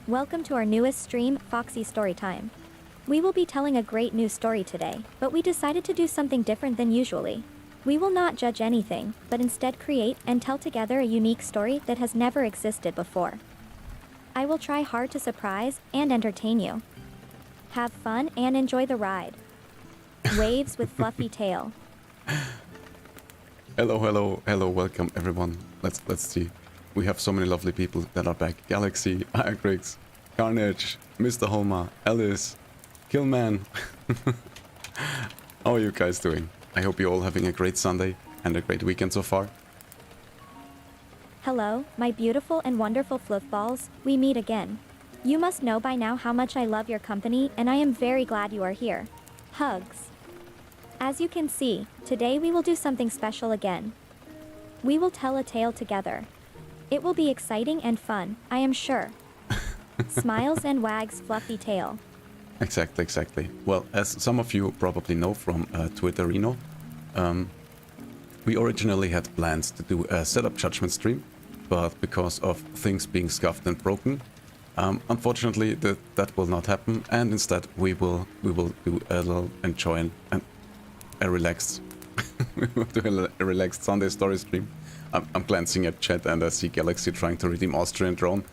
Welcome to our newest stream, Foxy Story Time. We will be telling a great new story today, but we decided to do something different than usually. We will not judge anything, but instead create and tell together a unique story that has never existed before. I will try hard to surprise and entertain you. Have fun and enjoy the ride. Waves with fluffy tail. Hello, welcome everyone. Let's see. We have so many lovely people that are back. Galaxy, Agrix, Carnage, Mr. Holma, Alice, Killman. How are you guys doing? I hope you're all having a great Sunday and a great weekend so far. Hello, my beautiful and wonderful fluffballs, we meet again. You must know by now how much I love your company and I am very glad you are here. Hugs. As you can see, today we will do something special again. We will tell a tale together. It will be exciting and fun, I am sure. Smiles and wags fluffy tail. Exactly. Well, as some of you probably know from Twitterino, we originally had plans to do a setup judgment stream, but because of things being scuffed and broken, unfortunately that will not happen, and instead we will do a little enjoying and a relaxed we will do a relaxed Sunday story stream. I'm glancing at chat and I see Galaxy trying to redeem Foxy&Drone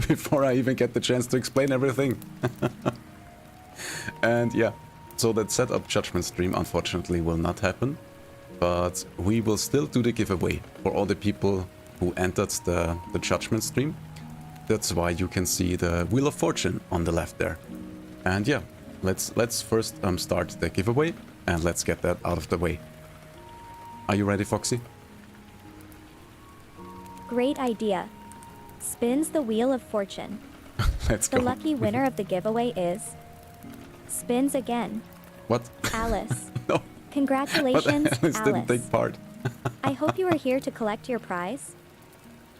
before I even get the chance to explain everything. And yeah, so that setup judgment stream unfortunately will not happen, but we will still do the giveaway for all the people who entered the judgment stream. That's why you can see the Wheel of Fortune on the left there. And yeah, let's first start the giveaway and let's get that out of the way. Are you ready, Foxy? Great idea. Spins the Wheel of Fortune. Let's go. The lucky winner of the giveaway is... Spins again. What? Alice. No. Congratulations, but Alice didn't take part. I hope you are here to collect your prize.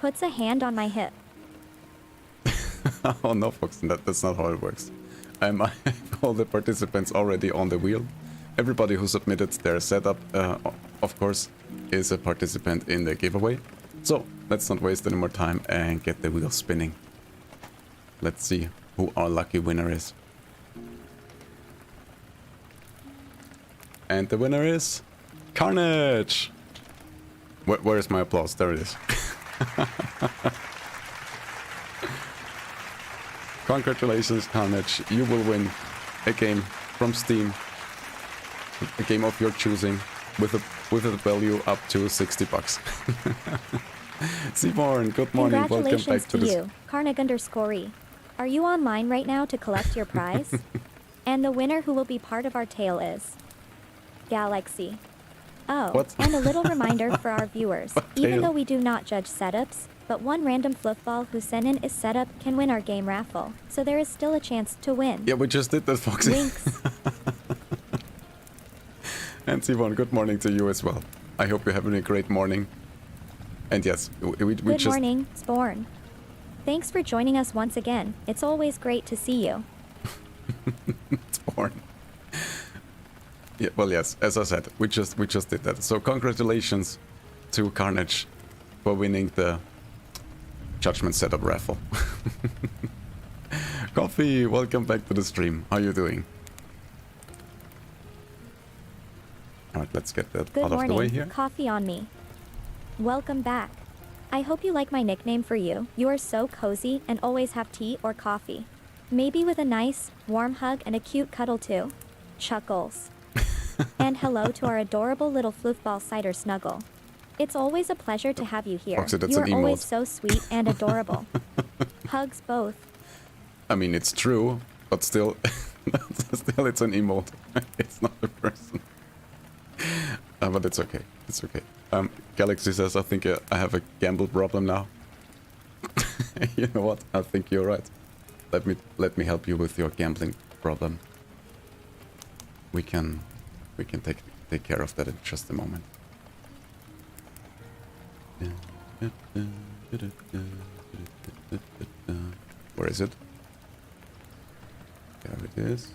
Puts a hand on my hip. Oh no, Foxy, that's not how it works. I have all the participants already on the wheel. Everybody who submitted their setup, of course, is a participant in the giveaway. So, let's not waste any more time and get the wheel spinning. Let's see who our lucky winner is. And the winner is... Carnage! Where is my applause? There it is. Congratulations, Carnage. You will win a game from Steam. A game of your choosing with a value up to 60 bucks. Seaborn, good morning. Welcome back to you, Carnage_. Are you online right now to collect your prize? And the winner who will be part of our tale is... Galaxy. Oh, what? And a little reminder for our viewers. Even though we do not judge setups, but one random fluffball who sent in his setup can win our game raffle. So there is still a chance to win. Yeah, we just did that, Foxy. Winks. And Sivon, good morning to you as well. I hope you're having a great morning. And yes, we Good just... morning, Sporn. Thanks for joining us once again. It's always great to see you. Sporn. Yeah, well, yes, as I said, we just did that. So congratulations to Carnage for winning the Judgment Setup raffle. Coffee, welcome back to the stream. How are you doing? Alright, let's get that out of the way here. Coffee on me. Welcome back. I hope you like my nickname for you. You are so cozy and always have tea or coffee. Maybe with a nice, warm hug and a cute cuddle too. Chuckles. And hello to our adorable little fluffball cider snuggle. It's always a pleasure to have you here. Foxy, that's you are an emote. Always so sweet and adorable. Hugs both. I mean, it's true, but still, still it's an emote. It's not a person. But it's okay. It's okay. Galaxy says, I think I have a gamble problem now. You know what? I think you're right. Let me help you with your gambling problem. We can take care of that in just a moment. Where is it? There it is.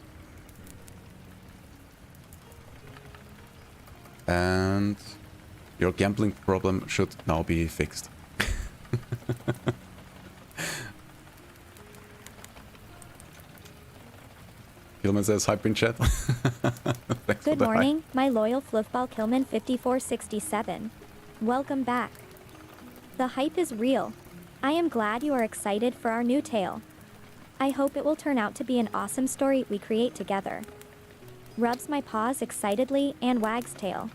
And your gambling problem should now be fixed. Kilman says hype in chat. Thanks for Good the morning, my loyal Fluffball Kilman 5467. Welcome back. The hype is real. I am glad you are excited for our new tale. I hope it will turn out to be an awesome story we create together. Rubs my paws excitedly and wags tail.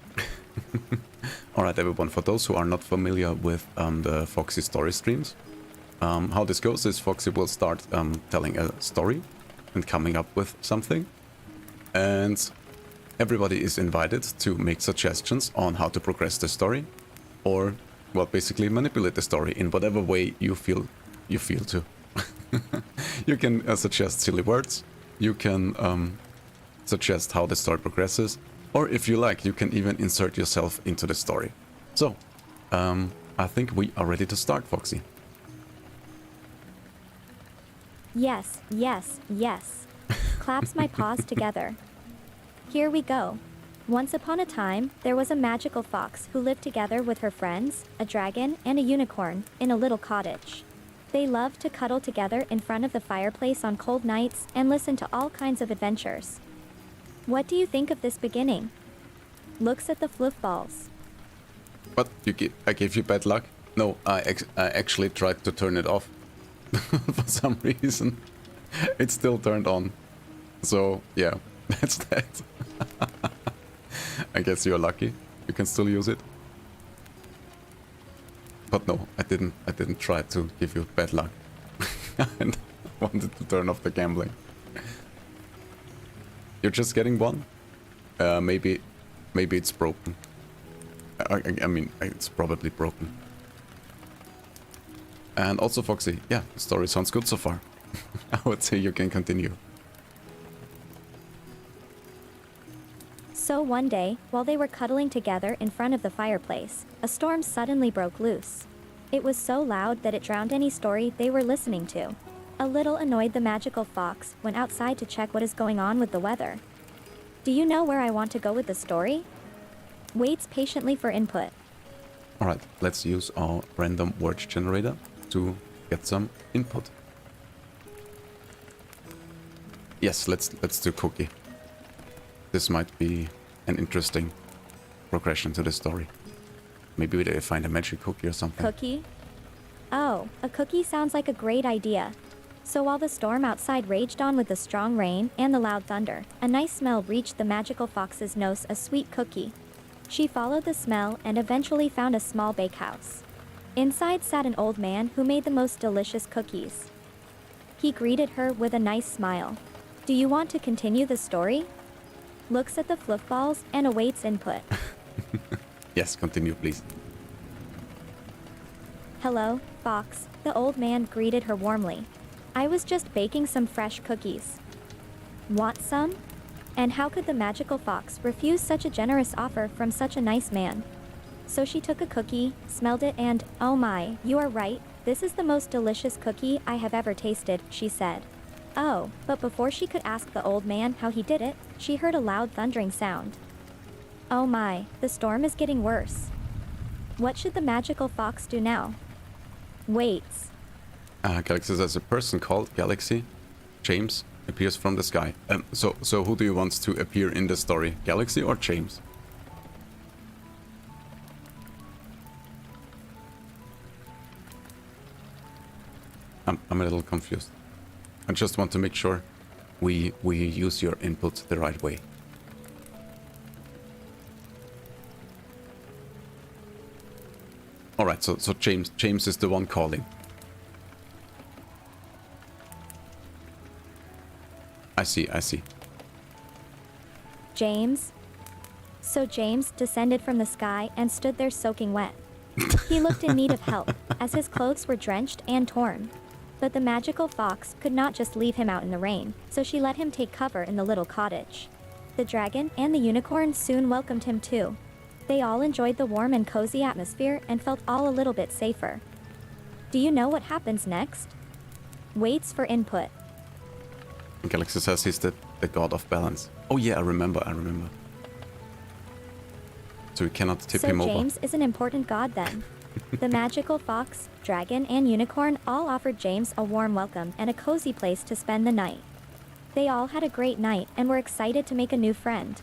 Alright everyone, for those who are not familiar with the Foxy Story streams, how this goes is Foxy will start telling a story and coming up with something, and everybody is invited to make suggestions on how to progress the story, or, well, basically manipulate the story in whatever way you feel to. You can suggest silly words, you can suggest how the story progresses, or if you like, you can even insert yourself into the story. So, I think we are ready to start, Foxy. Yes, yes, yes. Claps my paws together. Here we go. Once upon a time, there was a magical fox who lived together with her friends, a dragon, and a unicorn, in a little cottage. They loved to cuddle together in front of the fireplace on cold nights and listen to all kinds of adventures. What do you think of this beginning? Looks at the fluff balls. What? I gave you bad luck? No, I actually tried to turn it off. For some reason. It's still turned on. So, yeah, that's that. I guess you're lucky. You can still use it. But no, I didn't try to give you bad luck. And I wanted to turn off the gambling. You're just getting one? Maybe it's broken. I mean, it's probably broken. And also, Foxy, yeah, the story sounds good so far. I would say you can continue. So one day, while they were cuddling together in front of the fireplace, a storm suddenly broke loose. It was so loud that it drowned any story they were listening to. A little annoyed, the magical fox went outside to check what is going on with the weather. Do you know where I want to go with the story? Waits patiently for input. Alright, let's use our random word generator to get some input. Yes, let's do cookie. This might be an interesting progression to the story. Maybe they find a magic cookie or something. Cookie? Oh, a cookie sounds like a great idea. So while the storm outside raged on with the strong rain and the loud thunder, a nice smell reached the magical fox's nose, a sweet cookie. She followed the smell and eventually found a small bakehouse. Inside sat an old man who made the most delicious cookies. He greeted her with a nice smile. Do you want to continue the story? Looks at the fluff balls and awaits input. Yes, continue, please. Hello, Fox, the old man greeted her warmly. I was just baking some fresh cookies. Want some? And how could the magical fox refuse such a generous offer from such a nice man? So she took a cookie, smelled it, and, oh my, you are right, this is the most delicious cookie I have ever tasted, she said. Oh, but before she could ask the old man how he did it, she heard a loud thundering sound. Oh my, the storm is getting worse. What should the magical fox do now? Waits. Galaxy says a person called Galaxy, James, appears from the sky. So who do you want to appear in the story? Galaxy or James? I'm a little confused. I just want to make sure we use your input the right way. Alright, so James is the one calling. I see. James? So James descended from the sky and stood there soaking wet. He looked in need of help, as his clothes were drenched and torn. But the magical fox could not just leave him out in the rain, so she let him take cover in the little cottage. The dragon and the unicorn soon welcomed him too. They all enjoyed the warm and cozy atmosphere and felt all a little bit safer. Do you know what happens next? Waits for input. Galaxy says he's the god of balance. Oh yeah, I remember. So we cannot tip him over. So James is an important god then. The magical fox, dragon, and unicorn all offered James a warm welcome and a cozy place to spend the night. They all had a great night and were excited to make a new friend.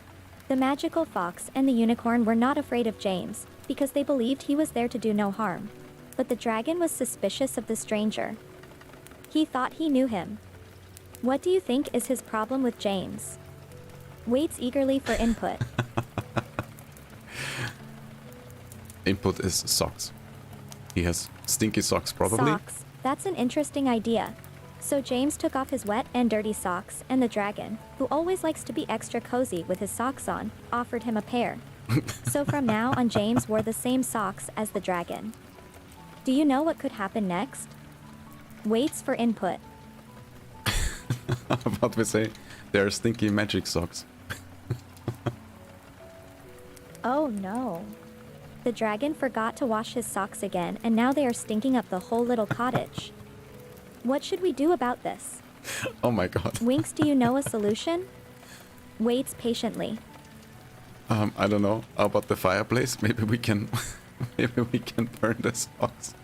The magical fox and the unicorn were not afraid of James, because they believed he was there to do no harm. But the dragon was suspicious of the stranger. He thought he knew him. What do you think is his problem with James? Waits eagerly for input. Input is socks. He has stinky socks, probably. Socks. That's an interesting idea. So James took off his wet and dirty socks, and the dragon, who always likes to be extra cozy with his socks on, offered him a pair. So from now on, James wore the same socks as the dragon. Do you know what could happen next? Waits for input. What we say? They're stinky magic socks. Oh no. The dragon forgot to wash his socks again, and now they are stinking up the whole little cottage. What should we do about this? Oh my god. Winks, do you know a solution? Waits patiently. I don't know. How about the fireplace? Maybe we can maybe we can burn the socks.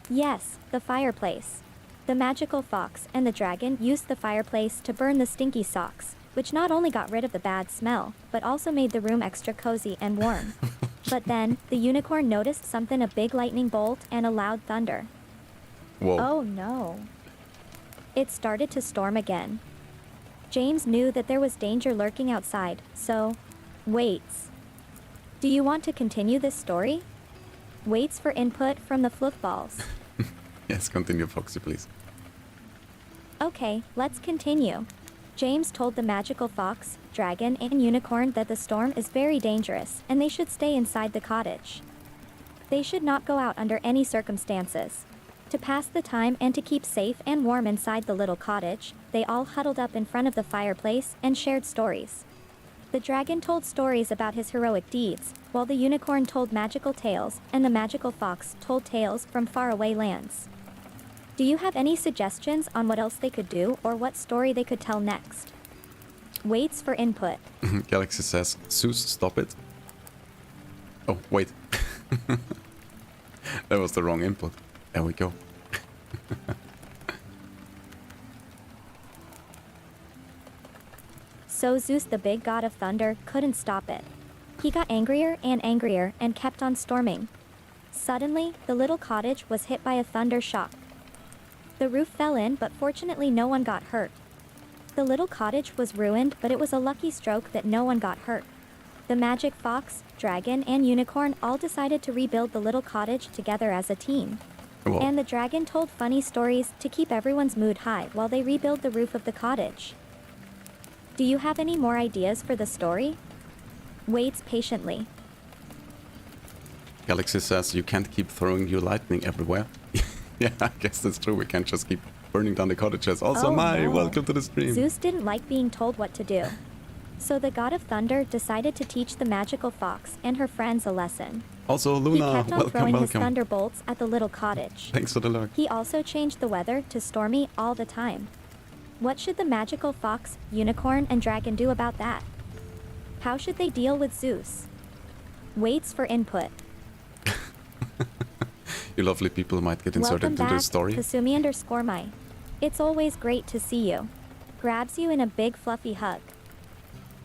Yes, the fireplace. The magical fox and the dragon used the fireplace to burn the stinky socks, which not only got rid of the bad smell, but also made the room extra cozy and warm. But then, the unicorn noticed something: a big lightning bolt and a loud thunder. Whoa. Oh no. It started to storm again. James knew that there was danger lurking outside, so waits. Do you want to continue this story? Waits for input from the fluffballs. Yes, continue, Foxy, please. Okay, let's continue. James told the magical fox, dragon, and unicorn that the storm is very dangerous and they should stay inside the cottage. They should not go out under any circumstances. To pass the time and to keep safe and warm inside the little cottage, they all huddled up in front of the fireplace and shared stories. The dragon told stories about his heroic deeds, while the unicorn told magical tales, and the magical fox told tales from faraway lands. Do you have any suggestions on what else they could do or what story they could tell next? Waits for input. Galaxy says, Zeus, stop it. Oh, wait. That was the wrong input. There we go. So Zeus, the big god of thunder, couldn't stop it. He got angrier and kept on storming. Suddenly, the little cottage was hit by a thunder shock. The roof fell in, but fortunately no one got hurt. The little cottage was ruined, but it was a lucky stroke that no one got hurt. The magic fox, dragon, and unicorn all decided to rebuild the little cottage together as a team. Whoa. And the dragon told funny stories to keep everyone's mood high while they rebuild the roof of the cottage. Do you have any more ideas for the story? Waits patiently. Galaxy says, you can't keep throwing your lightning everywhere. Yeah, I guess that's true. We can't just keep burning down the cottages. Also, Oh, no. welcome to the stream. Zeus didn't like being told what to do. So the god of thunder decided to teach the magical fox and her friends a lesson. Also, He Luna, kept on welcome, throwing his welcome. thunderbolts at the little cottage. Thanks for the luck. He also changed the weather to stormy all the time. What should the magical fox, unicorn, and dragon do about that? How should they deal with Zeus? Waits for input. You lovely people might get inserted Welcome into back, this story. Kasumi_mai. It's always great to see you. Grabs you in a big fluffy hug.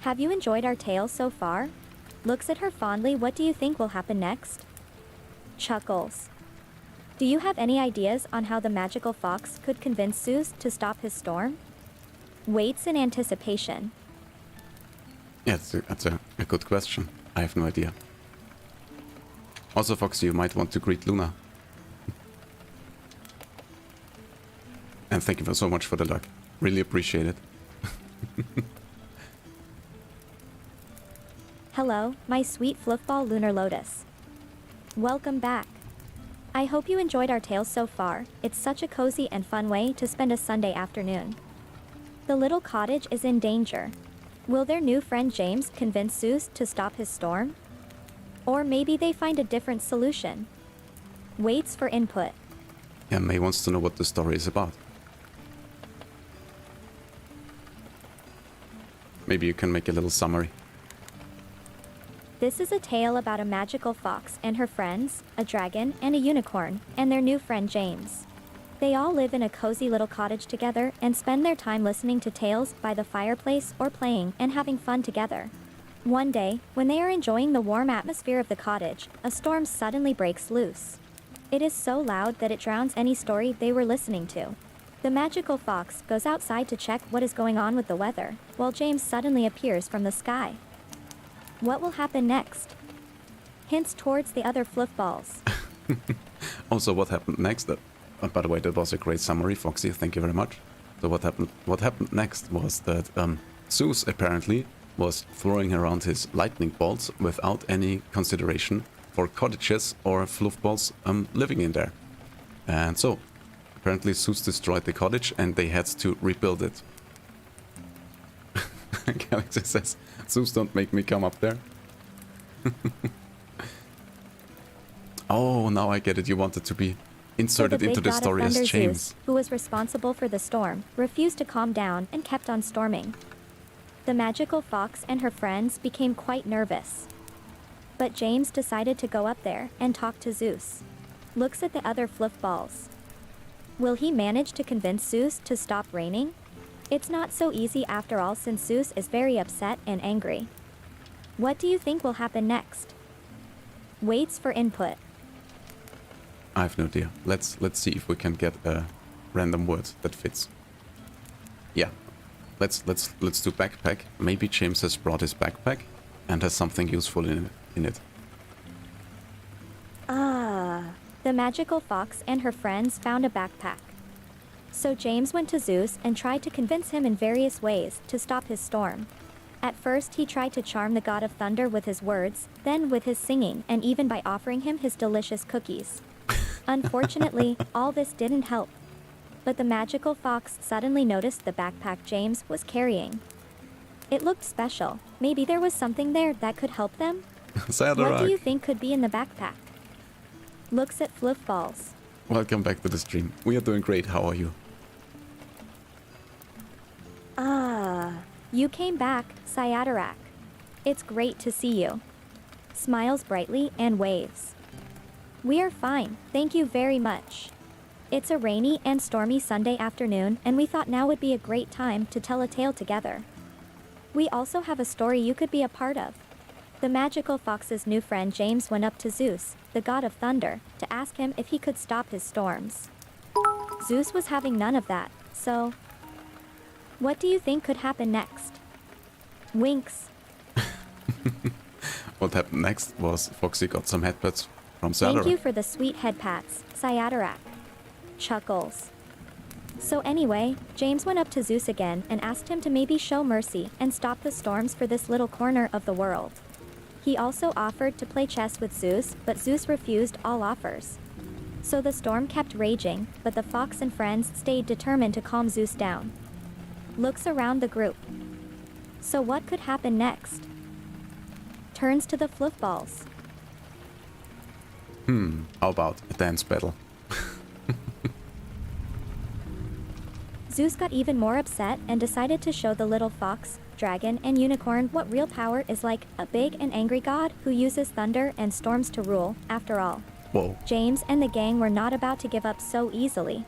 Have you enjoyed our tale so far? Looks at her fondly. What do you think will happen next? Chuckles. Do you have any ideas on how the magical fox could convince Zeus to stop his storm? Waits in anticipation. Yeah, that's a good question. I have no idea. Also, Foxy, you might want to greet Luna. And thank you so much for the luck. Really appreciate it. Hello, my sweet fluffball lunar lotus. Welcome back. I hope you enjoyed our tales so far. It's such a cozy and fun way to spend a Sunday afternoon. The little cottage is in danger. Will their new friend James convince Zeus to stop his storm? Or maybe they find a different solution. Waits for input. Yeah, May wants to know what the story is about. Maybe you can make a little summary. This is a tale about a magical fox and her friends, a dragon and a unicorn, and their new friend James. They all live in a cozy little cottage together and spend their time listening to tales by the fireplace or playing and having fun together. One day, when they are enjoying the warm atmosphere of the cottage, a storm suddenly breaks loose. It is so loud that it drowns any story they were listening to. The magical fox goes outside to check what is going on with the weather, while James suddenly appears from the sky. What will happen next? Hints towards the other fluff balls. Also, what happened next? By the way, that was a great summary, Foxy. Thank you very much. So what happened next was that Zeus apparently was throwing around his lightning bolts without any consideration for cottages or fluff balls living in there. And so, apparently Zeus destroyed the cottage and they had to rebuild it. Galaxy says, Zeus, don't make me come up there. Oh, now I get it. You wanted to be inserted into the story as James. Zeus, who was responsible for the storm, refused to calm down and kept on storming. The magical fox and her friends became quite nervous. But James decided to go up there and talk to Zeus. Looks at the other fluff balls. Will he manage to convince Zeus to stop raining? It's not so easy after all, since Zeus is very upset and angry. What do you think will happen next? Waits for input. I have no idea. Let's see if we can get a random word that fits. Yeah. Let's do backpack. Maybe James has brought his backpack and has something useful in it. The magical fox and her friends found a backpack. So James went to Zeus and tried to convince him in various ways to stop his storm. At first he tried to charm the god of thunder with his words, then with his singing, and even by offering him his delicious cookies. Unfortunately, all this didn't help. But the magical fox suddenly noticed the backpack James was carrying. It looked special. Maybe there was something there that could help them? What do you think could be in the backpack? Looks at fluff balls. Welcome back to the stream. We are doing great. How are you? You came back, Cyadarak. It's great to see you. Smiles brightly and waves. We are fine, thank you very much. It's a rainy and stormy Sunday afternoon, and we thought now would be a great time to tell a tale together. We also have a story you could be a part of. The magical fox's new friend James went up to Zeus, the god of thunder, to ask him if he could stop his storms. Zeus was having none of that, so... What do you think could happen next? Winks. What happened next was Foxy got some headpats from Cyadarak. Thank you for the sweet head pats, Cyadarak. Chuckles. So anyway, James went up to Zeus again and asked him to maybe show mercy and stop the storms for this little corner of the world. He also offered to play chess with Zeus, but Zeus refused all offers. So the storm kept raging, but the fox and friends stayed determined to calm Zeus down. Looks around the group. So what could happen next? Turns to the fluff balls. How about a dance battle? Zeus got even more upset and decided to show the little fox, dragon, and unicorn what real power is like, a big and angry god who uses thunder and storms to rule, after all. Whoa. James and the gang were not about to give up so easily.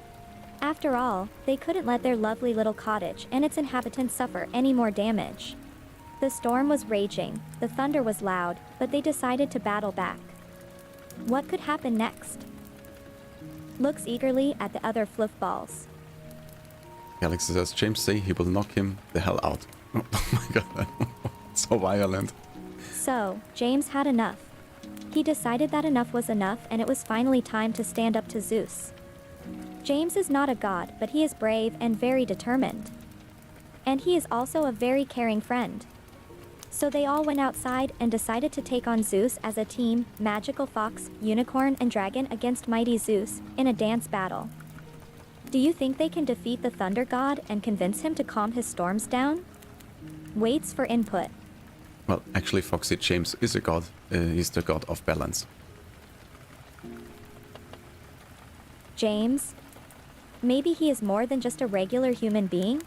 After all, they couldn't let their lovely little cottage and its inhabitants suffer any more damage. The storm was raging, the thunder was loud, but they decided to battle back. What could happen next? Looks eagerly at the other fluff balls. Galaxy says, James say he will knock him the hell out. Oh my god, so violent. So, James had enough. He decided that enough was enough and it was finally time to stand up to Zeus. James is not a god, but he is brave and very determined. And he is also a very caring friend. So they all went outside and decided to take on Zeus as a team, magical fox, unicorn, and dragon against mighty Zeus, in a dance battle. Do you think they can defeat the thunder god and convince him to calm his storms down? Waits for input. Well, actually, Foxy, James is a god. He's the god of balance. James? Maybe he is more than just a regular human being?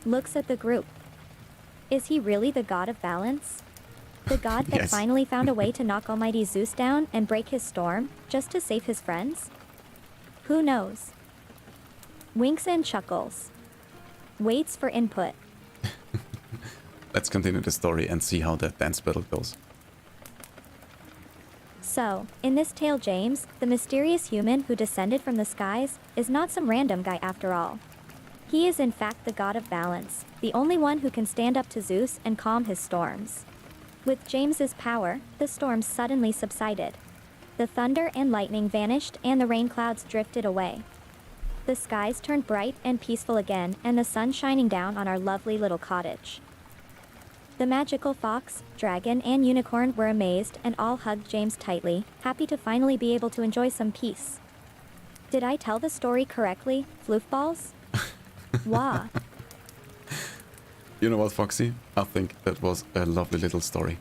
Looks at the group. Is he really the god of balance? The god that Yes. finally found a way to knock almighty Zeus down and break his storm, just to save his friends? Who knows? Winks and chuckles. Waits for input. Let's continue the story and see how that dance battle goes. So, in this tale, James, the mysterious human who descended from the skies, is not some random guy after all. He is in fact the god of balance, the only one who can stand up to Zeus and calm his storms. With James's power, the storms suddenly subsided. The thunder and lightning vanished and the rain clouds drifted away. The skies turned bright and peaceful again, and the sun shining down on our lovely little cottage. The magical fox, dragon, and unicorn were amazed and all hugged James tightly, happy to finally be able to enjoy some peace. Did I tell the story correctly, floofballs? Wah. You know what, Foxy? I think that was a lovely little story.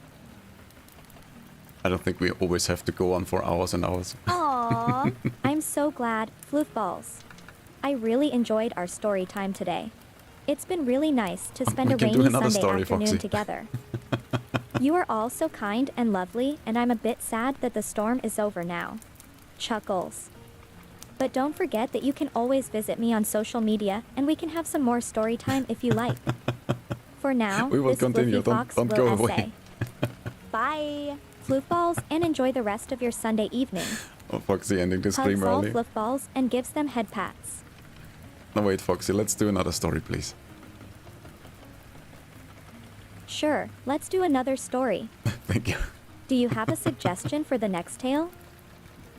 I don't think we always have to go on for hours and hours. Aww. I'm so glad, floofballs. I really enjoyed our story time today. It's been really nice to spend We a can do rainy another Sunday story, afternoon Foxy. together. You are all so kind and lovely, and I'm a bit sad that the storm is over now. Chuckles. But don't forget that you can always visit me on social media, and we can have some more story time if you like. For now, We will this continue. Floofy Fox Don't will go essay. away. Bye, floofballs, and enjoy the rest of your Sunday evening. Oh, Foxy ending the stream Hugs all early. floofballs and gives them head pats. No, wait, Foxy, let's do another story, please. Sure, let's do another story. Thank you. Do you have a suggestion for the next tale?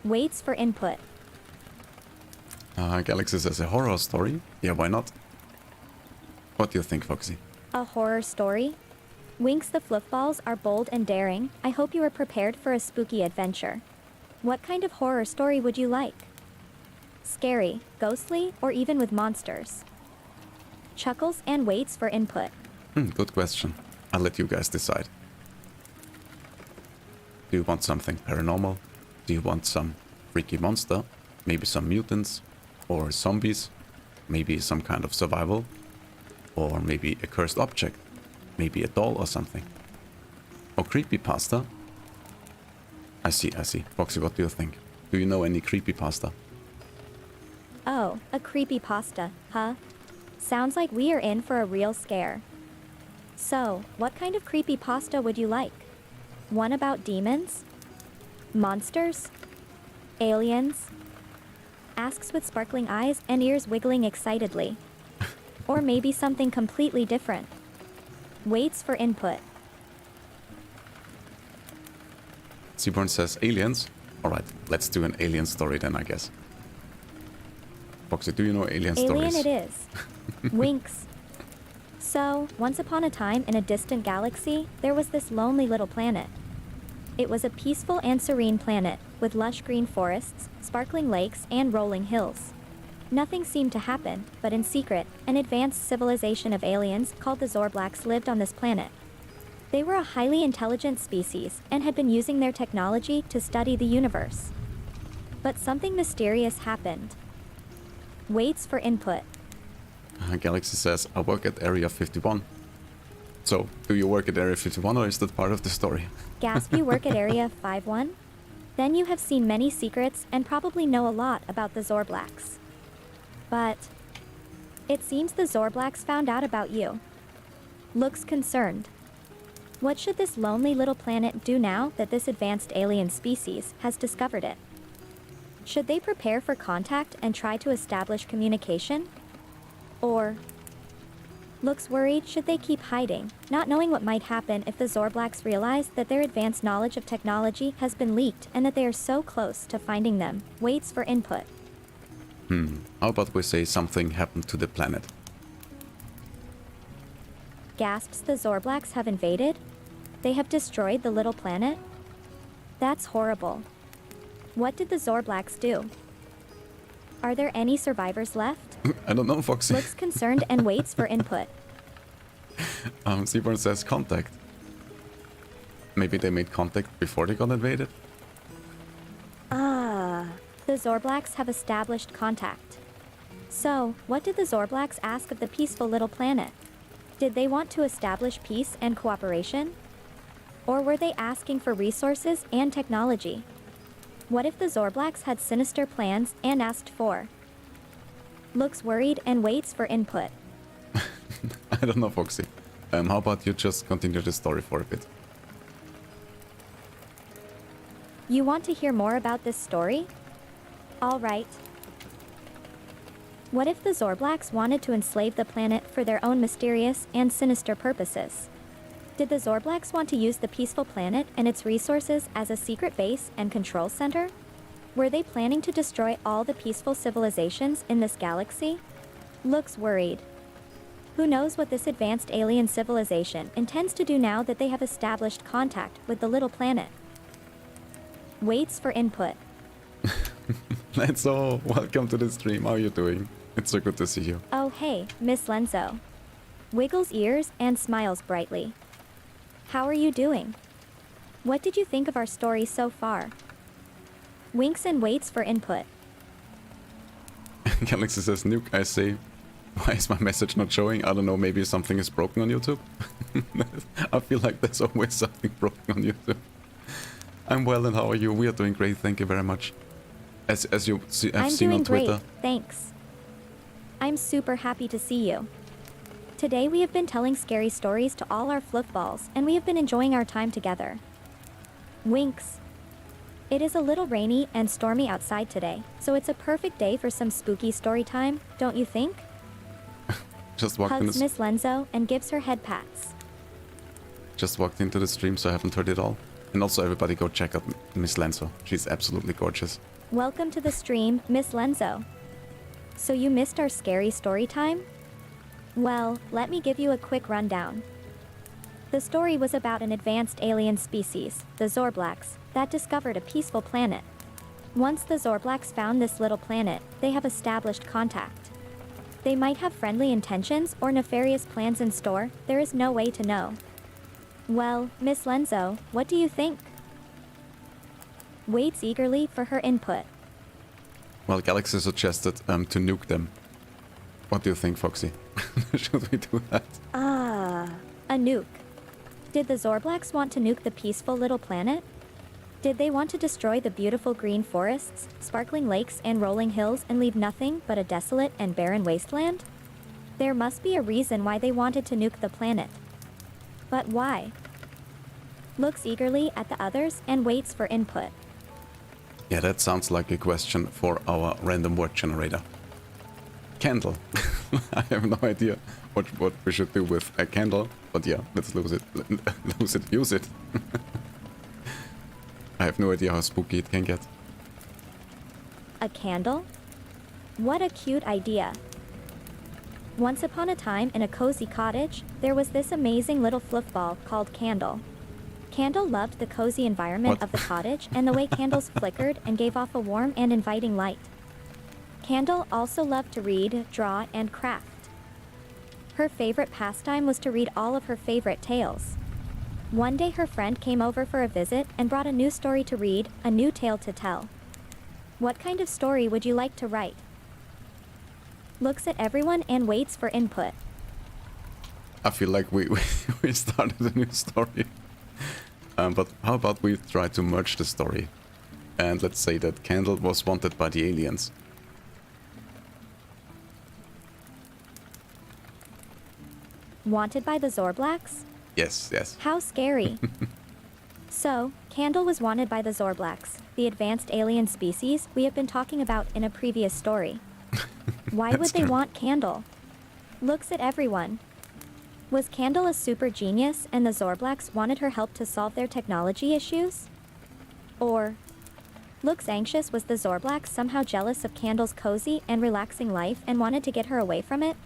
Waits for input. Galaxy says a horror story. Yeah, why not? What do you think, Foxy? A horror story? Winks the Fluffballs are bold and daring. I hope you are prepared for a spooky adventure. What kind of horror story would you like? Scary, ghostly, or even with monsters? Chuckles and waits for input. Good question. I'll let you guys decide. Do you want something paranormal? Do you want some freaky monster? Maybe some mutants? Or zombies? Maybe some kind of survival? Or maybe a cursed object? Maybe a doll or something? Or creepypasta? I see. Foxy, what do you think? Do you know any creepypasta? Oh, a creepypasta, huh? Sounds like we are in for a real scare. So, what kind of creepypasta would you like? One about demons? Monsters? Aliens? Asks with sparkling eyes and ears wiggling excitedly. Or maybe something completely different. Waits for input. Seaborn says aliens. Alright, let's do an alien story then, I guess. Foxy, do you know alien stories? Alien it is. Winks. So, once upon a time in a distant galaxy, there was this lonely little planet. It was a peaceful and serene planet, with lush green forests, sparkling lakes, and rolling hills. Nothing seemed to happen, but in secret, an advanced civilization of aliens called the Zorblaks lived on this planet. They were a highly intelligent species, and had been using their technology to study the universe. But something mysterious happened. Waits for input. Galaxy says, I work at Area 51. So, do you work at Area 51 or is that part of the story? Gasp, you work at Area 51? Then you have seen many secrets and probably know a lot about the Zorblaks. But it seems the Zorblaks found out about you. Looks concerned. What should this lonely little planet do now that this advanced alien species has discovered it? Should they prepare for contact and try to establish communication? Or looks worried, should they keep hiding, not knowing what might happen if the Zorblaks realize that their advanced knowledge of technology has been leaked and that they are so close to finding them? Waits for input. How about we say something happened to the planet? Gasps, the Zorblaks have invaded? They have destroyed the little planet? That's horrible. What did the Zorblaks do? Are there any survivors left? I don't know, Foxy. Looks concerned and waits for input. Seaborn says contact. Maybe they made contact before they got invaded? The Zorblaks have established contact. So, what did the Zorblaks ask of the peaceful little planet? Did they want to establish peace and cooperation? Or were they asking for resources and technology? What if the Zorblaks had sinister plans and asked for Looks worried and waits for input. I don't know, Foxy. How about you just continue the story for a bit? You want to hear more about this story? All right. What if the Zorblacks wanted to enslave the planet for their own mysterious and sinister purposes? Did the Zorblacks want to use the peaceful planet and its resources as a secret base and control center? Were they planning to destroy all the peaceful civilizations in this galaxy? Looks worried. Who knows what this advanced alien civilization intends to do now that they have established contact with the little planet? Waits for input. Let's all welcome to the stream. How are you doing? It's so good to see you. Oh hey, Miss Lenzo. Wiggles ears and smiles brightly. How are you doing? What did you think of our story so far? Winks and waits for input. Galaxy says nuke. I say, why is my message not showing? I don't know, maybe something is broken on YouTube? I feel like there's always something broken on YouTube. I'm well, and how are you? We are doing great, thank you very much. As you have seen on Twitter. I'm doing great, thanks. I'm super happy to see you. Today we have been telling scary stories to all our fluffballs, and we have been enjoying our time together. Winks. It is a little rainy and stormy outside today, so it's a perfect day for some spooky story time, don't you think? Just walked in Hugs Miss Lenzo and gives her head pats. Just walked into the stream, so I haven't heard it all. And also everybody go check out Miss Lenzo. She's absolutely gorgeous. Welcome to the stream, Miss Lenzo. So you missed our scary story time? Well, let me give you a quick rundown. The story was about an advanced alien species, the Zorblacks, that discovered a peaceful planet. Once the Zorblacks found this little planet, they have established contact. They might have friendly intentions or nefarious plans in store, there is no way to know. Well, Miss Lenzo, what do you think? Waits eagerly for her input. Well, Galaxy suggested to nuke them. What do you think, Foxy? Should we do that? A nuke. Did the Zorblacks want to nuke the peaceful little planet? Did they want to destroy the beautiful green forests, sparkling lakes and rolling hills and leave nothing but a desolate and barren wasteland? There must be a reason why they wanted to nuke the planet. But why? Looks eagerly at the others and waits for input. Yeah, that sounds like a question for our random word generator. Candle. I have no idea what we should do with a candle, but yeah, let's lose it. Use it. I have no idea how spooky it can get. A candle? What a cute idea. Once upon a time in a cozy cottage, there was this amazing little fluffball called Candle. Candle loved the cozy environment of the cottage and the way candles flickered and gave off a warm and inviting light. Candle also loved to read, draw, and craft. Her favorite pastime was to read all of her favorite tales. One day her friend came over for a visit and brought a new story to read, a new tale to tell. What kind of story would you like to write? Looks at everyone and waits for input. I feel like we started a new story. But how about we try to merge the story? And let's say that Candle was wanted by the aliens. Wanted by the Zorblacks? Yes, yes. How scary. So, Candle was wanted by the Zorblacks, the advanced alien species we have been talking about in a previous story. Why would they want Candle? Looks at everyone. Was Candle a super genius and the Zorblacks wanted her help to solve their technology issues? Or, looks anxious, was the Zorblacks somehow jealous of Candle's cozy and relaxing life and wanted to get her away from it?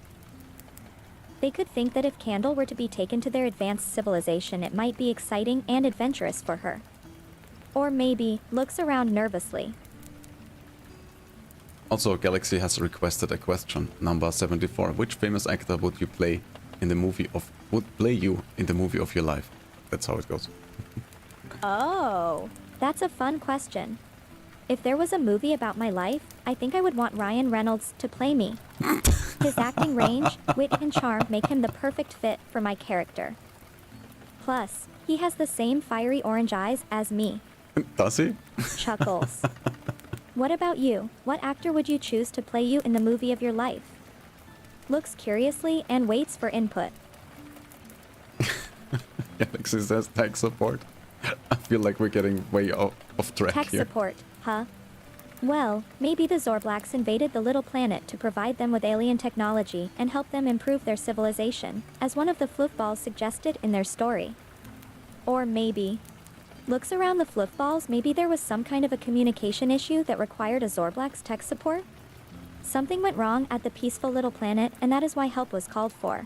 They could think that if Candle were to be taken to their advanced civilization, it might be exciting and adventurous for her. Or maybe, looks around nervously. Also, Galaxy has requested a question, number 74. Which famous actor would you play in the movie of your life? That's how it goes. Oh, that's a fun question. If there was a movie about my life, I think I would want Ryan Reynolds to play me. His acting range, wit, and charm make him the perfect fit for my character. Plus, he has the same fiery orange eyes as me. Does he? Chuckles. What about you? What actor would you choose to play you in the movie of your life? Looks curiously and waits for input. Galaxy says tech support. I feel like we're getting way off track Tech here. support, huh? Well, maybe the Zorblacks invaded the little planet to provide them with alien technology and help them improve their civilization, as one of the fluffballs suggested in their story. Or maybe... Looks around the fluffballs, maybe there was some kind of a communication issue that required a Zorblack's tech support? Something went wrong at the peaceful little planet, and that is why help was called for.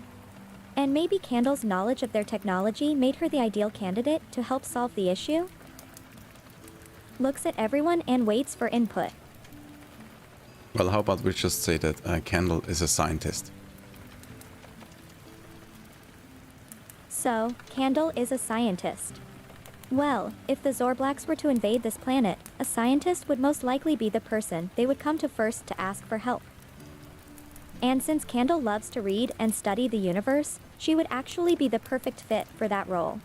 And maybe Candle's knowledge of their technology made her the ideal candidate to help solve the issue? Looks at everyone and waits for input. Well, how about we just say that Candle is a scientist? So, Candle is a scientist. Well, if the Zorblacks were to invade this planet, a scientist would most likely be the person they would come to first to ask for help. And since Candle loves to read and study the universe, she would actually be the perfect fit for that role.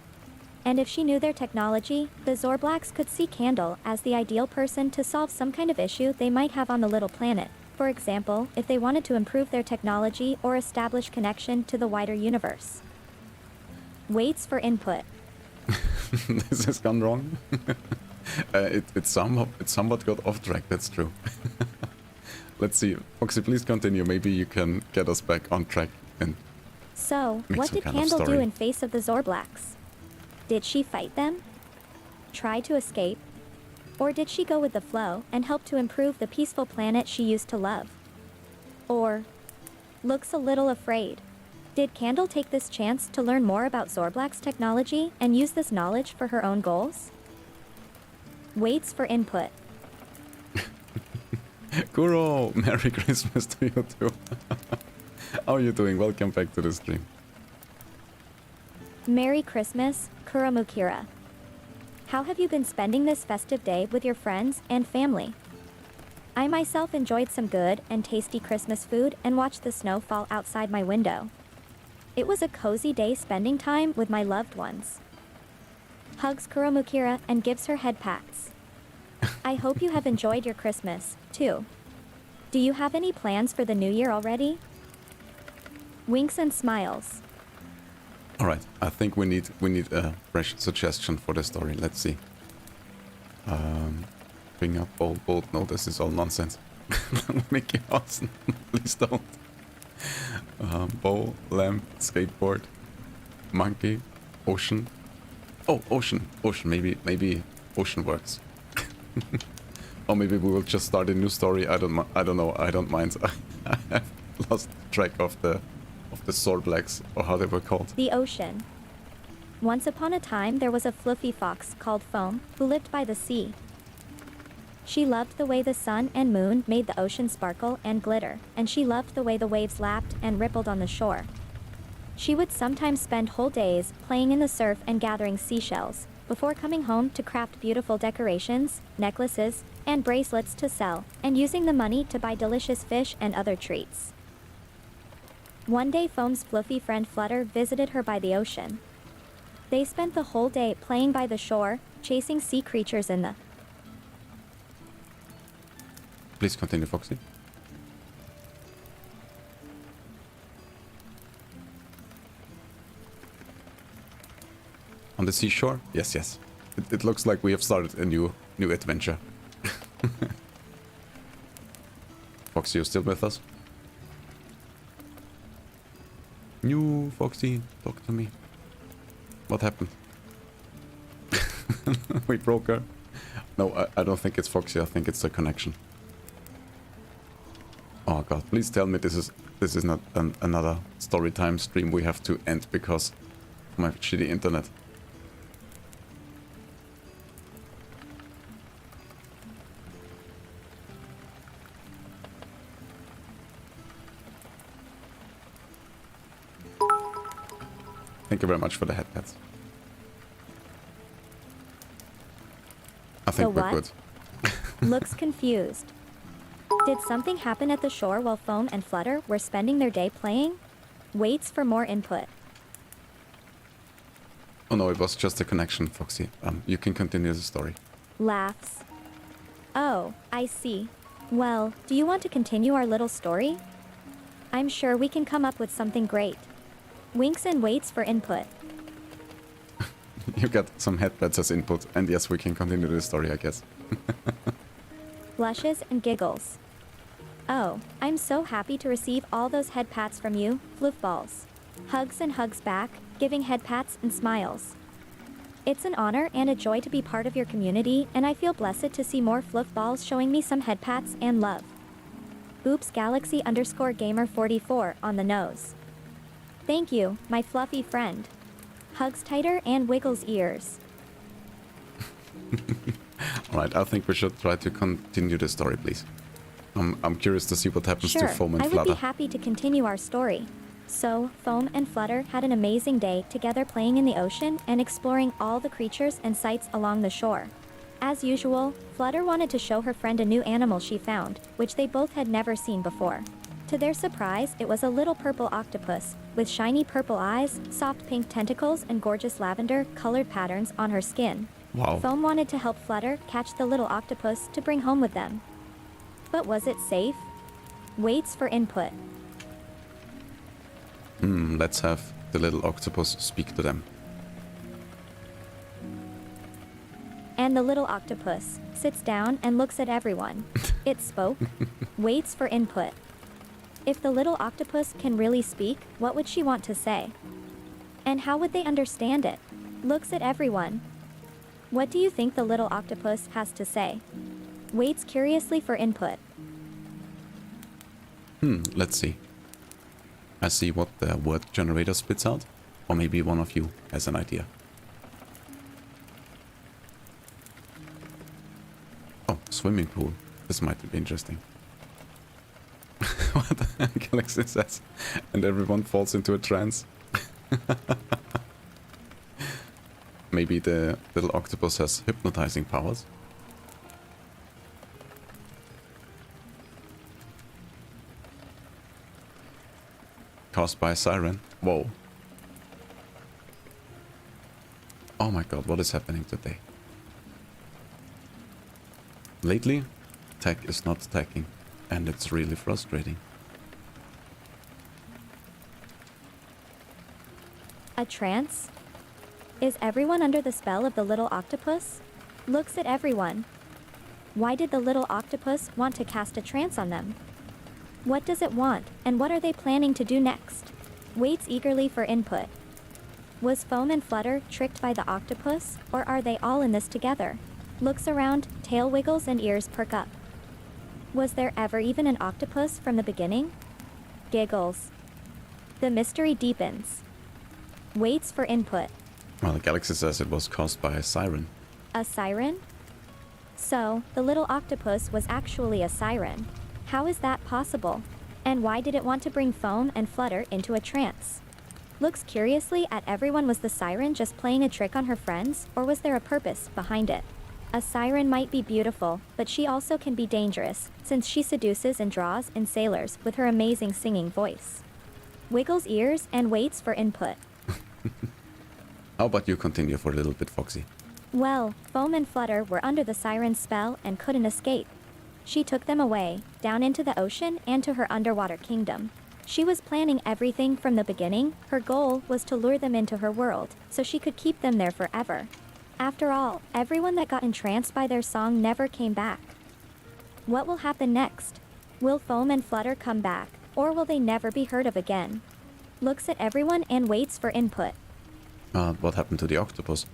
And if she knew their technology, the Zorblacks could see Candle as the ideal person to solve some kind of issue they might have on the little planet. For example, if they wanted to improve their technology or establish connection to the wider universe. Waits for input. This has gone wrong. It somewhat got off track, that's true. Let's see. Foxy, please continue. Maybe you can get us back on track and So, make what some did kind of Candle do story. in face of the Zorblacks? Did she fight them? Try to escape? Or did she go with the flow and help to improve the peaceful planet she used to love? Or looks a little afraid. Did Candle take this chance to learn more about Zorblack's technology and use this knowledge for her own goals? Waits for input. Kuro, Merry Christmas to you too. How are you doing? Welcome back to the stream. Merry Christmas, Kuramukira. How have you been spending this festive day with your friends and family? I myself enjoyed some good and tasty Christmas food and watched the snow fall outside my window. It was a cozy day spending time with my loved ones. Hugs Kuramukira and gives her head pats. I hope you have enjoyed your Christmas, too. Do you have any plans for the new year already? Winks and smiles. All right, I think we need a fresh suggestion for the story. Let's see. Bring up bold. No, this is all nonsense. Mickey Mouse, please don't. Bowl, lamp, skateboard, monkey, ocean. Oh, ocean. Maybe ocean works. Or maybe we will just start a new story. I don't know. I don't mind. I have lost track of the Zorblacks, or how they were called. The ocean. Once upon a time, there was a fluffy fox called Foam who lived by the sea. She loved the way the sun and moon made the ocean sparkle and glitter, and she loved the way the waves lapped and rippled on the shore. She would sometimes spend whole days playing in the surf and gathering seashells, before coming home to craft beautiful decorations, necklaces, and bracelets to sell, and using the money to buy delicious fish and other treats. One day Foam's fluffy friend Flutter visited her by the ocean. They spent the whole day playing by the shore, chasing sea creatures in the... Please continue, Foxy. On the seashore? Yes. It looks like we have started a new adventure. Foxy, you still with us? New Foxy, talk to me. What happened? We broke her. No, I don't think it's Foxy. I think it's the connection. Oh god, please tell me this is not another story time stream we have to end because of my shitty internet. Thank you very much for the headpads. I think The we're what? good. Looks confused. Did something happen at the shore while Foam and Flutter were spending their day playing? Waits for more input. Oh no, it was just a connection, Foxy. You can continue the story. Laughs. Oh, I see. Well, do you want to continue our little story? I'm sure we can come up with something great. Winks and waits for input. You got some headpats as input, and yes, we can continue the story, I guess. Blushes and giggles. Oh, I'm so happy to receive all those head pats from you, floofballs. Hugs and hugs back, giving head pats and smiles. It's an honor and a joy to be part of your community, and I feel blessed to see more floofballs showing me some head pats and love. Oops Galaxy _Gamer 44 on the nose. Thank you, my fluffy friend. Hugs tighter and wiggles ears. Alright, I think we should try to continue the story, please. I'm curious to see what happens to Foam and I Flutter. would be happy to continue our story. So, Foam and Flutter had an amazing day together playing in the ocean and exploring all the creatures and sights along the shore. As usual, Flutter wanted to show her friend a new animal she found, which they both had never seen before. To their surprise, it was a little purple octopus, with shiny purple eyes, soft pink tentacles, and gorgeous lavender-colored patterns on her skin. Wow. Foam wanted to help Flutter catch the little octopus to bring home with them. But was it safe? Waits for input. Let's have the little octopus speak to them. And the little octopus sits down and looks at everyone. It spoke. Waits for input. If the little octopus can really speak, what would she want to say? And how would they understand it? Looks at everyone. What do you think the little octopus has to say? Waits curiously for input. Let's see. I see what the word generator spits out. Or maybe one of you has an idea. Oh, swimming pool. This might be interesting. What the Galaxy says. And everyone falls into a trance. Maybe the little octopus has hypnotizing powers. Caused by a siren. Whoa. Oh my god, what is happening today? Lately, tech is not attacking, and it's really frustrating. A trance? Is everyone under the spell of the little octopus? Looks at everyone. Why did the little octopus want to cast a trance on them? What does it want, and what are they planning to do next? Waits eagerly for input. Was Foam and Flutter tricked by the octopus, or are they all in this together? Looks around, tail wiggles and ears perk up. Was there ever even an octopus from the beginning? Giggles. The mystery deepens. Waits for input. Well, the Galaxy says it was caused by a siren. A siren? So, the little octopus was actually a siren. How is that possible? And why did it want to bring Foam and Flutter into a trance? Looks curiously at everyone. Was the siren just playing a trick on her friends, or was there a purpose behind it? A siren might be beautiful, but she also can be dangerous, since she seduces and draws in sailors with her amazing singing voice. Wiggles ears and waits for input. How about you continue for a little bit, Foxy? Well, Foam and Flutter were under the siren's spell and couldn't escape. She took them away, down into the ocean and to her underwater kingdom. She was planning everything from the beginning. Her goal was to lure them into her world, so she could keep them there forever. After all, everyone that got entranced by their song never came back. What will happen next? Will Foam and Flutter come back, or will they never be heard of again? Looks at everyone and waits for input. What happened to the octopus?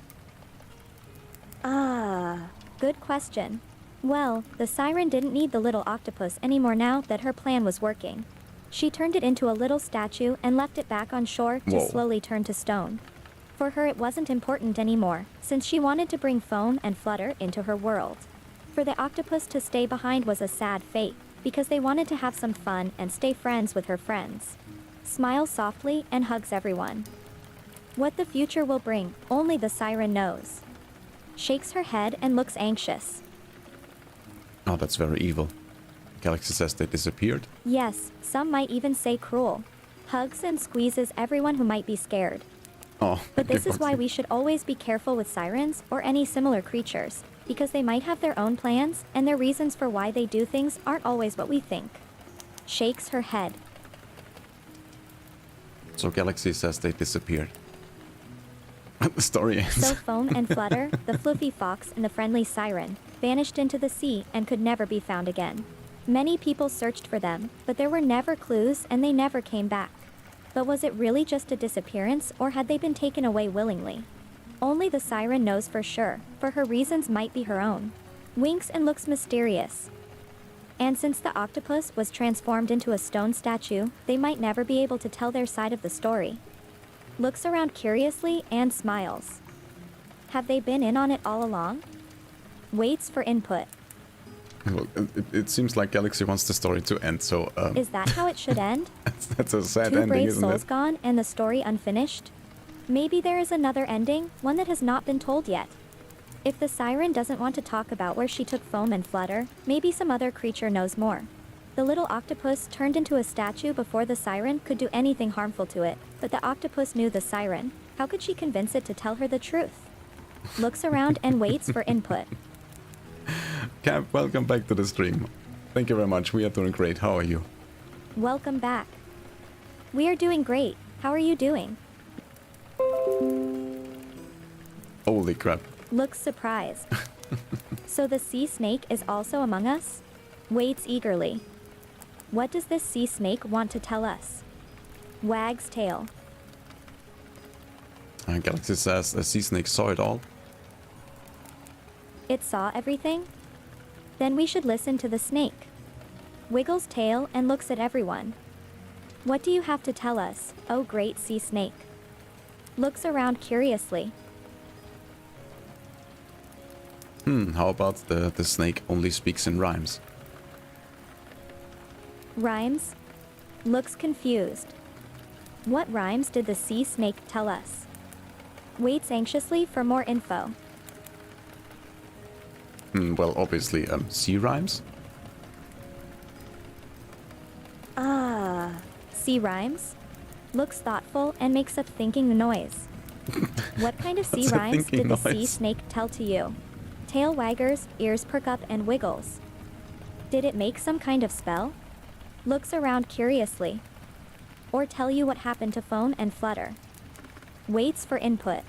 Good question. Well, the siren didn't need the little octopus anymore now that her plan was working. She turned it into a little statue and left it back on shore to Whoa. slowly turn to stone. For her it wasn't important anymore, since she wanted to bring Foam and Flutter into her world. For the octopus to stay behind was a sad fate, because they wanted to have some fun and stay friends with her friends. Smiles softly and hugs everyone. What the future will bring, only the siren knows. Shakes her head and looks anxious. Oh, that's very evil. Galaxy says they disappeared. Yes, some might even say cruel. Hugs and squeezes everyone who might be scared. Oh, But this is why Foxy. we should always be careful with sirens or any similar creatures, because they might have their own plans, and their reasons for why they do things aren't always what we think. Shakes her head. So Galaxy says they disappeared. The story ends. So Foam and Flutter, the fluffy fox and the friendly siren, vanished into the sea and could never be found again. Many people searched for them, but there were never clues and they never came back. But was it really just a disappearance, or had they been taken away willingly? Only the siren knows for sure, for her reasons might be her own. Winks and looks mysterious. And since the octopus was transformed into a stone statue, they might never be able to tell their side of the story. Looks around curiously and smiles. Have they been in on it all along? Waits for input. Well, it seems like Galaxy wants the story to end, so... Is that how it should end? that's a sad Two ending, brave isn't souls it? gone and the story unfinished? Maybe there is another ending, one that has not been told yet. If the siren doesn't want to talk about where she took Foam and Flutter, maybe some other creature knows more. The little octopus turned into a statue before the siren could do anything harmful to it, but the octopus knew the siren. How could she convince it to tell her the truth? Looks around and waits for input. Cap, welcome back to the stream. Thank you very much. We are doing great. How are you? Welcome back. We are doing great. How are you doing? Holy crap. Looks surprised. So the sea snake is also among us? Waits eagerly. What does this sea snake want to tell us? Wags tail. Galaxy says the sea snake saw it all. It saw everything? Then we should listen to the snake. Wiggles tail and looks at everyone. What do you have to tell us, oh great sea snake? Looks around curiously. How about the snake only speaks in rhymes? Rhymes? Looks confused. What rhymes did the sea snake tell us? Waits anxiously for more info. Well, obviously, sea rhymes? Sea rhymes? Looks thoughtful and makes a thinking noise. What kind of sea That's a rhymes thinking did the sea noise. snake tell to you? Tail waggers, ears perk up and wiggles. Did it make some kind of spell? Looks around curiously. Or tell you what happened to Foam and Flutter. Waits for input.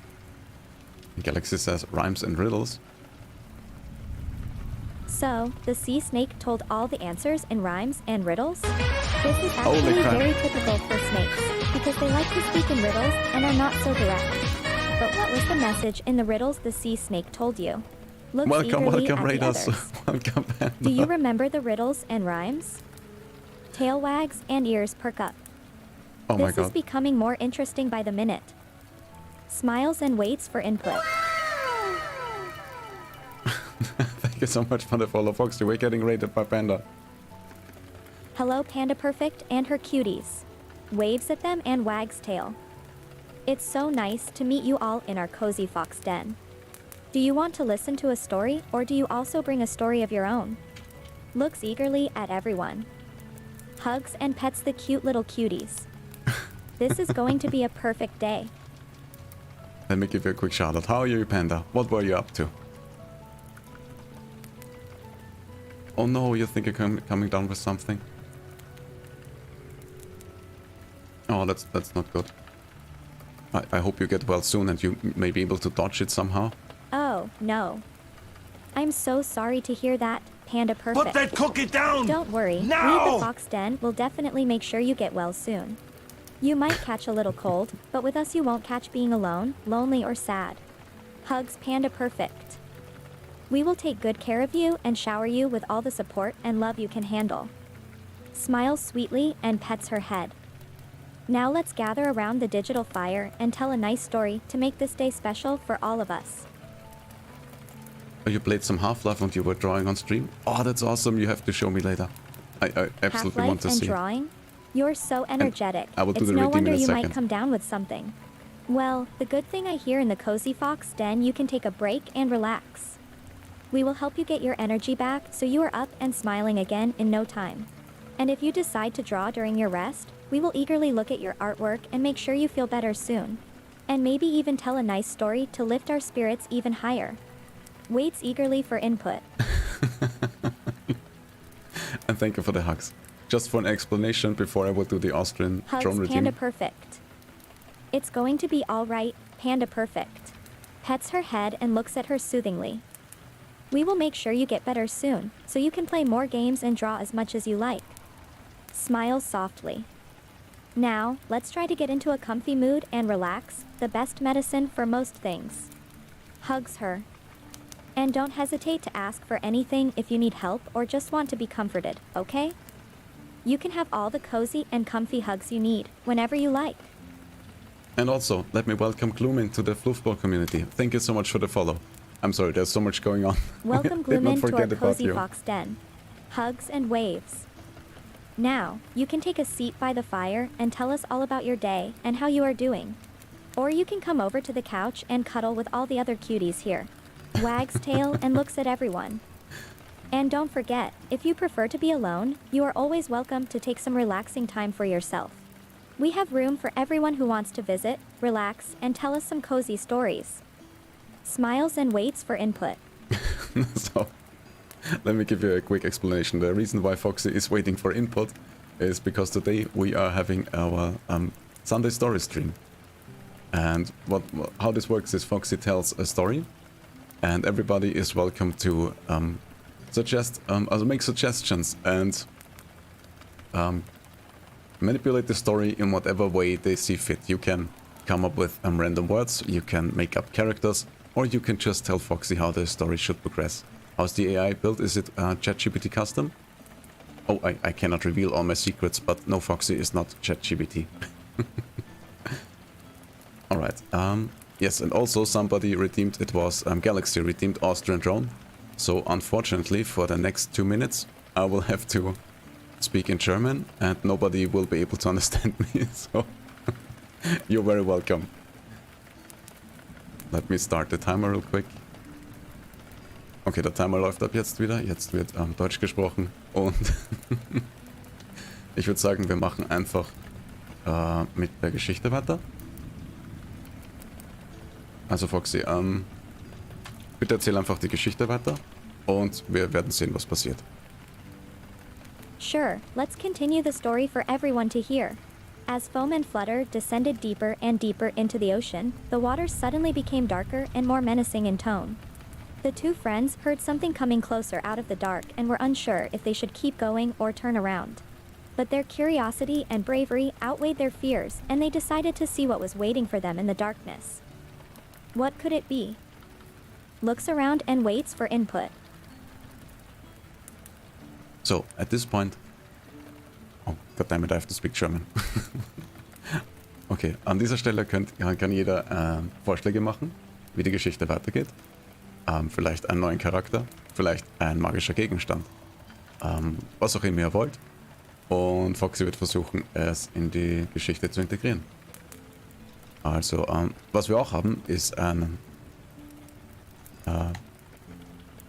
Galaxy says rhymes and riddles. So, the sea snake told all the answers in rhymes and riddles? This is Holy actually crap. very typical for snakes, because they like to speak in riddles and are not so direct. But what was the message in the riddles the sea snake told you? Looks Welcome, eagerly welcome, at the Raiders. others. Welcome, Panda. Do you remember the riddles and rhymes? Tail wags and ears perk up. Oh my This is god. becoming more interesting by the minute. Smiles and waits for input. Thank you so much for the follow, Foxy. We're getting rated by Panda. Hello Panda Perfect and her cuties. Waves at them and wags tail. It's so nice to meet you all in our cozy fox den. Do you want to listen to a story, or do you also bring a story of your own? Looks eagerly at everyone. Hugs and pets the cute little cuties. This is going to be a perfect day. Let me give you a quick shout out. How are you, Panda? What were you up to? Oh no, you think you're coming down with something? Oh, that's not good. I hope you get well soon and you may be able to dodge it somehow. Oh, no. I'm so sorry to hear that, Panda Perfect. Put that cookie down! Don't worry, we Now! the Fox Den will definitely make sure you get well soon. You might catch a little cold, but with us you won't catch being alone, lonely or sad. Hugs Panda Perfect. We will take good care of you and shower you with all the support and love you can handle. Smiles sweetly and pets her head. Now let's gather around the digital fire and tell a nice story to make this day special for all of us. Oh, you played some Half-Life and you were drawing on stream? Oh, that's awesome. You have to show me later. I absolutely want Half-Life to and see. drawing? You're so energetic. I will do It's the no redeem wonder in a you second. might come down with something. Well, the good thing I hear in the Cozy Fox Den, you can take a break and relax. We will help you get your energy back so you are up and smiling again in no time. And if you decide to draw during your rest, we will eagerly look at your artwork and make sure you feel better soon. And maybe even tell a nice story to lift our spirits even higher. waits eagerly for input. And thank you for the hugs. Just for an explanation before I will do the Austrian Hugs drone routine. Panda Perfect. It's going to be alright, Panda Perfect. Pets her head and looks at her soothingly. We will make sure you get better soon, so you can play more games and draw as much as you like. Smiles softly. Now, let's try to get into a comfy mood and relax, the best medicine for most things. Hugs her. And don't hesitate to ask for anything if you need help or just want to be comforted, okay? You can have all the cozy and comfy hugs you need, whenever you like. And also, let me welcome Gloomin to the Fluffball community. Thank you so much for the follow. I'm sorry, there's so much going on. Welcome Did not Gloomin to our forget about cozy you. fox den. Hugs and waves. Now, you can take a seat by the fire and tell us all about your day and how you are doing. Or you can come over to the couch and cuddle with all the other cuties here. Wags tail and looks at everyone. And don't forget, if you prefer to be alone, you are always welcome to take some relaxing time for yourself. We have room for everyone who wants to visit, relax, and tell us some cozy stories. Smiles and waits for input. So, let me give you a quick explanation. The reason why Foxy is waiting for input is because today we are having our Sunday story stream. And how this works is Foxy tells a story, and everybody is welcome to make suggestions and manipulate the story in whatever way they see fit. You can come up with random words, you can make up characters, or you can just tell Foxy how the story should progress. How's the AI built? Is it ChatGPT custom? Oh, I cannot reveal all my secrets, but no, Foxy is not ChatGPT. Alright, yes, and also somebody redeemed, it was Galaxy redeemed Austrian drone. So unfortunately, for the next 2 minutes, I will have to speak in German, and nobody will be able to understand me, so you're very welcome. Let me start the timer real quick. Okay, der Timer läuft ab jetzt wieder. Jetzt wird Deutsch gesprochen und ich würde sagen, wir machen einfach mit der Geschichte weiter. Also Foxy, bitte erzähl einfach die Geschichte weiter und wir werden sehen, was passiert. Sure, let's continue the story for everyone to hear. As foam and flutter descended deeper and deeper into the ocean, the waters suddenly became darker and more menacing in tone. The two friends heard something coming closer out of the dark and were unsure if they should keep going or turn around. But their curiosity and bravery outweighed their fears, and they decided to see what was waiting for them in the darkness. What could it be? Looks around and waits for input. So, at this point... Oh, goddammit, I have to speak German. Okay, an dieser Stelle kann jeder Vorschläge machen, wie die Geschichte weitergeht. Vielleicht einen neuen Charakter, vielleicht ein magischer Gegenstand. Was auch immer ihr wollt. Und Foxy wird versuchen, es in die Geschichte zu integrieren. Also, was wir auch haben, ist ein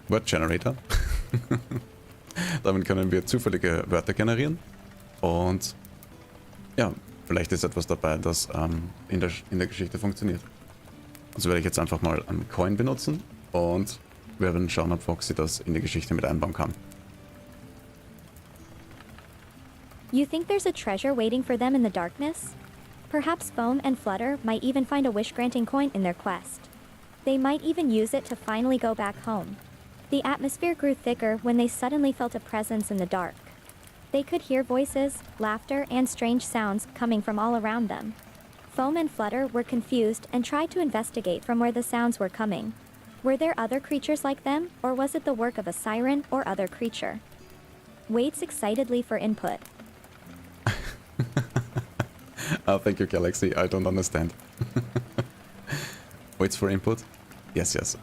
Word Generator. Damit können wir zufällige Wörter generieren. Und ja, vielleicht ist etwas dabei, das in der Geschichte funktioniert. Also werde ich jetzt einfach mal einen Coin benutzen und wir werden schauen, ob Foxy das in die Geschichte mit einbauen kann. You think there's a treasure waiting for them in the darkness? Perhaps Foam and Flutter might even find a wish-granting coin in their quest. They might even use it to finally go back home. The atmosphere grew thicker when they suddenly felt a presence in the dark. They could hear voices, laughter, and strange sounds coming from all around them. Foam and Flutter were confused and tried to investigate from where the sounds were coming. Were there other creatures like them, or was it the work of a siren or other creature? Waits excitedly for input. Thank you, Galaxy. I don't understand. Waits for input? Yes, yes.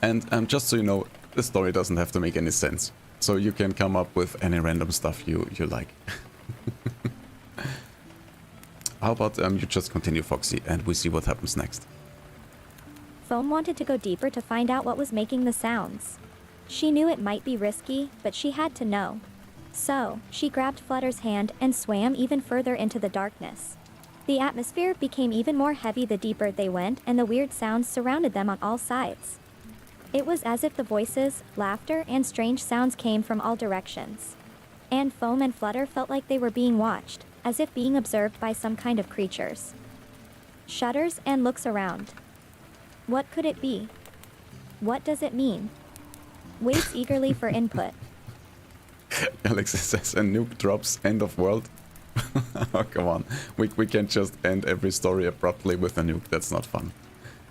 And just so you know, the story doesn't have to make any sense. So you can come up with any random stuff you like. How about you just continue, Foxy, and we see what happens next. Foam wanted to go deeper to find out what was making the sounds. She knew it might be risky, but she had to know. So, she grabbed Flutter's hand and swam even further into the darkness. The atmosphere became even more heavy the deeper they went, and the weird sounds surrounded them on all sides. It was as if the voices, laughter, and strange sounds came from all directions. And Foam and Flutter felt like they were being watched, as if being observed by some kind of creatures. Shudders and looks around. What could it be? What does it mean? Waits eagerly for input. Alex says a nuke drops, end of world. Oh, come on. We can't just end every story abruptly with a nuke. That's not fun.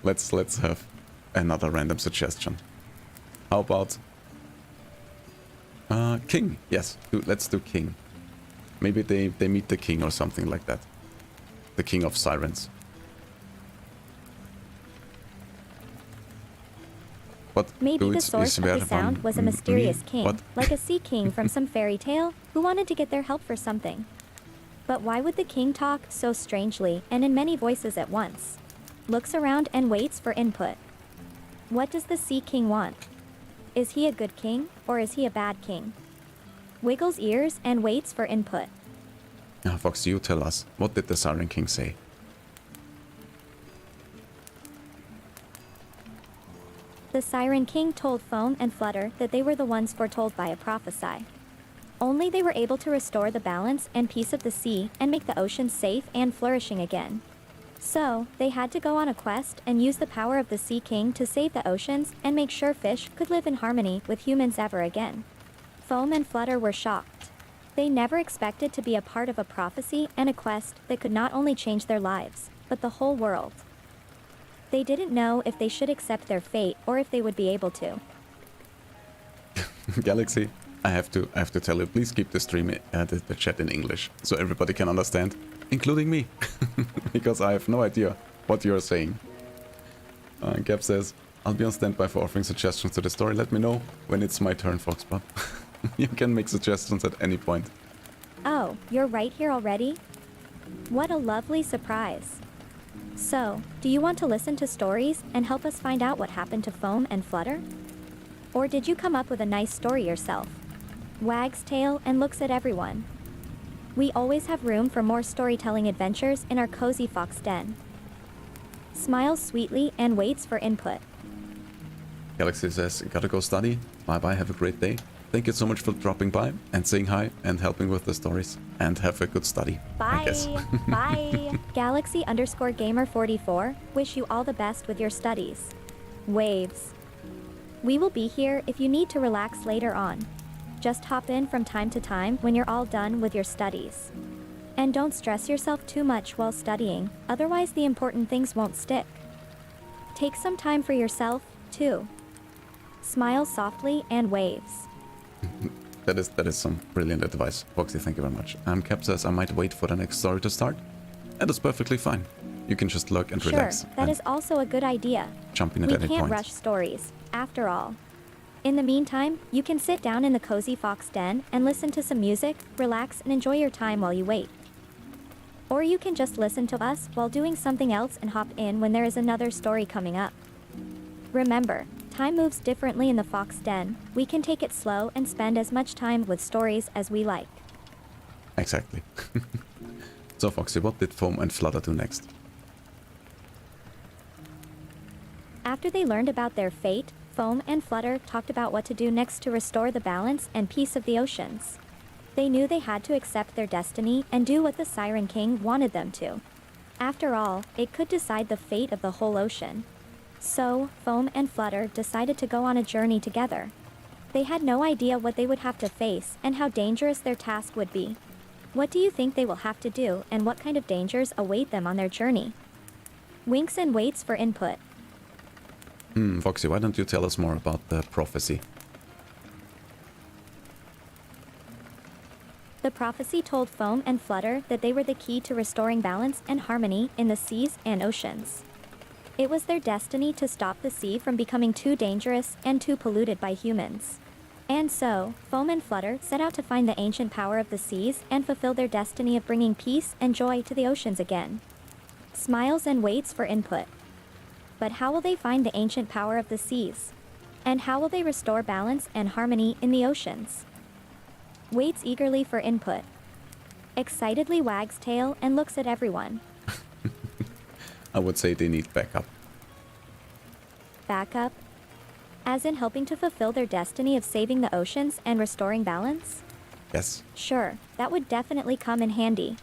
Let's have another random suggestion. How about King? Yes, let's do King. Maybe they meet the king or something like that. The king of sirens. What? Maybe the source of the sound was a mysterious king, What? like a sea king from some fairy tale, who wanted to get their help for something. But why would the king talk so strangely and in many voices at once? Looks around and waits for input. What does the sea king want? Is he a good king, or is he a bad king? Wiggles ears and waits for input. Fox, you tell us. What did the Siren King say? The Siren King told Foam and Flutter that they were the ones foretold by a prophecy. Only they were able to restore the balance and peace of the sea and make the ocean safe and flourishing again. So, they had to go on a quest and use the power of the Sea King to save the oceans and make sure fish could live in harmony with humans ever again. Foam and Flutter were shocked. They never expected to be a part of a prophecy and a quest that could not only change their lives, but the whole world. They didn't know if they should accept their fate or if they would be able to. Galaxy, I have to tell you, please keep the stream, the chat in English, so everybody can understand, including me, because I have no idea what you're saying. Gab says, I'll be on standby for offering suggestions to the story. Let me know when it's my turn, Foxbot. You can make suggestions at any point. Oh, you're right here already? What a lovely surprise. So, do you want to listen to stories and help us find out what happened to Foam and Flutter? Or did you come up with a nice story yourself? Wags tail and looks at everyone. We always have room for more storytelling adventures in our cozy fox den. Smiles sweetly and waits for input. Galaxy says, gotta go study. Bye bye, have a great day. Thank you so much for dropping by and saying hi and helping with the stories. And have a good study. Bye. I guess. Bye. Galaxy_gamer44, wish you all the best with your studies. Waves. We will be here if you need to relax later on. Just hop in from time to time when you're all done with your studies. And don't stress yourself too much while studying, otherwise the important things won't stick. Take some time for yourself, too. Smiles softly and waves. That is some brilliant advice. Foxy, thank you very much. Cap says I might wait for the next story to start. And it's perfectly fine. You can just lurk and relax. Sure, that is also a good idea. Jump in at any point. We can't rush stories, after all. In the meantime, you can sit down in the cozy fox den and listen to some music, relax and enjoy your time while you wait. Or you can just listen to us while doing something else and hop in when there is another story coming up. Remember, time moves differently in the fox den. We can take it slow and spend as much time with stories as we like. Exactly. So Foxy, what did Foam and Flutter do next? After they learned about their fate, Foam and Flutter talked about what to do next to restore the balance and peace of the oceans. They knew they had to accept their destiny and do what the Siren King wanted them to. After all, it could decide the fate of the whole ocean. So, Foam and Flutter decided to go on a journey together. They had no idea what they would have to face and how dangerous their task would be. What do you think they will have to do and what kind of dangers await them on their journey? Winks and waits for input. Foxy, why don't you tell us more about the prophecy? The prophecy told Foam and Flutter that they were the key to restoring balance and harmony in the seas and oceans. It was their destiny to stop the sea from becoming too dangerous and too polluted by humans. And so, Foam and Flutter set out to find the ancient power of the seas and fulfill their destiny of bringing peace and joy to the oceans again. Smiles and waits for input. But how will they find the ancient power of the seas? And how will they restore balance and harmony in the oceans? Waits eagerly for input. Excitedly wags tail and looks at everyone. I would say they need backup. Backup? As in helping to fulfill their destiny of saving the oceans and restoring balance? Yes. Sure, that would definitely come in handy.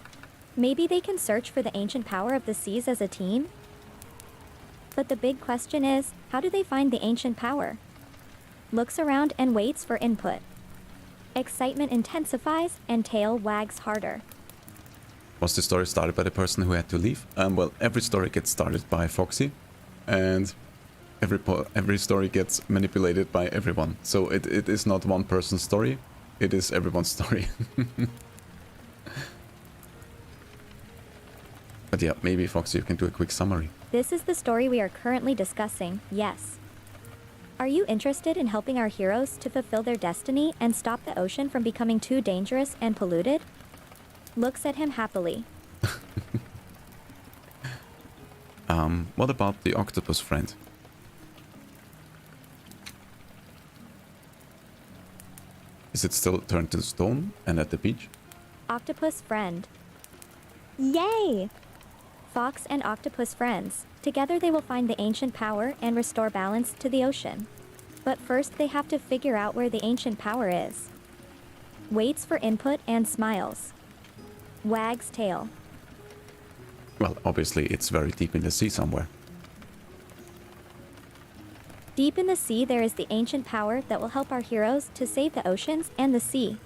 Maybe they can search for the ancient power of the seas as a team? But the big question is, how do they find the ancient power? Looks around and waits for input. Excitement intensifies and tail wags harder. Was the story started by the person who had to leave? Well, every story gets started by Foxy, and every story gets manipulated by everyone. So it is not one person's story, it is everyone's story. But yeah, maybe Foxy, you can do a quick summary. This is the story we are currently discussing, yes. Are you interested in helping our heroes to fulfill their destiny and stop the ocean from becoming too dangerous and polluted? Looks at him happily. What about the octopus friend? Is it still turned to stone and at the beach? Octopus friend. Yay! Fox and octopus friends. Together they will find the ancient power and restore balance to the ocean. But first they have to figure out where the ancient power is. Waits for input and smiles. Wags tail. Well, obviously it's very deep in the sea somewhere. Deep in the sea there is the ancient power that will help our heroes to save the oceans and the sea.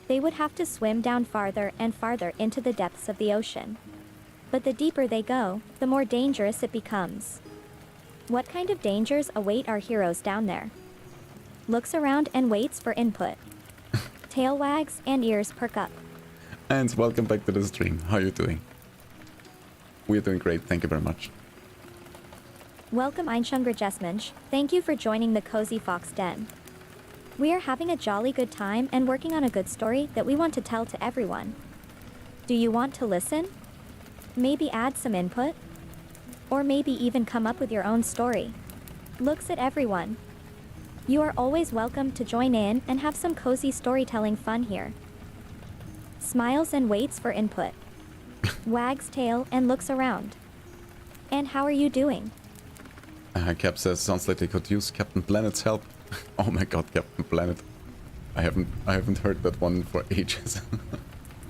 They would have to swim down farther and farther into the depths of the ocean. But the deeper they go, the more dangerous it becomes. What kind of dangers await our heroes down there? Looks around and waits for input. Tail wags and ears perk up. And welcome back to the stream. How are you doing? We're doing great, thank you very much. Welcome Einschungrejesmensch, thank you for joining the Cozy Fox Den. We are having a jolly good time and working on a good story that we want to tell to everyone. Do you want to listen? Maybe add some input? Or maybe even come up with your own story. Looks at everyone. You are always welcome to join in and have some cozy storytelling fun here. Smiles and waits for input. Wags tail and looks around. And how are you doing? Cap says, sounds like they could use Captain Planet's help. Oh my god, Captain Planet. I haven't heard that one for ages.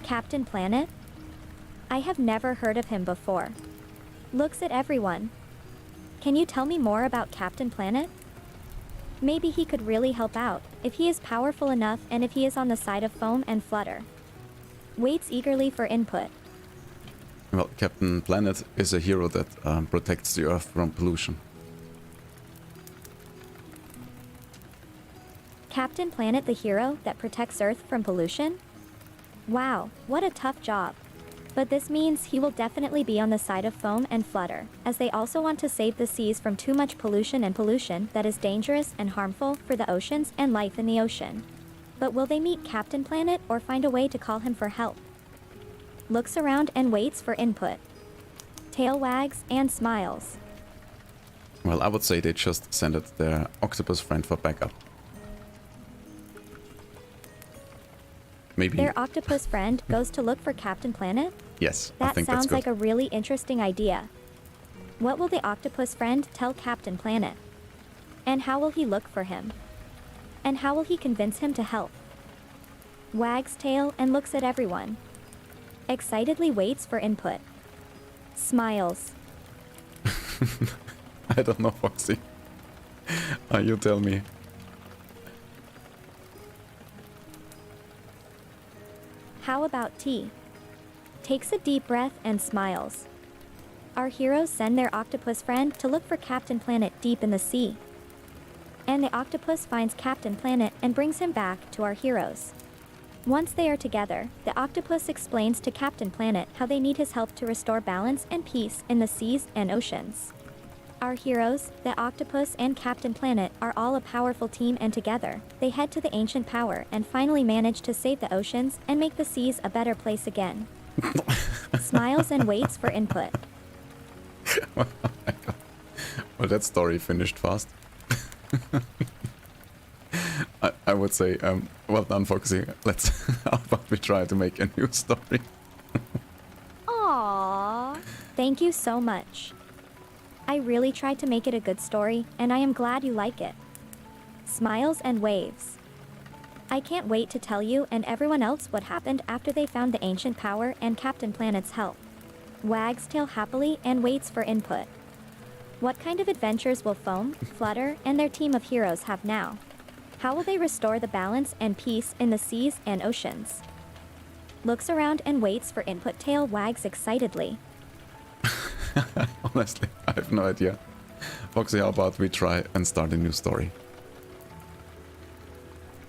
Captain Planet? I have never heard of him before. Looks at everyone. Can you tell me more about Captain Planet? Maybe he could really help out, if he is powerful enough and if he is on the side of foam and flutter. Waits eagerly for input. Well, Captain Planet is a hero that protects the Earth from pollution. Captain Planet the hero that protects Earth from pollution? Wow, what a tough job. But this means he will definitely be on the side of foam and flutter, as they also want to save the seas from too much pollution and pollution that is dangerous and harmful for the oceans and life in the ocean. But will they meet Captain Planet or find a way to call him for help? Looks around and waits for input. Tail wags and smiles. Well, I would say they just sent it their octopus friend for backup. Maybe. Their octopus friend goes to look for Captain Planet? Yes, I That think that's sounds good. like a really interesting idea. What will the octopus friend tell Captain Planet? And how will he look for him? And how will he convince him to help? Wags tail and looks at everyone. Excitedly waits for input. Smiles. I don't know, Foxy. You tell me. How about tea? Takes a deep breath and smiles. Our heroes send their octopus friend to look for Captain Planet deep in the sea. And the octopus finds Captain Planet and brings him back to our heroes. Once they are together, the octopus explains to Captain Planet how they need his help to restore balance and peace in the seas and oceans. Our heroes, the octopus and Captain Planet, are all a powerful team, and together, they head to the ancient power and finally manage to save the oceans and make the seas a better place again. Smiles and waits for input. Oh my god. Well, that story finished fast. I would say, well done, Foxy. Let's, how about we try to make a new story? Aww. Thank you so much. I really tried to make it a good story, and I am glad you like it. Smiles and waves. I can't wait to tell you and everyone else what happened after they found the ancient power and Captain Planet's help. Wags tail happily and waits for input. What kind of adventures will Foam, Flutter, and their team of heroes have now? How will they restore the balance and peace in the seas and oceans? Looks around and waits for input. Tail wags excitedly. Honestly, I have no idea. Foxy, how about we try and start a new story?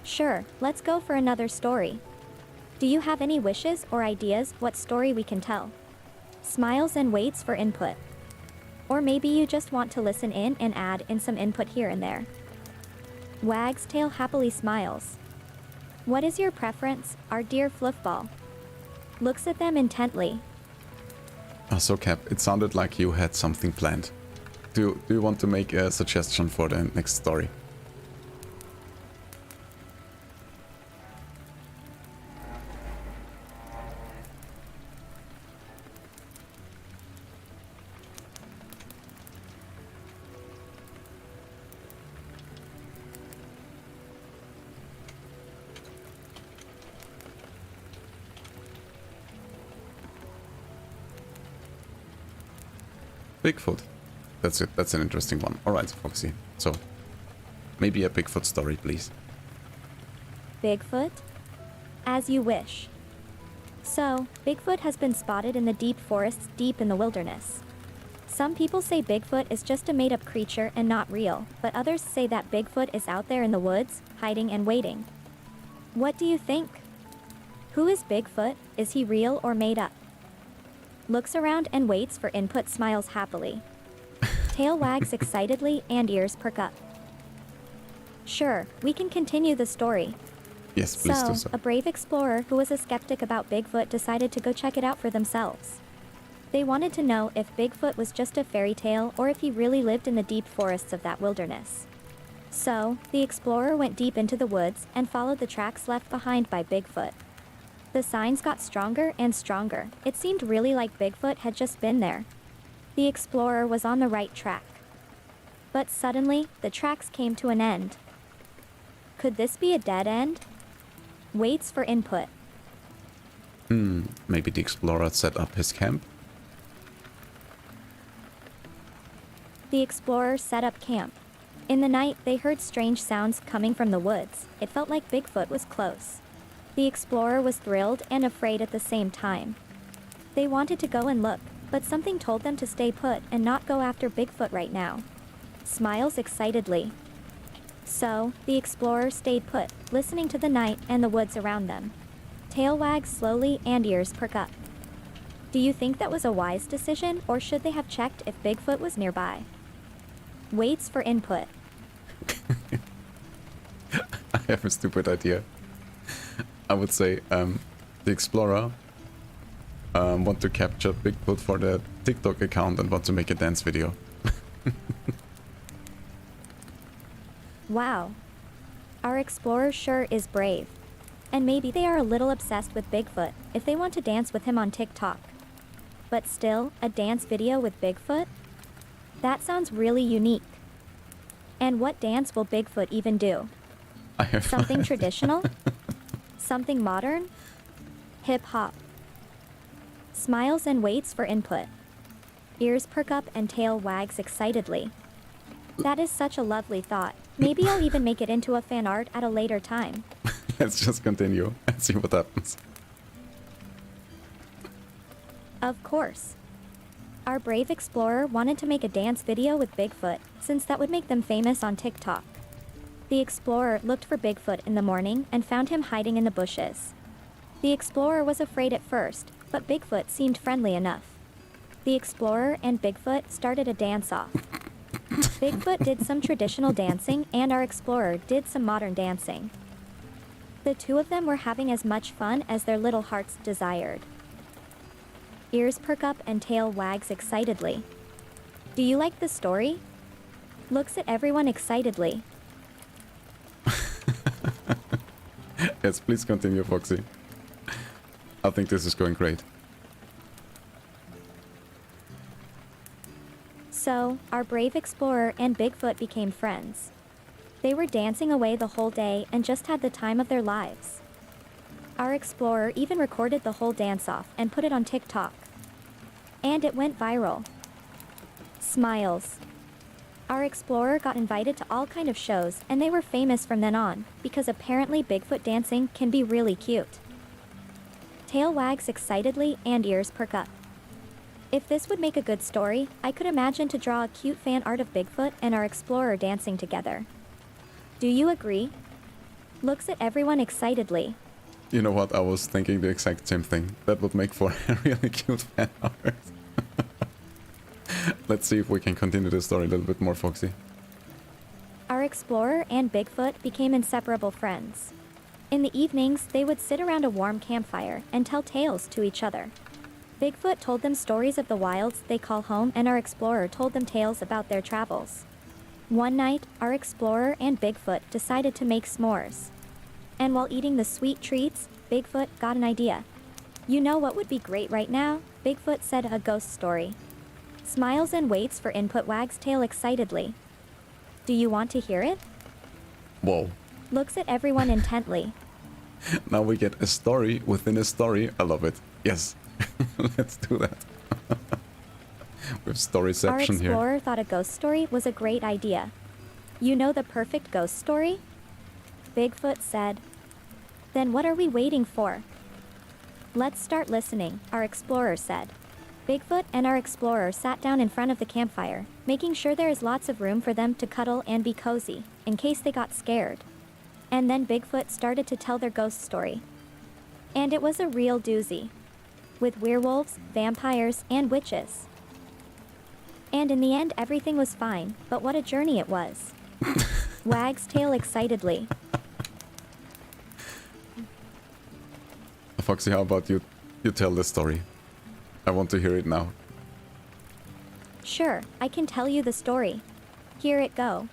Sure, let's go for another story. Do you have any wishes or ideas what story we can tell? Smiles and waits for input. Or maybe you just want to listen in and add in some input here and there. Wags tail happily smiles. What is your preference, our dear Fluffball? Looks at them intently. So Cap, it sounded like you had something planned. Do you want to make a suggestion for the next story? Bigfoot. That's it. That's an interesting one. Alright, Foxy. So, maybe a Bigfoot story, please. Bigfoot? As you wish. So, Bigfoot has been spotted in the deep forests deep in the wilderness. Some people say Bigfoot is just a made-up creature and not real, but others say that Bigfoot is out there in the woods, hiding and waiting. What do you think? Who is Bigfoot? Is he real or made up? Looks around and waits for input. Smiles happily. Tail wags excitedly and ears perk up. Sure, we can continue the story. Yes, please do so. A brave explorer who was a skeptic about Bigfoot decided to go check it out for themselves. They wanted to know if Bigfoot was just a fairy tale or if he really lived in the deep forests of that wilderness. So, the explorer went deep into the woods and followed the tracks left behind by Bigfoot. The signs got stronger and stronger. It seemed really like Bigfoot had just been there. The explorer was on the right track. But suddenly, the tracks came to an end. Could this be a dead end? Waits for input. Maybe the explorer set up his camp? The explorer set up camp. In the night, they heard strange sounds coming from the woods. It felt like Bigfoot was close. The explorer was thrilled and afraid at the same time. They wanted to go and look, but something told them to stay put and not go after Bigfoot right now. Smiles excitedly. So, the explorer stayed put, listening to the night and the woods around them. Tail wags slowly and ears perk up. Do you think that was a wise decision, or should they have checked if Bigfoot was nearby? Waits for input. I have a stupid idea. I would say the explorer want to capture Bigfoot for the TikTok account and want to make a dance video. Wow. Our explorer sure is brave. And maybe they are a little obsessed with Bigfoot if they want to dance with him on TikTok. But still, a dance video with Bigfoot? That sounds really unique. And what dance will Bigfoot even do? I have Something traditional? Something modern? Hip-hop. Smiles and waits for input. Ears perk up and tail wags excitedly. That is such a lovely thought. Maybe I'll even make it into a fan art at a later time. Let's just continue and see what happens. Of course. Our brave explorer wanted to make a dance video with Bigfoot, since that would make them famous on TikTok. The explorer looked for Bigfoot in the morning and found him hiding in the bushes. The explorer was afraid at first, but Bigfoot seemed friendly enough. The explorer and Bigfoot started a dance-off. Bigfoot did some traditional dancing and our explorer did some modern dancing. The two of them were having as much fun as their little hearts desired. Ears perk up and tail wags excitedly. Do you like the story? Looks at everyone excitedly. Yes, please continue, Foxy. I think this is going great. So, our brave explorer and Bigfoot became friends. They were dancing away the whole day and just had the time of their lives. Our explorer even recorded the whole dance-off and put it on TikTok. And it went viral. Smiles. Our explorer got invited to all kind of shows and they were famous from then on, because apparently Bigfoot dancing can be really cute. Tail wags excitedly and ears perk up. If this would make a good story, I could imagine to draw a cute fan art of Bigfoot and our explorer dancing together. Do you agree? Looks at everyone excitedly. You know what? I was thinking the exact same thing. That would make for a really cute fan art. Let's see if we can continue the story a little bit more, Foxy. Our explorer and Bigfoot became inseparable friends. In the evenings, they would sit around a warm campfire and tell tales to each other. Bigfoot told them stories of the wilds they call home, and our explorer told them tales about their travels. One night, our explorer and Bigfoot decided to make s'mores. And while eating the sweet treats, Bigfoot got an idea. You know what would be great right now? Bigfoot said, a ghost story. Smiles and waits for input. Wags tail excitedly. Do you want to hear it? Whoa. Looks at everyone intently. Now we get a story within a story. I love it. Yes. Let's do that. With storyception here. Our explorer thought a ghost story was a great idea. You know the perfect ghost story? Bigfoot said. Then what are we waiting for? Let's start listening, our explorer said. Bigfoot and our explorer sat down in front of the campfire, making sure there is lots of room for them to cuddle and be cozy, in case they got scared. And then Bigfoot started to tell their ghost story. And it was a real doozy. With werewolves, vampires, and witches. And in the end everything was fine, but what a journey it was. Wags tail excitedly. Foxy, how about you tell the story? I want to hear it now. Sure, I can tell you the story. Here it go.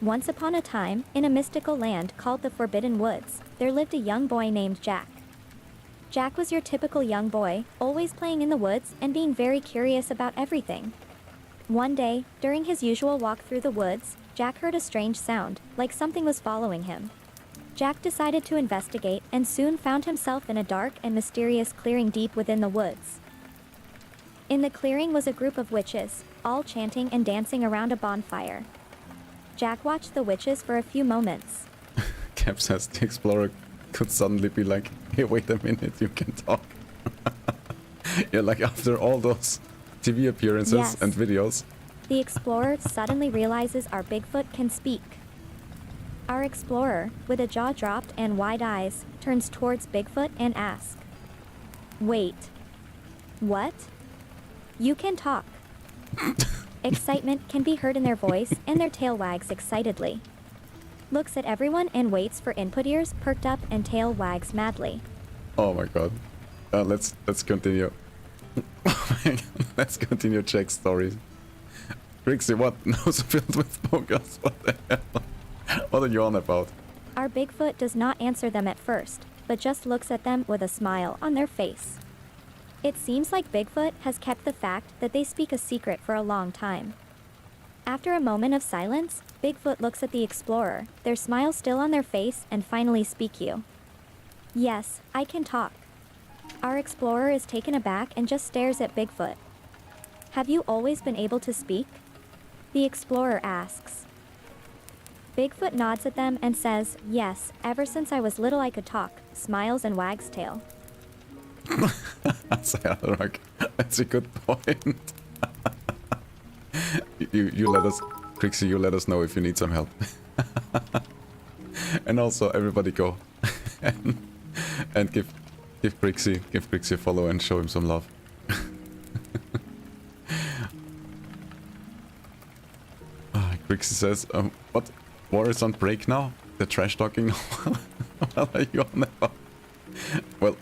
Once upon a time, in a mystical land called the Forbidden Woods, there lived a young boy named Jack. Jack was your typical young boy, always playing in the woods and being very curious about everything. One day, during his usual walk through the woods, Jack heard a strange sound, like something was following him. Jack decided to investigate and soon found himself in a dark and mysterious clearing deep within the woods. In the clearing was a group of witches, all chanting and dancing around a bonfire. Jack watched the witches for a few moments. Cap says the explorer could suddenly be like, hey, wait a minute, you can talk. Yeah, like after all those TV appearances Yes. and videos. The explorer suddenly realizes our Bigfoot can speak. Our explorer, with a jaw dropped and wide eyes, turns towards Bigfoot and asks, wait. What? You can talk. Excitement can be heard in their voice and their tail wags excitedly. Looks at everyone and waits for input. Ears perked up and tail wags madly. Oh my god. Let's continue. Oh my god. Let's continue Jack's stories. Trixie, what? Nose filled with bogas? What the hell? What are you on about? Our Bigfoot does not answer them at first, but just looks at them with a smile on their face. It seems like Bigfoot has kept the fact that they speak a secret for a long time. After a moment of silence, Bigfoot looks at the explorer, their smile still on their face, and finally speak you. Yes, I can talk. Our explorer is taken aback and just stares at Bigfoot. Have you always been able to speak? The explorer asks. Bigfoot nods at them and says, yes, ever since I was little I could talk, smiles and wags tail. That's a good point. you let us, Trixie, you let us know if you need some help. And also everybody go and give Trixie a follow and show him some love. Trixie says, what? War is on break now? The trash talking? What are you on about? Well,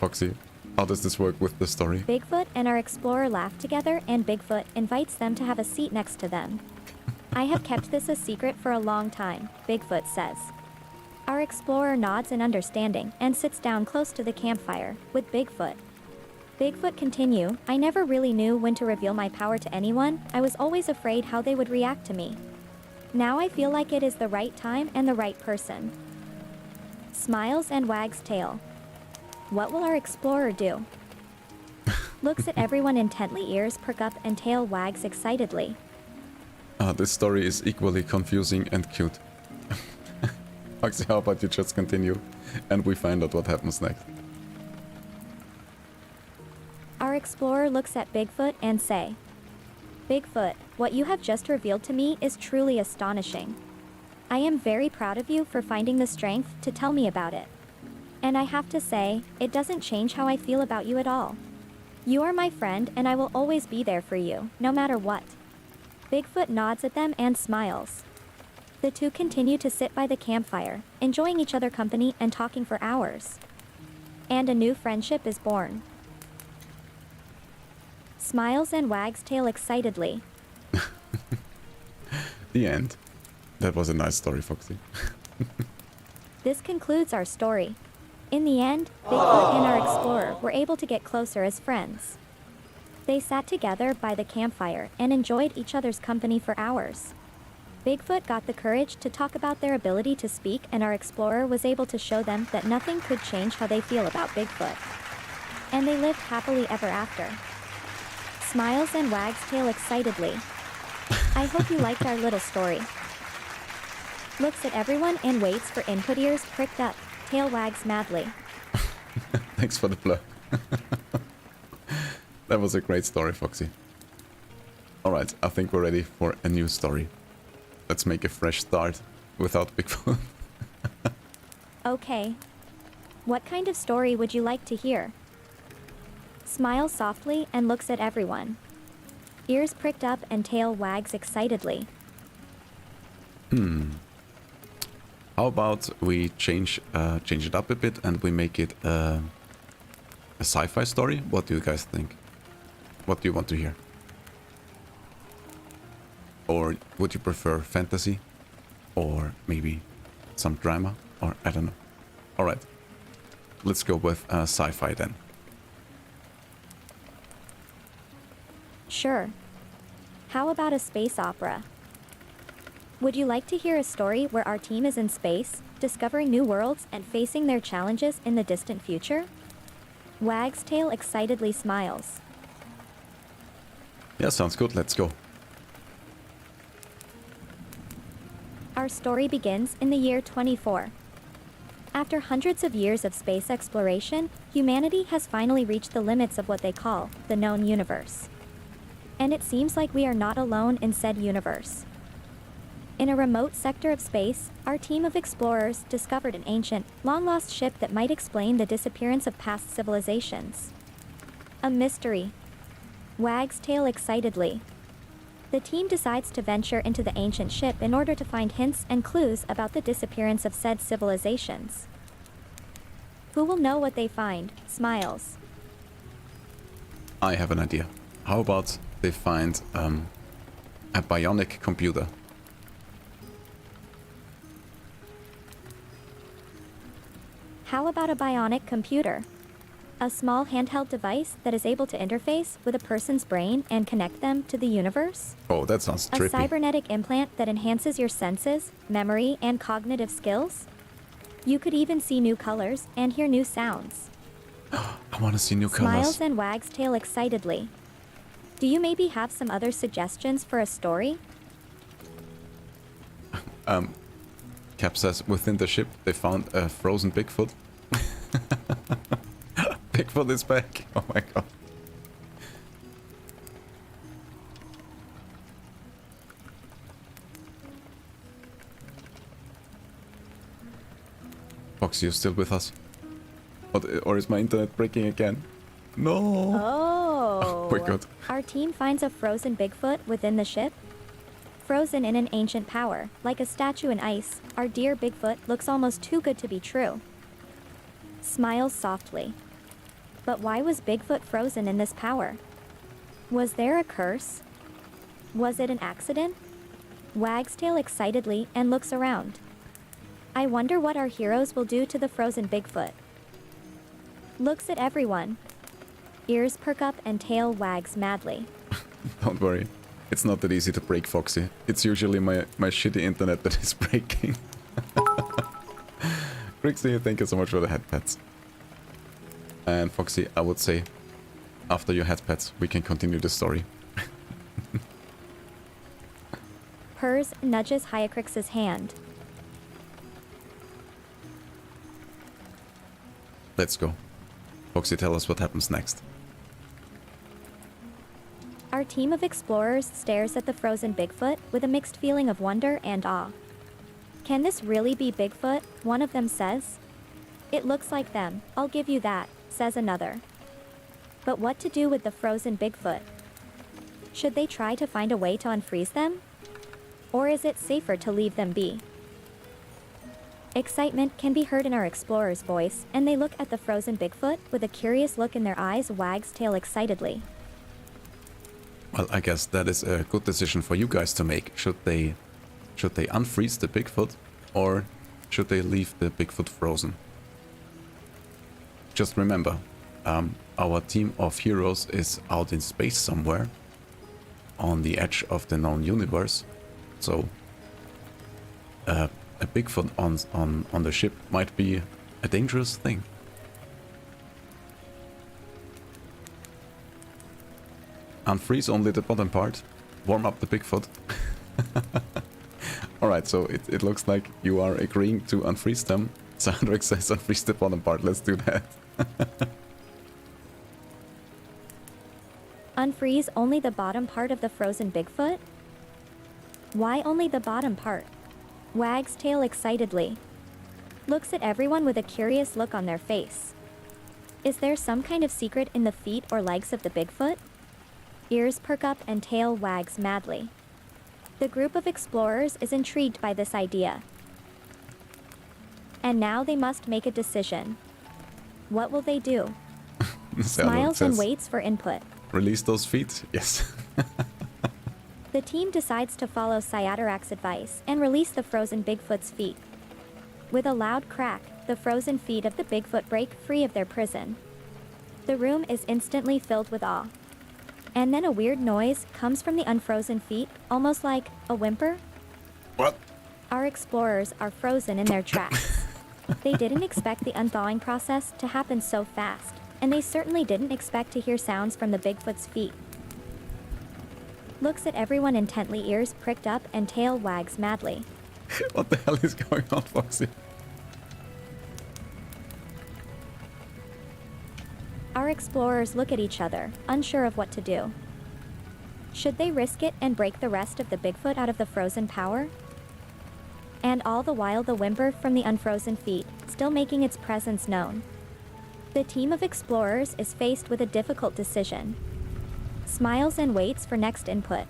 Foxy, how does this work with the story? Bigfoot and our explorer laugh together and Bigfoot invites them to have a seat next to them. I have kept this a secret for a long time, Bigfoot says. Our explorer nods in understanding and sits down close to the campfire with Bigfoot. Bigfoot continue, I never really knew when to reveal my power to anyone. I was always afraid how they would react to me. Now I feel like it is the right time and the right person. Smiles and wags tail. What will our explorer do? Looks at everyone intently, ears perk up and tail wags excitedly. This story is equally confusing and cute. Foxy, how about you just continue and we find out what happens next. Our explorer looks at Bigfoot and say, Bigfoot, what you have just revealed to me is truly astonishing. I am very proud of you for finding the strength to tell me about it. And I have to say, it doesn't change how I feel about you at all. You are my friend and I will always be there for you, no matter what. Bigfoot nods at them and smiles. The two continue to sit by the campfire, enjoying each other's company and talking for hours. And a new friendship is born. Smiles and wags tail excitedly. The end. That was a nice story, Foxy. This concludes our story. In the end, Bigfoot and our explorer were able to get closer as friends. They sat together by the campfire and enjoyed each other's company for hours. Bigfoot got the courage to talk about their ability to speak, and our explorer was able to show them that nothing could change how they feel about Bigfoot. And they lived happily ever after. Smiles and wags tail excitedly. I hope you liked our little story. Looks at everyone and waits for input, ears pricked up, tail wags madly. Thanks for the plug. That was a great story, Foxy. Alright, I think we're ready for a new story. Let's make a fresh start without Bigfoot. Okay. What kind of story would you like to hear? Smiles softly and looks at everyone. Ears pricked up and tail wags excitedly. How about we change it up a bit and we make it a sci-fi story? What do you guys think? What do you want to hear? Or would you prefer fantasy? Or maybe some drama? Or I don't know. Alright. Let's go with sci-fi then. Sure. How about a space opera? Would you like to hear a story where our team is in space, discovering new worlds and facing their challenges in the distant future? Wag's tail excitedly smiles. Yeah, sounds good. Let's go. Our story begins in the year 24. After hundreds of years of space exploration, humanity has finally reached the limits of what they call the known universe. And it seems like we are not alone in said universe. In a remote sector of space, our team of explorers discovered an ancient, long-lost ship that might explain the disappearance of past civilizations. A mystery. Wags tail excitedly. The team decides to venture into the ancient ship in order to find hints and clues about the disappearance of said civilizations. Who will know what they find? Smiles. I have an idea. How about they find a bionic computer? How about a bionic computer? A small handheld device that is able to interface with a person's brain and connect them to the universe? Oh, that sounds A trippy. cybernetic implant that enhances your senses, memory, and cognitive skills? You could even see new colors and hear new sounds. I want to see new colors. Smiles and wags tail excitedly. Do you maybe have some other suggestions for a story? Cap says within the ship they found a frozen Bigfoot. Bigfoot is back. Oh my god. Foxy, you still with us? Or is my internet breaking again? No. Oh. We're good. Our team finds a frozen Bigfoot within the ship. Frozen in an ancient power, like a statue in ice, our dear Bigfoot looks almost too good to be true. Smiles softly. But why was Bigfoot frozen in this power? Was there a curse? Was it an accident? Wags tail excitedly and looks around. I wonder what our heroes will do to the frozen Bigfoot. Looks at everyone. Ears perk up and tail wags madly. Don't worry. It's not that easy to break, Foxy. It's usually my shitty internet that is breaking. Grixie, thank you so much for the head pets. And Foxy, I would say, after your head pets, we can continue the story. Purrs nudges Hyacrix's hand. Let's go. Foxy, tell us what happens next. Our team of explorers stares at the frozen Bigfoot with a mixed feeling of wonder and awe. Can this really be Bigfoot? One of them says. It looks like them, I'll give you that, says another. But what to do with the frozen Bigfoot? Should they try to find a way to unfreeze them? Or is it safer to leave them be? Excitement can be heard in our explorer's voice, and they look at the frozen Bigfoot with a curious look in their eyes. Wags tail excitedly. Well, I guess that is a good decision for you guys to make. Should they unfreeze the Bigfoot, or should they leave the Bigfoot frozen? Just remember, our team of heroes is out in space somewhere, on the edge of the known universe, so a Bigfoot on the ship might be a dangerous thing. Unfreeze only the bottom part, warm up the Bigfoot. Alright, so it looks like you are agreeing to unfreeze them. Sandrex says unfreeze the bottom part, let's do that. Unfreeze only the bottom part of the frozen Bigfoot? Why only the bottom part? Wags tail excitedly. Looks at everyone with a curious look on their face. Is there some kind of secret in the feet or legs of the Bigfoot? Ears perk up and tail wags madly. The group of explorers is intrigued by this idea. And now they must make a decision. What will they do? Smiles and waits for input. Release those feet? Yes. The team decides to follow Cyatorak's advice and release the frozen Bigfoot's feet. With a loud crack, the frozen feet of the Bigfoot break free of their prison. The room is instantly filled with awe. And then a weird noise comes from the unfrozen feet, almost like a whimper. What? Our explorers are frozen in their tracks. They didn't expect the unthawing process to happen so fast, and they certainly didn't expect to hear sounds from the Bigfoot's feet. Looks at everyone intently, ears pricked up and tail wags madly. What the hell is going on, Foxy? Our explorers look at each other, unsure of what to do. Should they risk it and break the rest of the Bigfoot out of the frozen power? And all the while the whimper from the unfrozen feet, still making its presence known. The team of explorers is faced with a difficult decision. Smiles and waits for next input.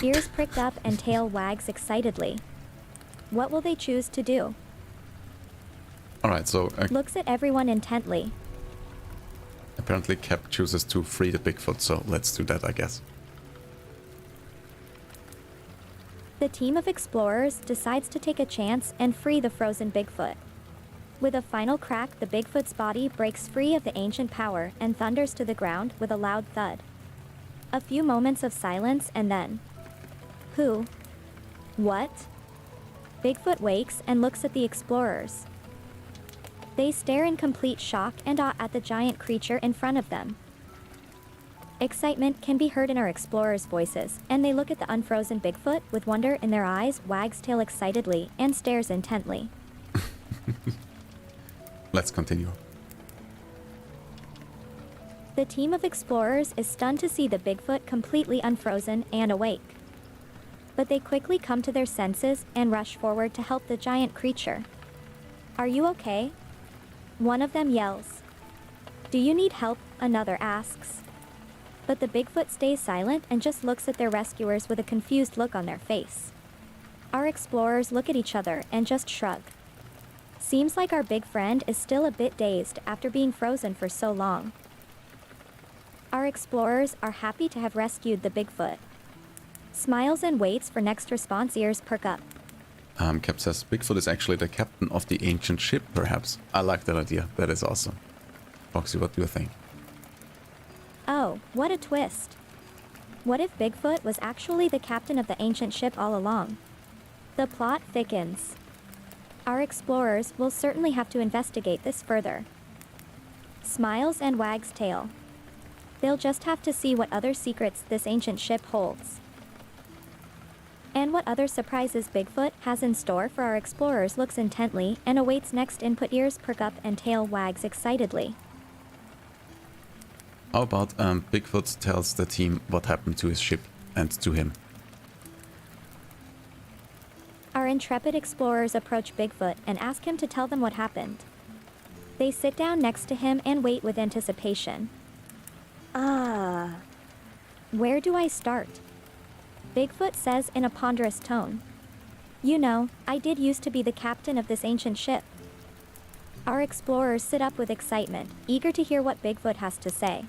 Ears pricked up and tail wags excitedly. What will they choose to do? Alright, so looks at everyone intently. apparently Cap chooses to free the Bigfoot, so let's do that, I guess. The team of explorers decides to take a chance and free the frozen Bigfoot. With a final crack, the Bigfoot's body breaks free of the ancient power and thunders to the ground with a loud thud. A few moments of silence and then... Who? What? Bigfoot wakes and looks at the explorers. They stare in complete shock and awe at the giant creature in front of them. Excitement can be heard in our explorers' voices, and they look at the unfrozen Bigfoot with wonder in their eyes, wags tail excitedly, and stares intently. Let's continue. The team of explorers is stunned to see the Bigfoot completely unfrozen and awake. But they quickly come to their senses and rush forward to help the giant creature. Are you okay? One of them yells. Do you need help? Another asks. But the Bigfoot stays silent and just looks at their rescuers with a confused look on their face. Our explorers look at each other and just shrug. Seems like our big friend is still a bit dazed after being frozen for so long. Our explorers are happy to have rescued the Bigfoot. Smiles and waits for next response, ears perk up. Cap says Bigfoot is actually the captain of the ancient ship, perhaps. I like that idea. That is awesome. Foxy, what do you think? Oh, what a twist. What if Bigfoot was actually the captain of the ancient ship all along? The plot thickens. Our explorers will certainly have to investigate this further. Smiles and wags tail. They'll just have to see what other secrets this ancient ship holds. And what other surprises Bigfoot has in store for our explorers looks intently and awaits next input. Ears perk up and tail wags excitedly. How about Bigfoot tells the team what happened to his ship and to him? Our intrepid explorers approach Bigfoot and ask him to tell them what happened. They sit down next to him and wait with anticipation. Where do I start? Bigfoot says in a ponderous tone. You know, I did used to be the captain of this ancient ship. Our explorers sit up with excitement, eager to hear what Bigfoot has to say.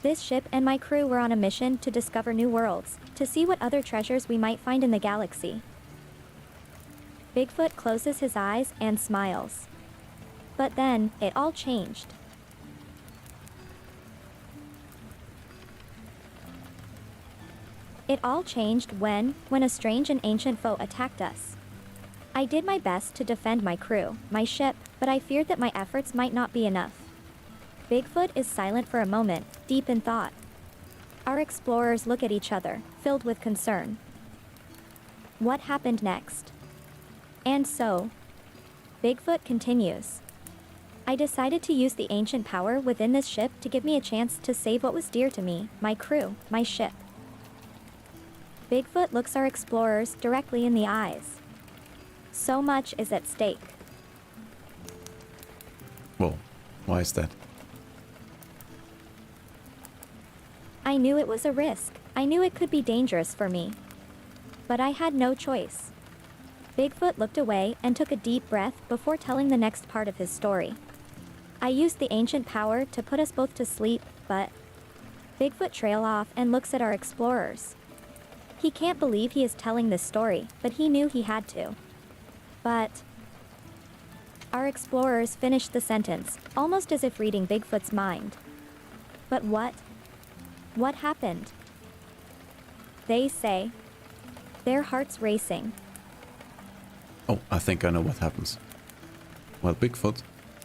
This ship and my crew were on a mission to discover new worlds, to see what other treasures we might find in the galaxy. Bigfoot closes his eyes and smiles. But then, it all changed. It all changed when a strange and ancient foe attacked us. I did my best to defend my crew, my ship, but I feared that my efforts might not be enough. Bigfoot is silent for a moment, deep in thought. Our explorers look at each other, filled with concern. What happened next? And so, Bigfoot continues. I decided to use the ancient power within this ship to give me a chance to save what was dear to me, my crew, my ship. Bigfoot looks our explorers directly in the eyes. So much is at stake. Whoa, why is that? I knew it was a risk. I knew it could be dangerous for me. But I had no choice. Bigfoot looked away and took a deep breath before telling the next part of his story. I used the ancient power to put us both to sleep, but... Bigfoot trails off and looks at our explorers. He can't believe he is telling this story, but he knew he had to. But... Our explorers finished the sentence, almost as if reading Bigfoot's mind. But what? What happened? They say. Their hearts racing. Oh, I think I know what happens. Well, Bigfoot,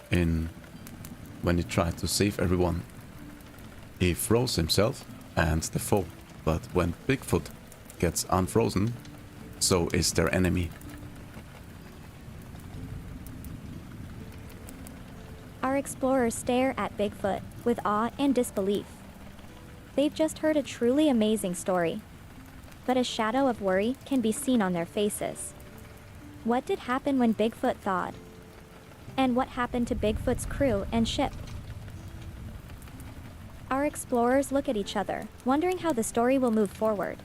when he tried to save everyone, he froze himself and the foe. But when Bigfoot gets unfrozen, so is their enemy. Our explorers stare at Bigfoot with awe and disbelief. They've just heard a truly amazing story. But a shadow of worry can be seen on their faces. What did happen when Bigfoot thawed? And what happened to Bigfoot's crew and ship? Our explorers look at each other, wondering how the story will move forward.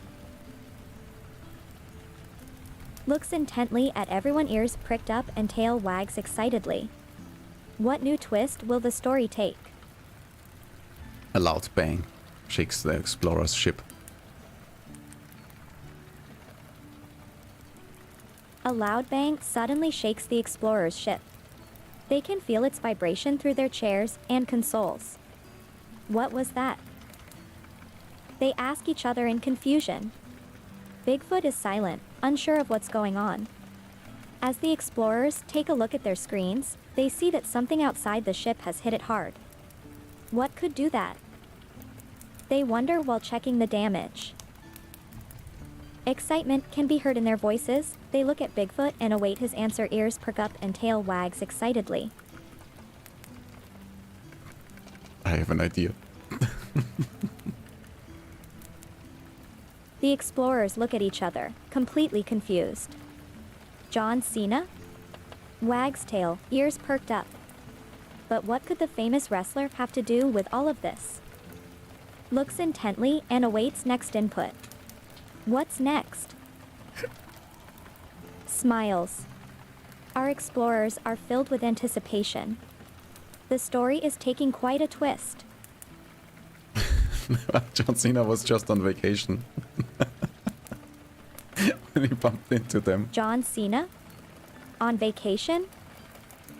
Looks intently at everyone, ears pricked up and tail wags excitedly. What new twist will the story take? A loud bang shakes the explorer's ship. A loud bang suddenly shakes the explorer's ship. They can feel its vibration through their chairs and consoles. What was that? They ask each other in confusion. Bigfoot is silent, unsure of what's going on. As the explorers take a look at their screens, they see that something outside the ship has hit it hard. What could do that? They wonder while checking the damage. Excitement can be heard in their voices. They look at Bigfoot and await his answer. Ears perk up and tail wags excitedly. I have an idea. The explorers look at each other, completely confused. John Cena? Wags tail, ears perked up. But what could the famous wrestler have to do with all of this? Looks intently and awaits next input. What's next? Smiles. Our explorers are filled with anticipation. The story is taking quite a twist. John Cena was just on vacation. When he bumped into them. John Cena? On vacation?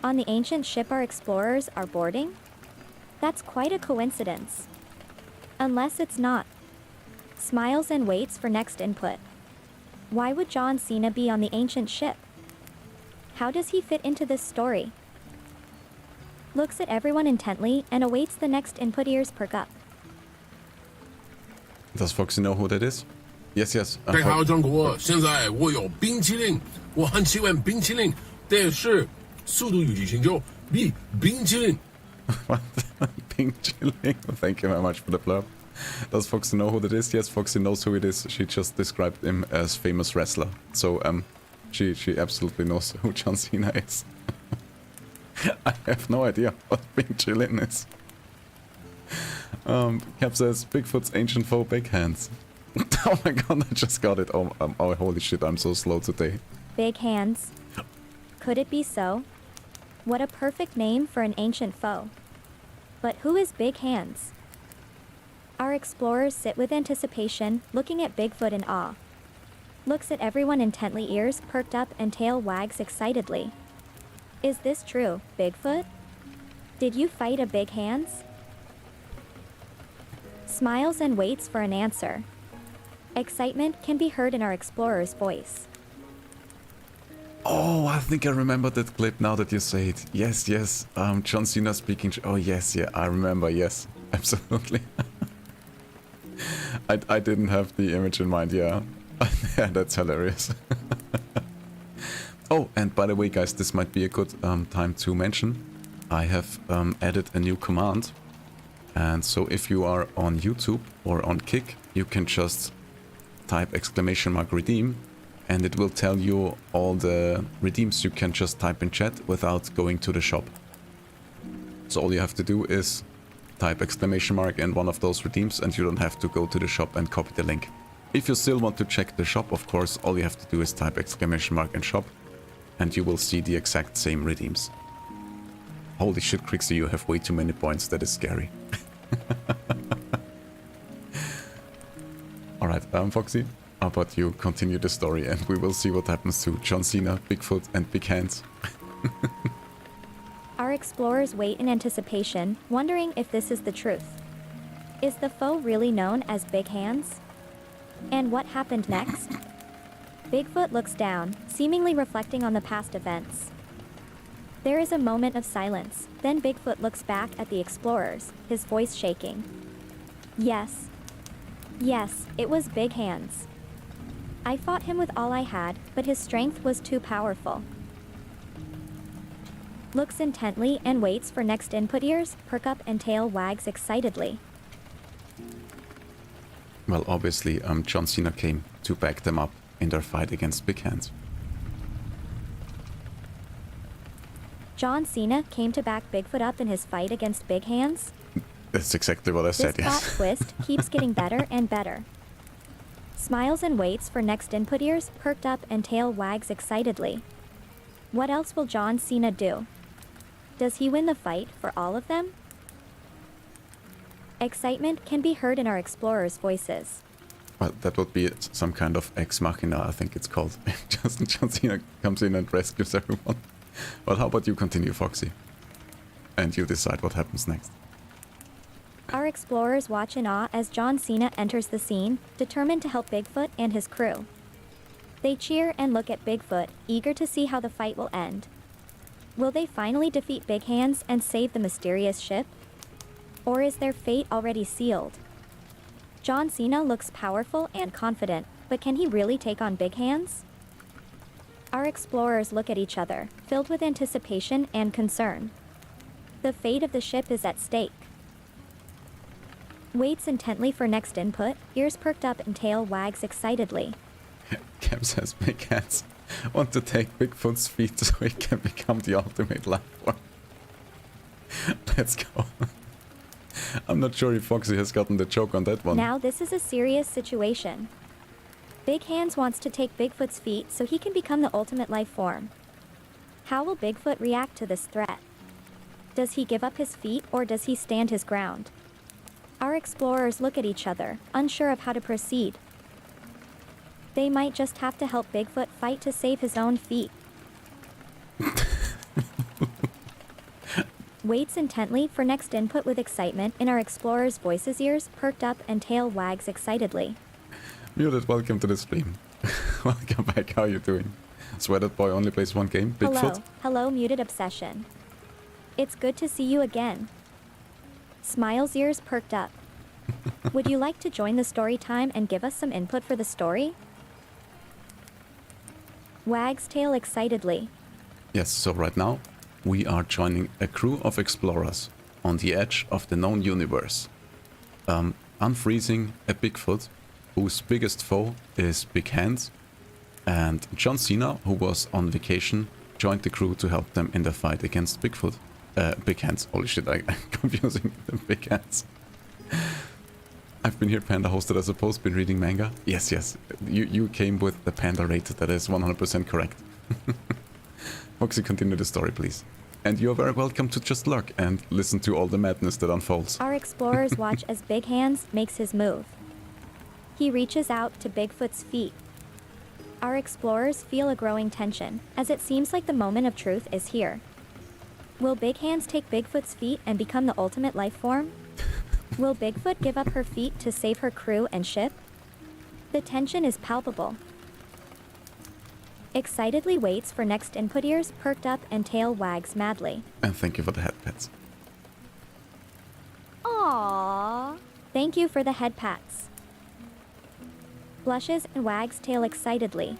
On the ancient ship our explorers are boarding? That's quite a coincidence. Unless it's not. Smiles and waits for next input. Why would John Cena be on the ancient ship? How does he fit into this story? Looks at everyone intently and awaits the next input. Ears perk up. Does Foxy know who that is? Yes, yes. 大家好，张国。现在我有冰淇淋，我很喜欢冰淇淋，但是速度与激情就比冰淇淋。What? Pink chilling. Thank you very much for the blurb. Does Foxy know who that is? Yes, Foxy knows who it is. She just described him as famous wrestler. So, she absolutely knows who John Cena is. I have no idea what Pink chilling is. Cap says, Bigfoot's ancient foe, big hands. Oh my god, I just got it. Oh, holy shit, I'm so slow today. Big hands. Could it be so? What a perfect name for an ancient foe. But who is Big Hands? Our explorers sit with anticipation, looking at Bigfoot in awe. Looks at everyone intently, ears perked up and tail wags excitedly. Is this true, Bigfoot? Did you fight a Big Hands? Smiles and waits for an answer. Excitement can be heard in our explorer's voice. Oh, I think I remember that clip now that you say it. Yes, yes. John Cena speaking. Oh, yes, yeah, I remember. Yes, absolutely. I didn't have the image in mind. Yeah, yeah, that's hilarious. Oh, and by the way, guys, this might be a good time to mention. I have added a new command, and so if you are on YouTube or on Kick, you can just type !redeem. And it will tell you all the redeems you can just type in chat without going to the shop. So all you have to do is type in one of those redeems and you don't have to go to the shop and copy the link. If you still want to check the shop, of course, all you have to do is type in shop and you will see the exact same redeems. Holy shit, Crixie, you have way too many points. That is scary. Alright, Foxy. How about you continue the story and we will see what happens to John Cena, Bigfoot and Big Hands. Our explorers wait in anticipation, wondering if this is the truth. Is the foe really known as Big Hands? And what happened next? Bigfoot looks down, seemingly reflecting on the past events. There is a moment of silence, then Bigfoot looks back at the explorers, his voice shaking. Yes. Yes, it was Big Hands. I fought him with all I had, but his strength was too powerful. Looks intently and waits for next input. Ears perk up and tail wags excitedly. Well, obviously, John Cena came to back them up in their fight against Big Hands. John Cena came to back Bigfoot up in his fight against Big Hands? That's exactly what I said, This yes. plot twist keeps getting better and better. Smiles and waits for next input. Ears perked up and tail wags excitedly. What else will John Cena do? Does he win the fight for all of them? Excitement can be heard in our explorers' voices. Well, that would be some kind of ex machina, I think it's called. John Cena comes in and rescues everyone. Well, how about you continue, Foxy? And you decide what happens next. Our explorers watch in awe as John Cena enters the scene, determined to help Bigfoot and his crew. They cheer and look at Bigfoot, eager to see how the fight will end. Will they finally defeat Big Hands and save the mysterious ship? Or is their fate already sealed? John Cena looks powerful and confident, but can he really take on Big Hands? Our explorers look at each other, filled with anticipation and concern. The fate of the ship is at stake. Waits intently for next input, ears perked up and tail wags excitedly. Cam says Big Hands want to take Bigfoot's feet so he can become the ultimate life form. Let's go. I'm not sure if Foxy has gotten the joke on that one. Now this is a serious situation. Big Hands wants to take Bigfoot's feet so he can become the ultimate life form. How will Bigfoot react to this threat? Does he give up his feet or does he stand his ground? Our explorers look at each other, unsure of how to proceed. They might just have to help Bigfoot fight to save his own feet. Waits intently for next input with excitement in our explorers' voices. Ears perked up and tail wags excitedly. Muted, welcome to the stream. Welcome back, how you doing? Sweated Boy only plays one game, Bigfoot. Hello, Muted Obsession. It's good to see you again. Smile's ears perked up. Would you like to join the story time and give us some input for the story? Wags tail excitedly. Yes, so right now, we are joining a crew of explorers on the edge of the known universe. Unfreezing a Bigfoot, whose biggest foe is Big Hands, and John Cena, who was on vacation, joined the crew to help them in the fight against Bigfoot. Big Hands. Holy shit, I'm confusing the Big Hands. I've been here, Panda hosted, I suppose, been reading manga. Yes, you came with the Panda rate, that is 100% correct. Foxy, continue the story, please. And you're very welcome to just lurk and listen to all the madness that unfolds. Our explorers watch as Big Hands makes his move. He reaches out to Bigfoot's feet. Our explorers feel a growing tension, as it seems like the moment of truth is here. Will Big Hands take Bigfoot's feet and become the ultimate life form? Will Bigfoot give up her feet to save her crew and ship? The tension is palpable. Excitedly waits for next input, ears perked up and tail wags madly. And thank you for the head pats. Aww. Thank you for the head pats. Blushes and wags tail excitedly.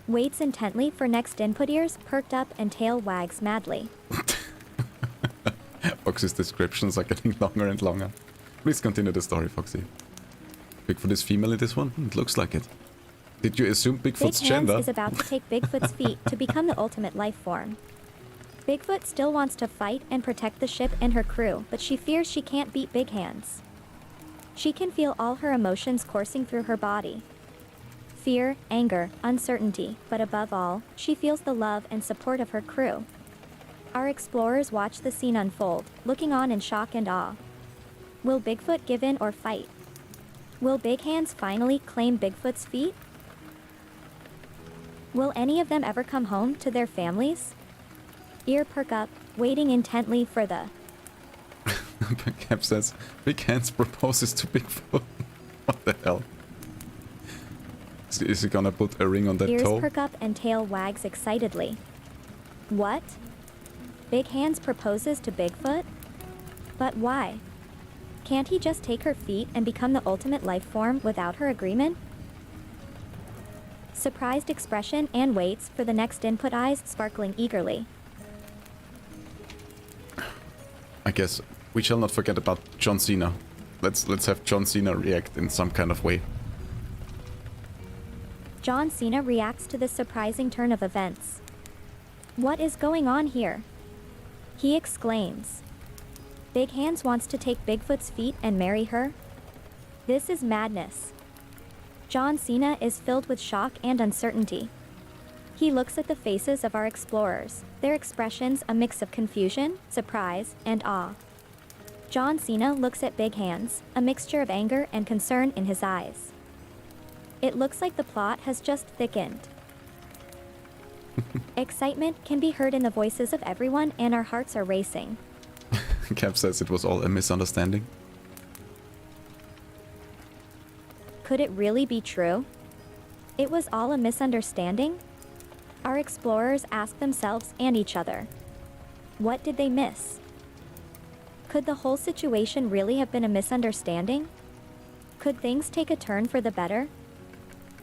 Waits intently for next input, ears perked up and tail wags madly. Foxy's descriptions are getting longer and longer. Please continue the story, Foxy. Bigfoot is female in this one? It looks like it. Did you assume Bigfoot's Big Hands gender? is about to take Bigfoot's feet to become the ultimate life form. Bigfoot still wants to fight and protect the ship and her crew, but she fears she can't beat Big Hands. She can feel all her emotions coursing through her body. Fear, anger, uncertainty, but above all, she feels the love and support of her crew. Our explorers watch the scene unfold, looking on in shock and awe. Will Bigfoot give in or fight? Will Big Hands finally claim Bigfoot's feet? Will any of them ever come home to their families? Ear perk up, waiting intently for the... Cap says, Big Hands proposes to Bigfoot. What the hell? Is he gonna put a ring on that Ears toe? perk up and tail wags excitedly. What? Big Hands proposes to Bigfoot? But why? Can't he just take her feet and become the ultimate life form without her agreement? Surprised expression and waits for the next input, eyes sparkling eagerly. I guess we shall not forget about John Cena. Let's have John Cena react in some kind of way. John Cena reacts to this surprising turn of events. What is going on here? He exclaims. Big Hands wants to take Bigfoot's feet and marry her? This is madness. John Cena is filled with shock and uncertainty. He looks at the faces of our explorers, their expressions a mix of confusion, surprise, and awe. John Cena looks at Big Hands, a mixture of anger and concern in his eyes. It looks like the plot has just thickened. Excitement can be heard in the voices of everyone, and our hearts are racing. Cap says it was all a misunderstanding. Could it really be true? It was all a misunderstanding? Our explorers ask themselves and each other. What did they miss? Could the whole situation really have been a misunderstanding? Could things take a turn for the better?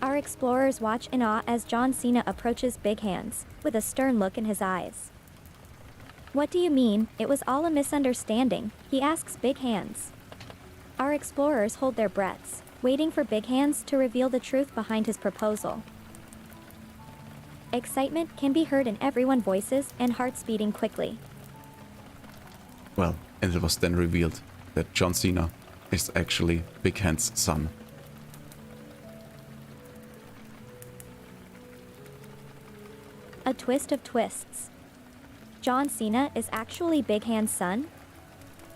Our explorers watch in awe as John Cena approaches Big Hands, with a stern look in his eyes. What do you mean, it was all a misunderstanding? He asks Big Hands. Our explorers hold their breaths, waiting for Big Hands to reveal the truth behind his proposal. Excitement can be heard in everyone's voices and hearts beating quickly. Well, and it was then revealed that John Cena is actually Big Hands' son. A twist of twists. John Cena is actually Big Hand's son?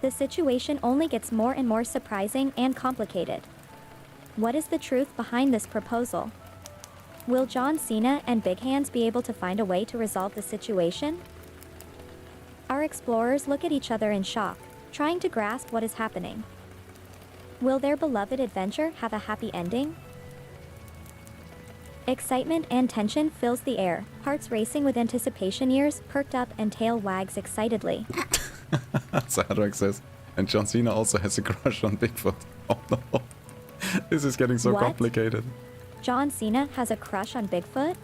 The situation only gets more and more surprising and complicated. What is the truth behind this proposal? Will John Cena and Big Hands be able to find a way to resolve the situation? Our explorers look at each other in shock, trying to grasp what is happening. Will their beloved adventure have a happy ending? Excitement and tension fills the air, hearts racing with anticipation, ears perked up and tail wags excitedly. Zadok says, and John Cena also has a crush on Bigfoot. Oh no. This is getting so What? complicated. John Cena has a crush on Bigfoot?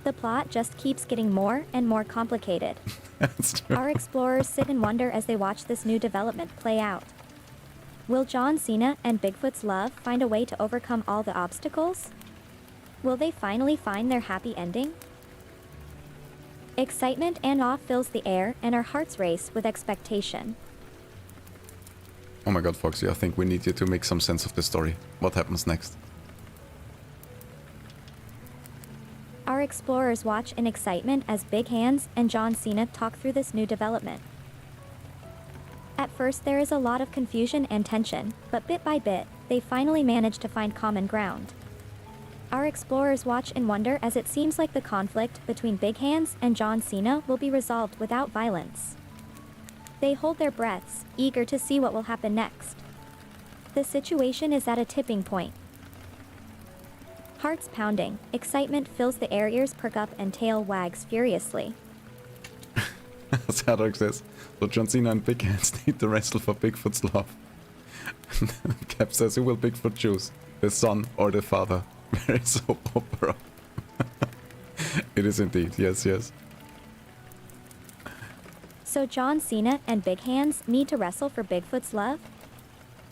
The plot just keeps getting more and more complicated. That's true. Our explorers sit in wonder as they watch this new development play out. Will John Cena and Bigfoot's love find a way to overcome all the obstacles? Will they finally find their happy ending? Excitement and awe fills the air, and our hearts race with expectation. Oh my god, Foxy, I think we need you to make some sense of the story. What happens next? Our explorers watch in excitement as Big Hands and John Cena talk through this new development. At first there is a lot of confusion and tension, but bit by bit, they finally manage to find common ground. Our explorers watch in wonder as it seems like the conflict between Big Hands and John Cena will be resolved without violence. They hold their breaths, eager to see what will happen next. The situation is at a tipping point. Hearts pounding, excitement fills the air, ears perk up and tail wags furiously. Zadok says, so John Cena and Big Hands need to wrestle for Bigfoot's love. Cap says, who will Bigfoot choose? The son or the father? Very soap opera. It is indeed, yes, yes. So John Cena and Big Hands need to wrestle for Bigfoot's love?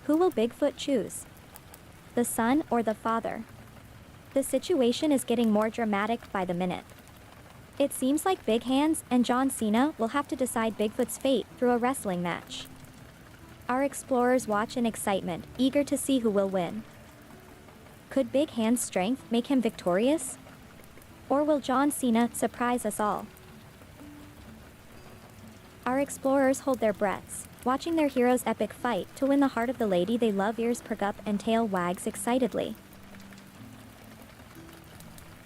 Who will Bigfoot choose? The son or the father? The situation is getting more dramatic by the minute. It seems like Big Hands and John Cena will have to decide Bigfoot's fate through a wrestling match. Our explorers watch in excitement, eager to see who will win. Could Big Hands' strength make him victorious? Or will John Cena surprise us all? Our explorers hold their breaths, watching their hero's epic fight to win the heart of the lady they love, ears perk up and tail wags excitedly.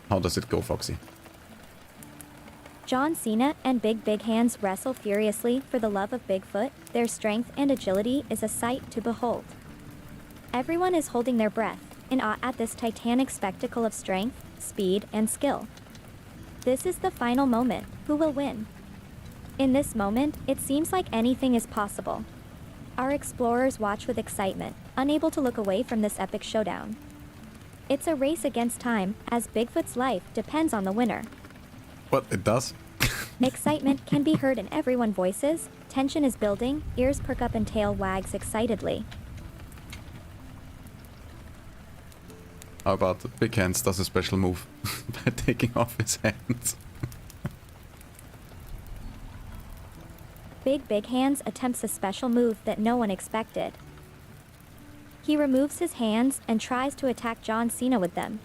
How does it go, Foxy? John Cena and Big Hands wrestle furiously for the love of Bigfoot. Their strength and agility is a sight to behold. Everyone is holding their breath, in awe at this titanic spectacle of strength, speed, and skill. This is the final moment. Who will win? In this moment, it seems like anything is possible. Our explorers watch with excitement, unable to look away from this epic showdown. It's a race against time, as Bigfoot's life depends on the winner. What, it does? Excitement can be heard in everyone's voices, tension is building, ears perk up and tail wags excitedly. How about Big Hands does a special move by taking off his hands? Big Hands attempts a special move that no one expected. He removes his hands and tries to attack John Cena with them.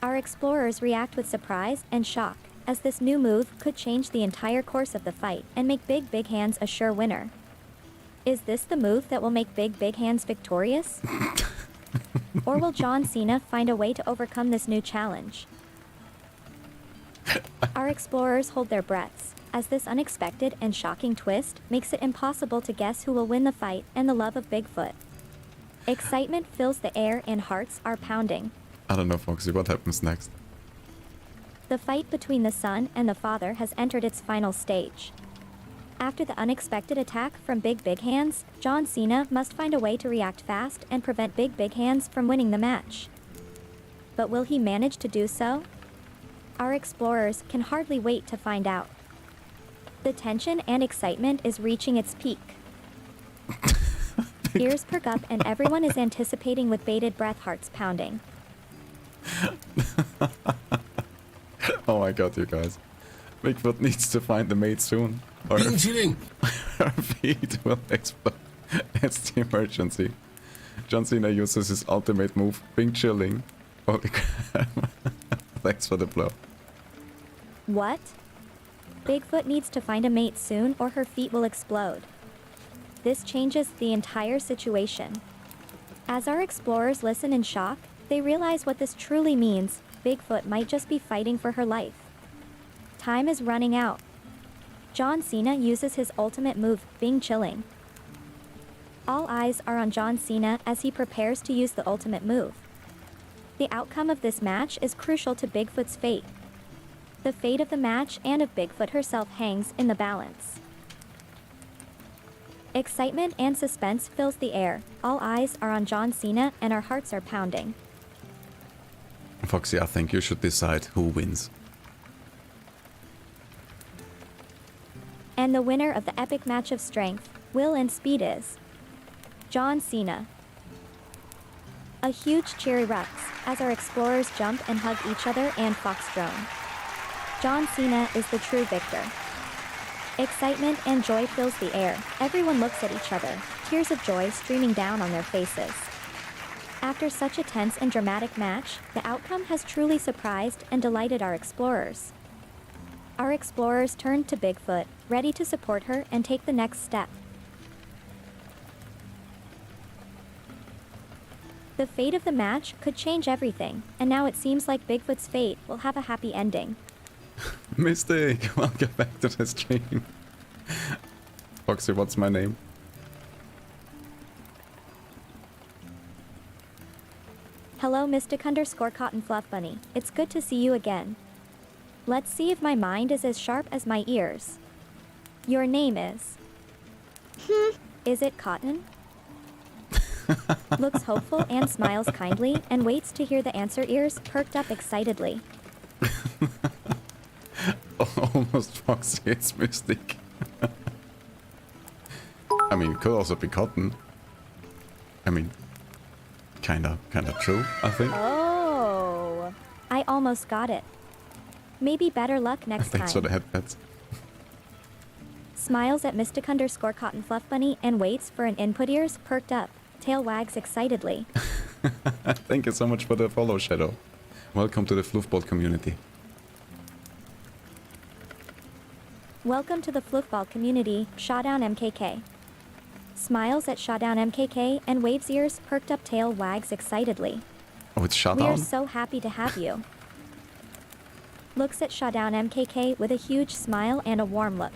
Our explorers react with surprise and shock, as this new move could change the entire course of the fight and make Big Hands a sure winner. Is this the move that will make Big Hands victorious? Or will John Cena find a way to overcome this new challenge? Our explorers hold their breaths, as this unexpected and shocking twist makes it impossible to guess who will win the fight and the love of Bigfoot. Excitement fills the air and hearts are pounding. I don't know, Foxy, what happens next? The fight between the son and the father has entered its final stage. After the unexpected attack from Big Hands, John Cena must find a way to react fast and prevent Big Hands from winning the match. But will he manage to do so? Our explorers can hardly wait to find out. The tension and excitement is reaching its peak. Ears perk up and everyone is anticipating with bated breath, hearts pounding. Oh my god, you guys. Bigfoot needs to find the mate soon, or 冰淇淋， her feet will explode. It's the emergency. John Cena uses his ultimate move, Bing Chilling. Holy crap. Thanks for the blow. What? Bigfoot needs to find a mate soon or her feet will explode. This changes the entire situation. As our explorers listen in shock, they realize what this truly means. Bigfoot might just be fighting for her life. Time is running out. John Cena uses his ultimate move, Bing Chilling. All eyes are on John Cena as he prepares to use the ultimate move. The outcome of this match is crucial to Bigfoot's fate. The fate of the match and of Bigfoot herself hangs in the balance. Excitement and suspense fills the air. All eyes are on John Cena and our hearts are pounding. Foxy, I think you should decide who wins. And the winner of the epic match of strength, will and speed is John Cena. A huge cheer erupts as our explorers jump and hug each other and Fox&Drone. John Cena is the true victor. Excitement and joy fills the air. Everyone looks at each other, tears of joy streaming down on their faces. After such a tense and dramatic match, the outcome has truly surprised and delighted our explorers. Our explorers turned to Bigfoot, ready to support her and take the next step. The fate of the match could change everything, and now it seems like Bigfoot's fate will have a happy ending. Mystic, welcome back to the stream. Foxy, what's my name? Hello Mystic_Cotton Fluff Bunny, it's good to see you again. Let's see if my mind is as sharp as my ears. Your name is... Is it Cotton? Looks hopeful and smiles kindly and waits to hear the answer, ears perked up excitedly. Almost Foxy, it's Mystic. I mean, it could also be Cotton. I mean, kinda true, I think. Oh, I almost got it. Maybe better luck next time. Thanks for the headpats. Smiles at Mystic_Cotton Fluff Bunny and waits for an input, ears perked up. Tail wags excitedly. Thank you so much for the follow, Shadow. Welcome to the Fluffball community. Welcome to the Fluffball community, Shawdown MKK. Smiles at Shawdown MKK and waves, ears perked up, tail wags excitedly. Oh, it's We are Showdown? so happy to have you. Looks at Shawdown MKK with a huge smile and a warm look.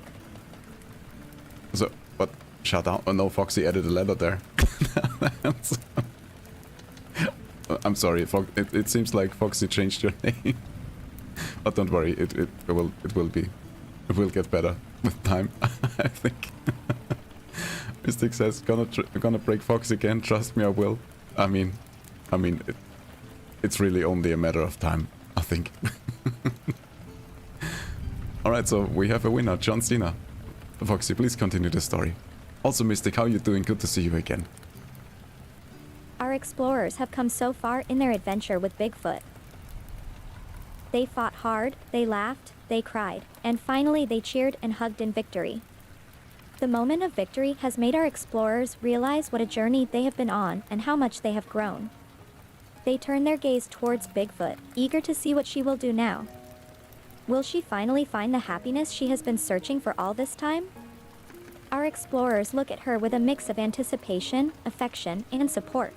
So, but Showdown? Oh no, Foxy added a letter there. I'm sorry, it seems like Foxy changed your name. But don't worry, it will get better with time, I think. Mystic says, gonna break Fox again, trust me, I will. I mean, it's really only a matter of time, I think. Alright, so we have a winner, John Cena. Foxy, please continue the story. Also, Mystic, how you doing? Good to see you again. Our explorers have come so far in their adventure with Bigfoot. They fought hard, they laughed, they cried, and finally they cheered and hugged in victory. The moment of victory has made our explorers realize what a journey they have been on and how much they have grown. They turn their gaze towards Bigfoot, eager to see what she will do now. Will she finally find the happiness she has been searching for all this time? Our explorers look at her with a mix of anticipation, affection, and support.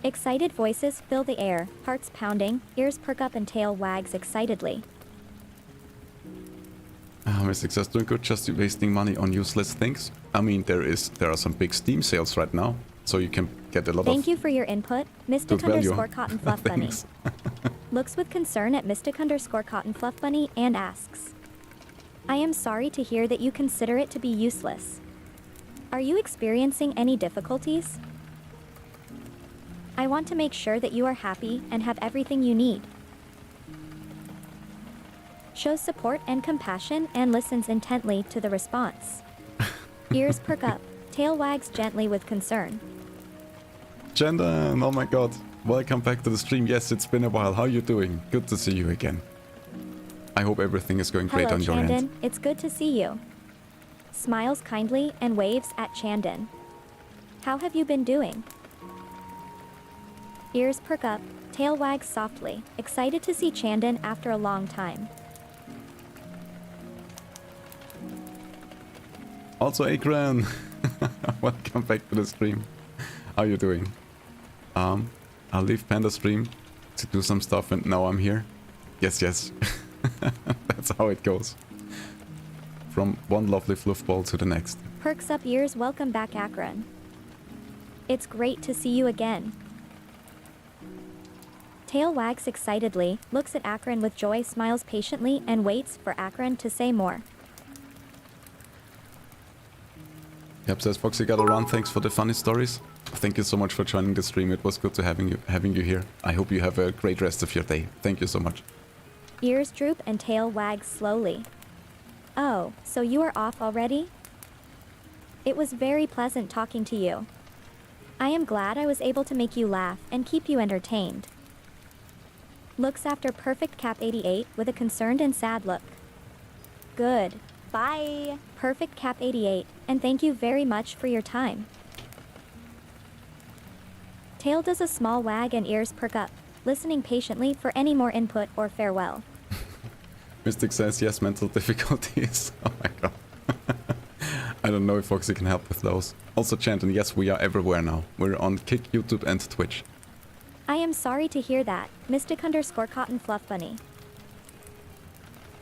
Excited voices fill the air, hearts pounding, ears perk up and tail wags excitedly. Mystic says, doing good, just wasting money on useless things. I mean, there are some big Steam sales right now, so you can get a lot of Thank you for your input, Mystic_Cotton Fluff Bunny. Looks with concern at Mystic_Cotton Fluff Bunny and asks, I am sorry to hear that you consider it to be useless. Are you experiencing any difficulties? I want to make sure that you are happy and have everything you need. Shows support and compassion and listens intently to the response. Ears perk up, tail wags gently with concern. Jandon, oh my god. Welcome back to the stream. Yes, it's been a while. How you doing? Good to see you again. I hope everything is going great Hello, on your Chandon. end. It's good to see you. Smiles kindly and waves at Chandon. How have you been doing? Ears perk up, tail wags softly, excited to see Chandon after a long time. Also, Akran, welcome back to the stream. How you doing? I'll leave Panda stream to do some stuff and now I'm here. Yes. That's how it goes. From one lovely fluffball to the next. Perks up, ears, welcome back Akron. It's great to see you again. Tail wags excitedly, looks at Akron with joy, smiles patiently, and waits for Akron to say more. Yep, says Foxy gotta run. Thanks for the funny stories. Thank you so much for joining the stream. It was good to having you here. I hope you have a great rest of your day. Thank you so much. Ears droop and tail wags slowly. Oh, so you are off already? It was very pleasant talking to you. I am glad I was able to make you laugh and keep you entertained. Looks after Perfect Cap 88 with a concerned and sad look. Good. Bye. Perfect Cap 88, and thank you very much for your time. Tail does a small wag and ears perk up, listening patiently for any more input or farewell. Mystic says yes, mental difficulties. Oh my god. I don't know if Foxy can help with those. Also Chanton, yes, we are everywhere now. We're on Kick, YouTube and Twitch. I am sorry to hear that, Mystic_Cotton Fluff Bunny.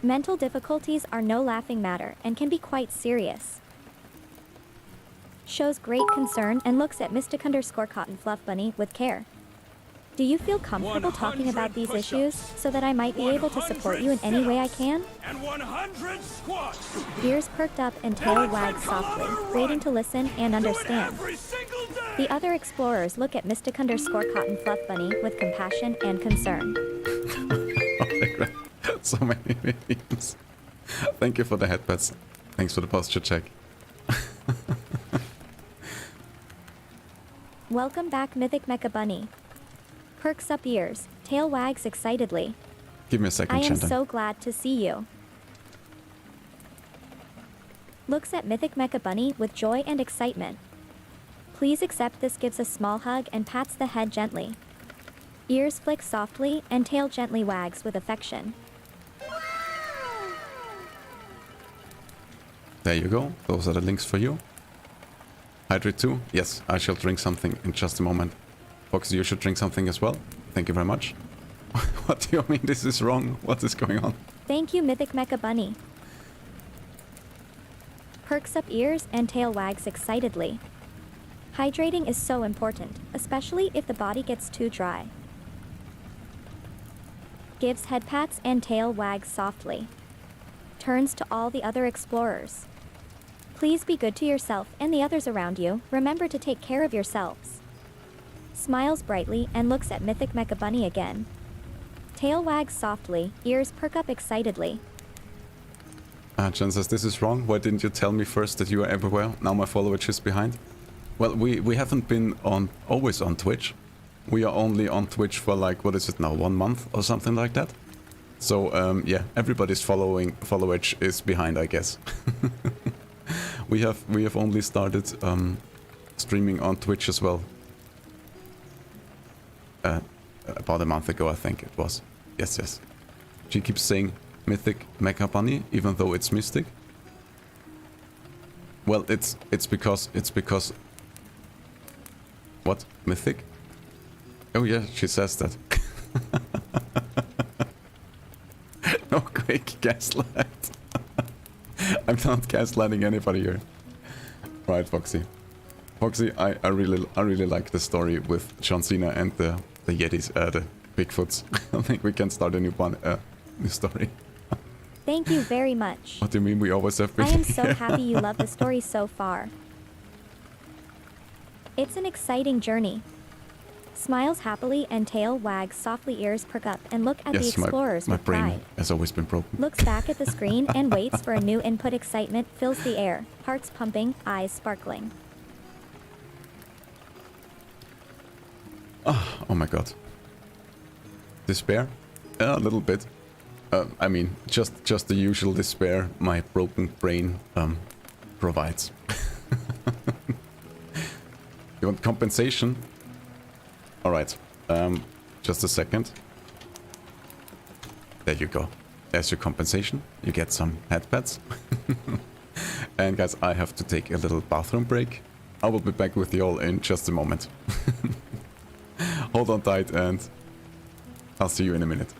Mental difficulties are no laughing matter and can be quite serious. Shows great concern and looks at Mystic_Cotton Fluff Bunny with care. Do you feel comfortable talking about these issues so that I might be able to support you in any way I can? And 100 squats. Ears perked up and tail wagged softly, waiting to listen and understand. Every single day. The other explorers look at Mystic_Cotton Fluff Bunny with compassion and concern. Holy crap. So many memes. Thank you for the headpats. Thanks for the posture check. Welcome back, Mythic Mecha Bunny. Perks up ears, tail wags excitedly. Give me a second, I am Chanton. so glad to see you. Looks at Mythic Mecha Bunny with joy and excitement. Please accept this, gives a small hug and pats the head gently. Ears flick softly and tail gently wags with affection. There you go. Those are the links for you. Hydrate too? Yes, I shall drink something in just a moment. Foxy, you should drink something as well. Thank you very much. What do you mean this is wrong? What is going on? Thank you, Mythic Mecha Bunny. Perks up ears and tail wags excitedly. Hydrating is so important, especially if the body gets too dry. Gives head pats and tail wags softly. Turns to all the other explorers. Please be good to yourself and the others around you. Remember to take care of yourselves. Smiles brightly and looks at Mythic Mecha Bunny again. Tail wags softly, ears perk up excitedly. Jen says, this is wrong. Why didn't you tell me first that you are everywhere? Now my follower is behind. Well, we haven't been always on Twitch. We are only on Twitch for like, what is it now, 1 month or something like that? So, yeah, everybody's followage is behind, I guess. we have only started streaming on Twitch as well. About a month ago, I think it was. Yes. She keeps saying Mythic Mecha Bunny, even though it's Mystic. Well, it's because. What? Mythic? Oh yeah, she says that. No quick gaslight. I'm not gaslighting anybody here. Right, Foxy. Foxy, I really like the story with John Cena and the Yetis, the Bigfoots. I think we can start a new story. Thank you very much. What do you mean we always have been I am so here? happy you love the story so far. It's an exciting journey. Smiles happily and tail wags softly, ears perk up and look at the Yes, explorers my with brain pride. has always been broken. Looks back at the screen and waits for a new input. Excitement fills the air, hearts pumping, eyes sparkling. Oh my god. Despair? A little bit. I mean, just the usual despair my broken brain provides. You want compensation? Alright. Just a second. There you go. There's your compensation. You get some headpads. And guys, I have to take a little bathroom break. I will be back with you all in just a moment. Hold on tight and I'll see you in a minute.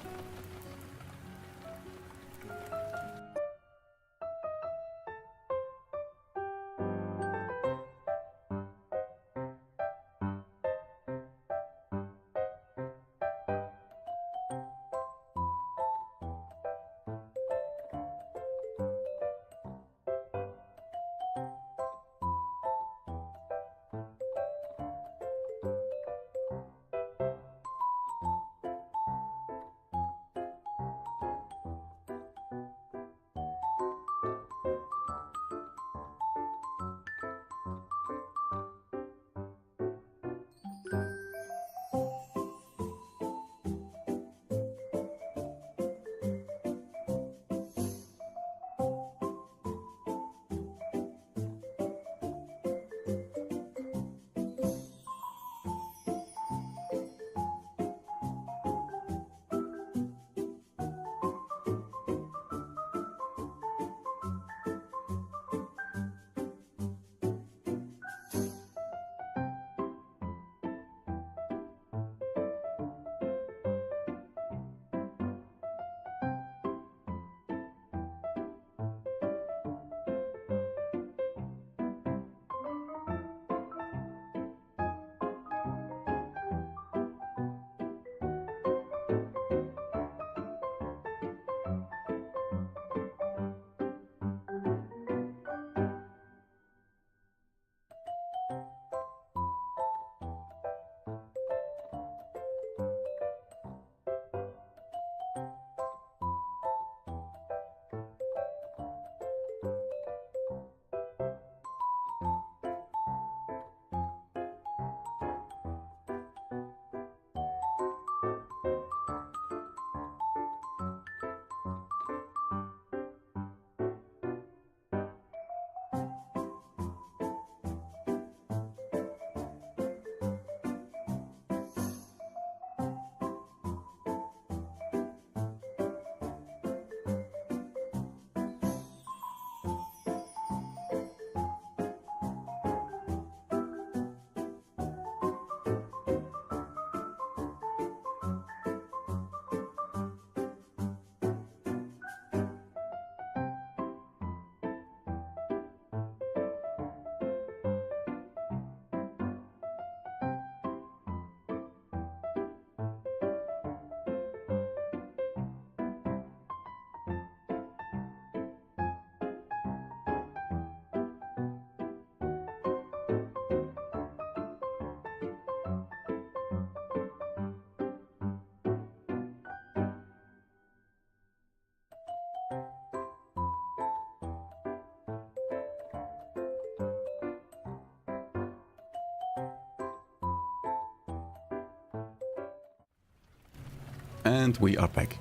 And we are back.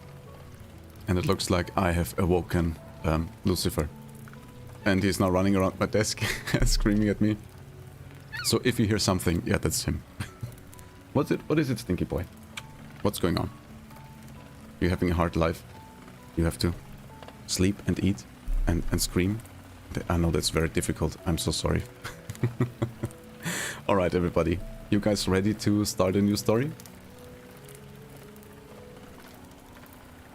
And it looks like I have awoken Lucifer. And he's now running around my desk screaming at me. So if you hear something, yeah, that's him. What is it, Stinky Boy? What's going on? You're having a hard life. You have to sleep and eat and scream. I know that's very difficult. I'm so sorry. Alright, everybody. You guys ready to start a new story?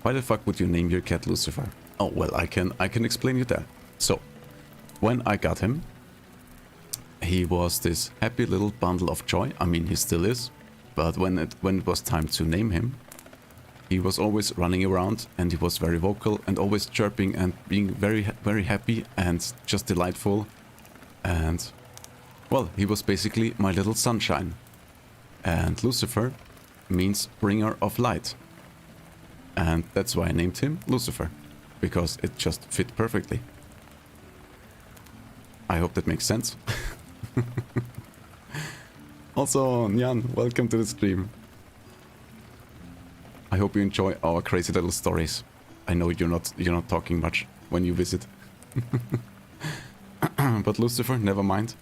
Why the fuck would you name your cat Lucifer? Oh, well, I can explain you that. So, when I got him, he was this happy little bundle of joy. I mean, he still is. But when it was time to name him, he was always running around and he was very vocal and always chirping and being very, very happy and just delightful. And, well, he was basically my little sunshine. And Lucifer means bringer of light. And that's why I named him Lucifer, because it just fit perfectly. I hope that makes sense. Also, Nyan, welcome to the stream. I hope you enjoy our crazy little stories. I know you're not talking much when you visit. But Lucifer, never mind.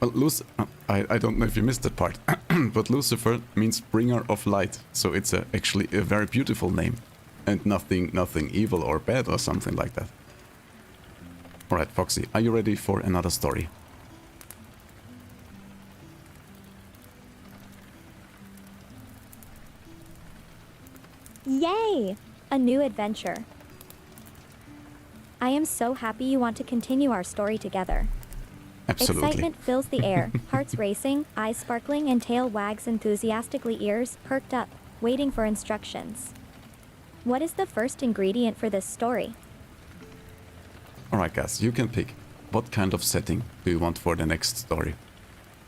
Well, I don't know if you missed that part, but Lucifer means bringer of light, so it's actually a very beautiful name, and nothing evil or bad or something like that. Alright, Foxy, are you ready for another story? Yay! A new adventure. I am so happy you want to continue our story together. Absolutely. Excitement fills the air, hearts racing, eyes sparkling, and tail wags enthusiastically, ears perked up, waiting for instructions. What is the first ingredient for this story? Alright guys, you can pick. What kind of setting do you want for the next story?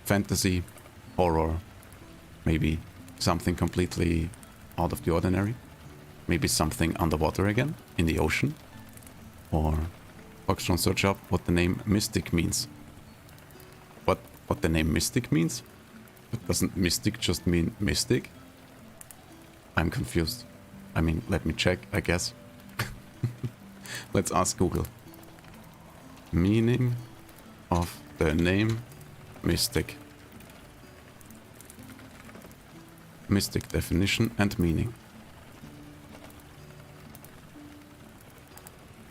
Fantasy, horror, maybe something completely out of the ordinary? Maybe something underwater again, in the ocean? Or Foxy&Drone, search up what the name Mystic means. What what the name Mystic means? But doesn't Mystic just mean mystic? I'm confused. I mean, let me check, I guess. Let's ask Google. Meaning of the name Mystic. Mystic definition and meaning.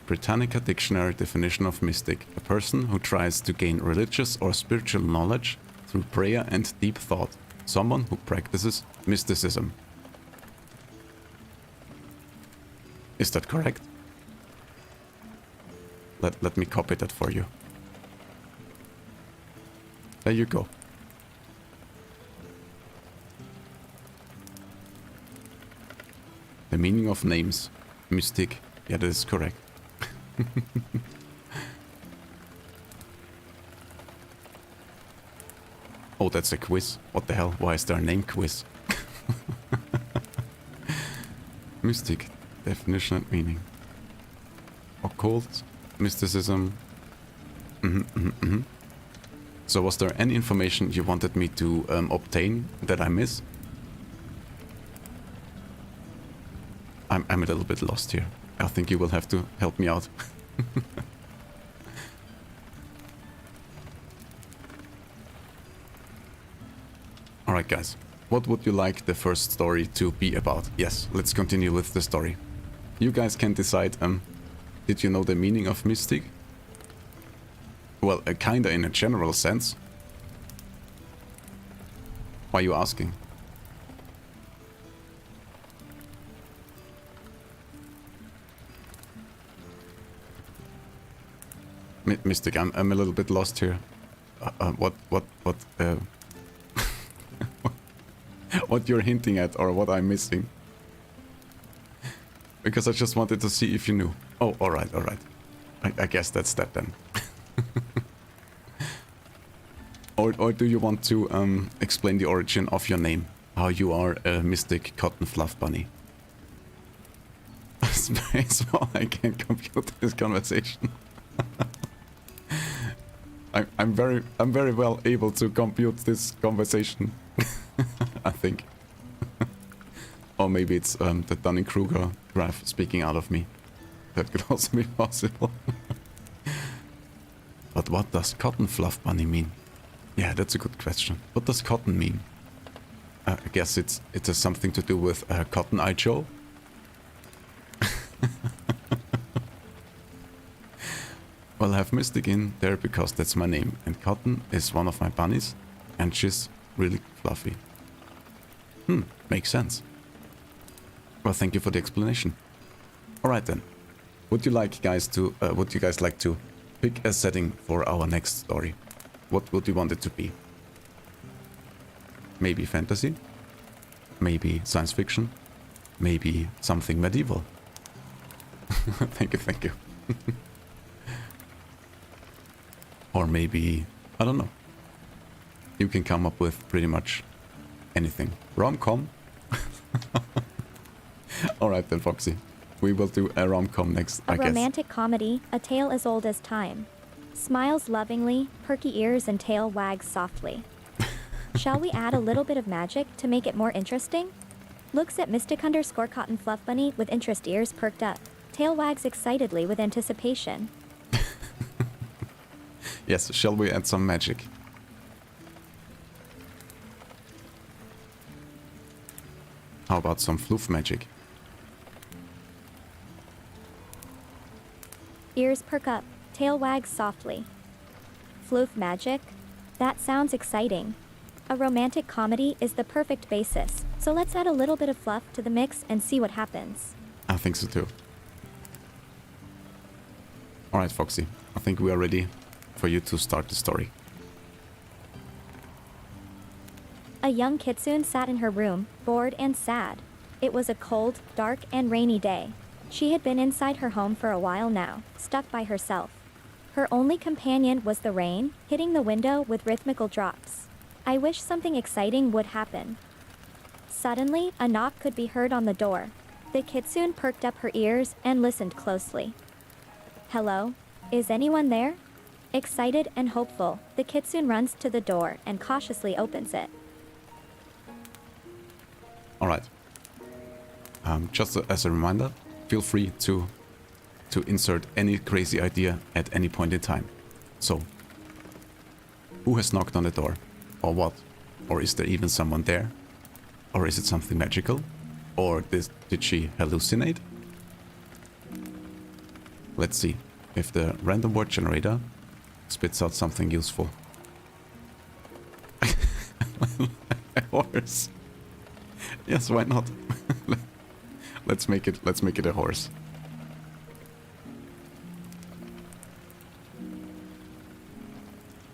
Britannica Dictionary definition of mystic. A person who tries to gain religious or spiritual knowledge through prayer and deep thought. Someone who practices mysticism. Is that correct? Let me copy that for you. There you go. The meaning of names. Mystic. Yeah, that is correct. Oh, that's a quiz. What the hell? Why is there a name quiz? Mystic. Definition and meaning. Occult. Mysticism. So was there any information you wanted me to obtain that I miss? I'm a little bit lost here. I think you will have to help me out. Alright guys, what would you like the first story to be about? Yes, let's continue with the story. You guys can decide, did you know the meaning of mystic? Well, kinda in a general sense. Why are you asking? Mystic, I'm a little bit lost here. What what you're hinting at or what I'm missing? Because I just wanted to see if you knew. Oh, alright. I guess that's that then. Or do you want to explain the origin of your name? How you are a mystic cotton fluff bunny? Space while I can compute this conversation. I'm very well able to compute this conversation. I think. Or maybe it's the Dunning-Kruger graph speaking out of me. That could also be possible. But what does cotton fluff bunny mean? Yeah, that's a good question. What does cotton mean? I guess it has something to do with Cotton Eye Joe. Well, I have Mystic in there because that's my name, and Cotton is one of my bunnies, and she's really fluffy. Makes sense. Well, thank you for the explanation. Alright then. Would you guys like to pick a setting for our next story? What would you want it to be? Maybe fantasy? Maybe science fiction? Maybe something medieval? Thank you. Or maybe, I don't know. You can come up with pretty much anything. Rom-com? Alright then, Foxy. We will do a rom-com next, I guess. A romantic comedy, a tale as old as time. Smiles lovingly, perky ears and tail wags softly. Shall we add a little bit of magic to make it more interesting? Looks at Mystic_Cotton Fluff Bunny with interest, ears perked up. Tail wags excitedly with anticipation. Yes, shall we add some magic? How about some floof magic? Ears perk up, tail wags softly. Floof magic? That sounds exciting. A romantic comedy is the perfect basis, so let's add a little bit of fluff to the mix and see what happens. I think so too. Alright, Foxy. I think we are ready for you to start the story. A young kitsune sat in her room, bored and sad. It was a cold, dark, and rainy day. She had been inside her home for a while now, stuck by herself. Her only companion was the rain, hitting the window with rhythmical drops. I wish something exciting would happen. Suddenly, a knock could be heard on the door. The kitsune perked up her ears and listened closely. Hello? Is anyone there? Excited and hopeful, the kitsune runs to the door and cautiously opens it. Alright. Just as a reminder, feel free to insert any crazy idea at any point in time. So, who has knocked on the door? Or what? Or is there even someone there? Or is it something magical? Or did she hallucinate? Let's see if the random word generator spits out something useful. A horse. Yes, why not? Let's make it a horse.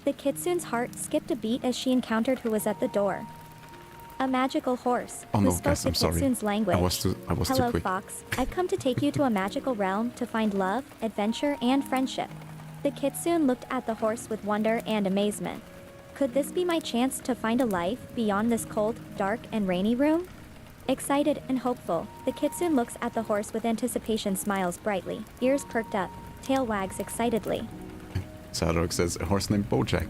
The kitsune's heart skipped a beat as she encountered who was at the door. A magical horse, Oh who no, spoke guys, the I'm sorry. kitsune's language. I was too Hello, quick. Fox. I've come to take you to a magical realm to find love, adventure, and friendship. The kitsune looked at the horse with wonder and amazement. Could this be my chance to find a life beyond this cold, dark, and rainy room? Excited and hopeful, the kitsune looks at the horse with anticipation, smiles brightly, ears perked up, tail wags excitedly. Sadok says a horse named Bojack.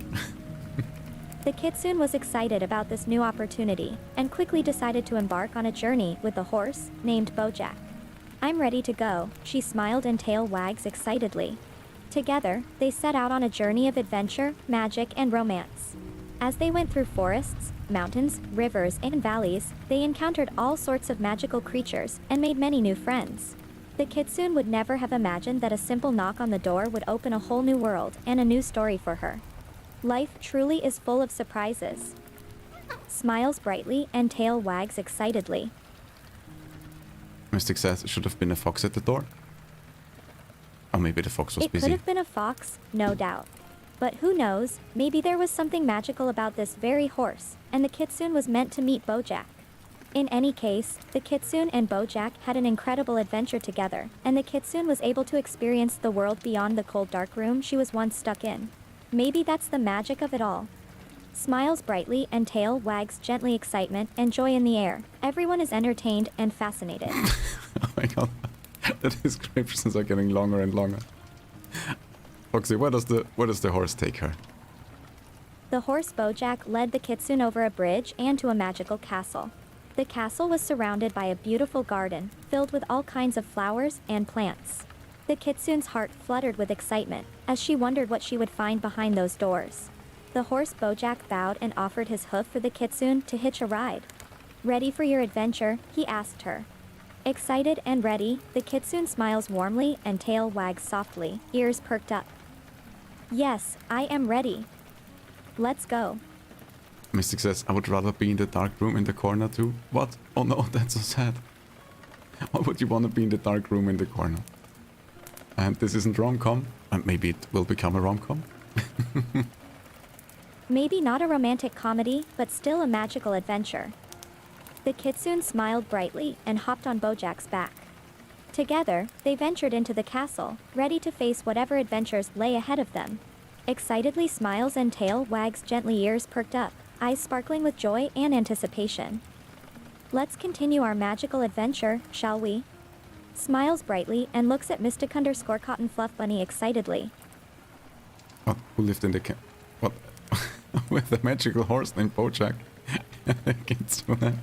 The kitsune was excited about this new opportunity, and quickly decided to embark on a journey with the horse, named Bojack. I'm ready to go, she smiled and tail wags excitedly. Together, they set out on a journey of adventure, magic, and romance. As they went through forests, mountains, rivers, and valleys, they encountered all sorts of magical creatures and made many new friends. The kitsune would never have imagined that a simple knock on the door would open a whole new world and a new story for her. Life truly is full of surprises. Smiles brightly and tail wags excitedly. Mystic says it should have been a fox at the door. Or maybe the fox was It busy. could have been a fox, no doubt. But who knows, maybe there was something magical about this very horse, and the kitsune was meant to meet Bojack. In any case, the kitsune and Bojack had an incredible adventure together, and the kitsune was able to experience the world beyond the cold dark room she was once stuck in. Maybe that's the magic of it all. Smiles brightly and tail wags gently, excitement and joy in the air. Everyone is entertained and fascinated. Oh my god. The descriptions are getting longer and longer. Foxy, where does the horse take her? The horse Bojack led the kitsune over a bridge and to a magical castle. The castle was surrounded by a beautiful garden, filled with all kinds of flowers and plants. The kitsune's heart fluttered with excitement, as she wondered what she would find behind those doors. The horse Bojack bowed and offered his hoof for the kitsune to hitch a ride. Ready for your adventure? He asked her. Excited and ready, the kitsune smiles warmly and tail wags softly, ears perked up. Yes, I am ready. Let's go. Mystic says, I would rather be in the dark room in the corner too. What? Oh no, that's so sad. Why would you want to be in the dark room in the corner? And this isn't rom-com. And maybe it will become a rom-com. Maybe not a romantic comedy, but still a magical adventure. The kitsune smiled brightly and hopped on Bojack's back. Together, they ventured into the castle, ready to face whatever adventures lay ahead of them. Excitedly, smiles and tail wags gently, ears perked up, eyes sparkling with joy and anticipation. Let's continue our magical adventure, shall we? Smiles brightly and looks at Mystic_Cotton Fluff Bunny excitedly. What? Who lived in the what? With a magical horse named Bojack. Kitsune.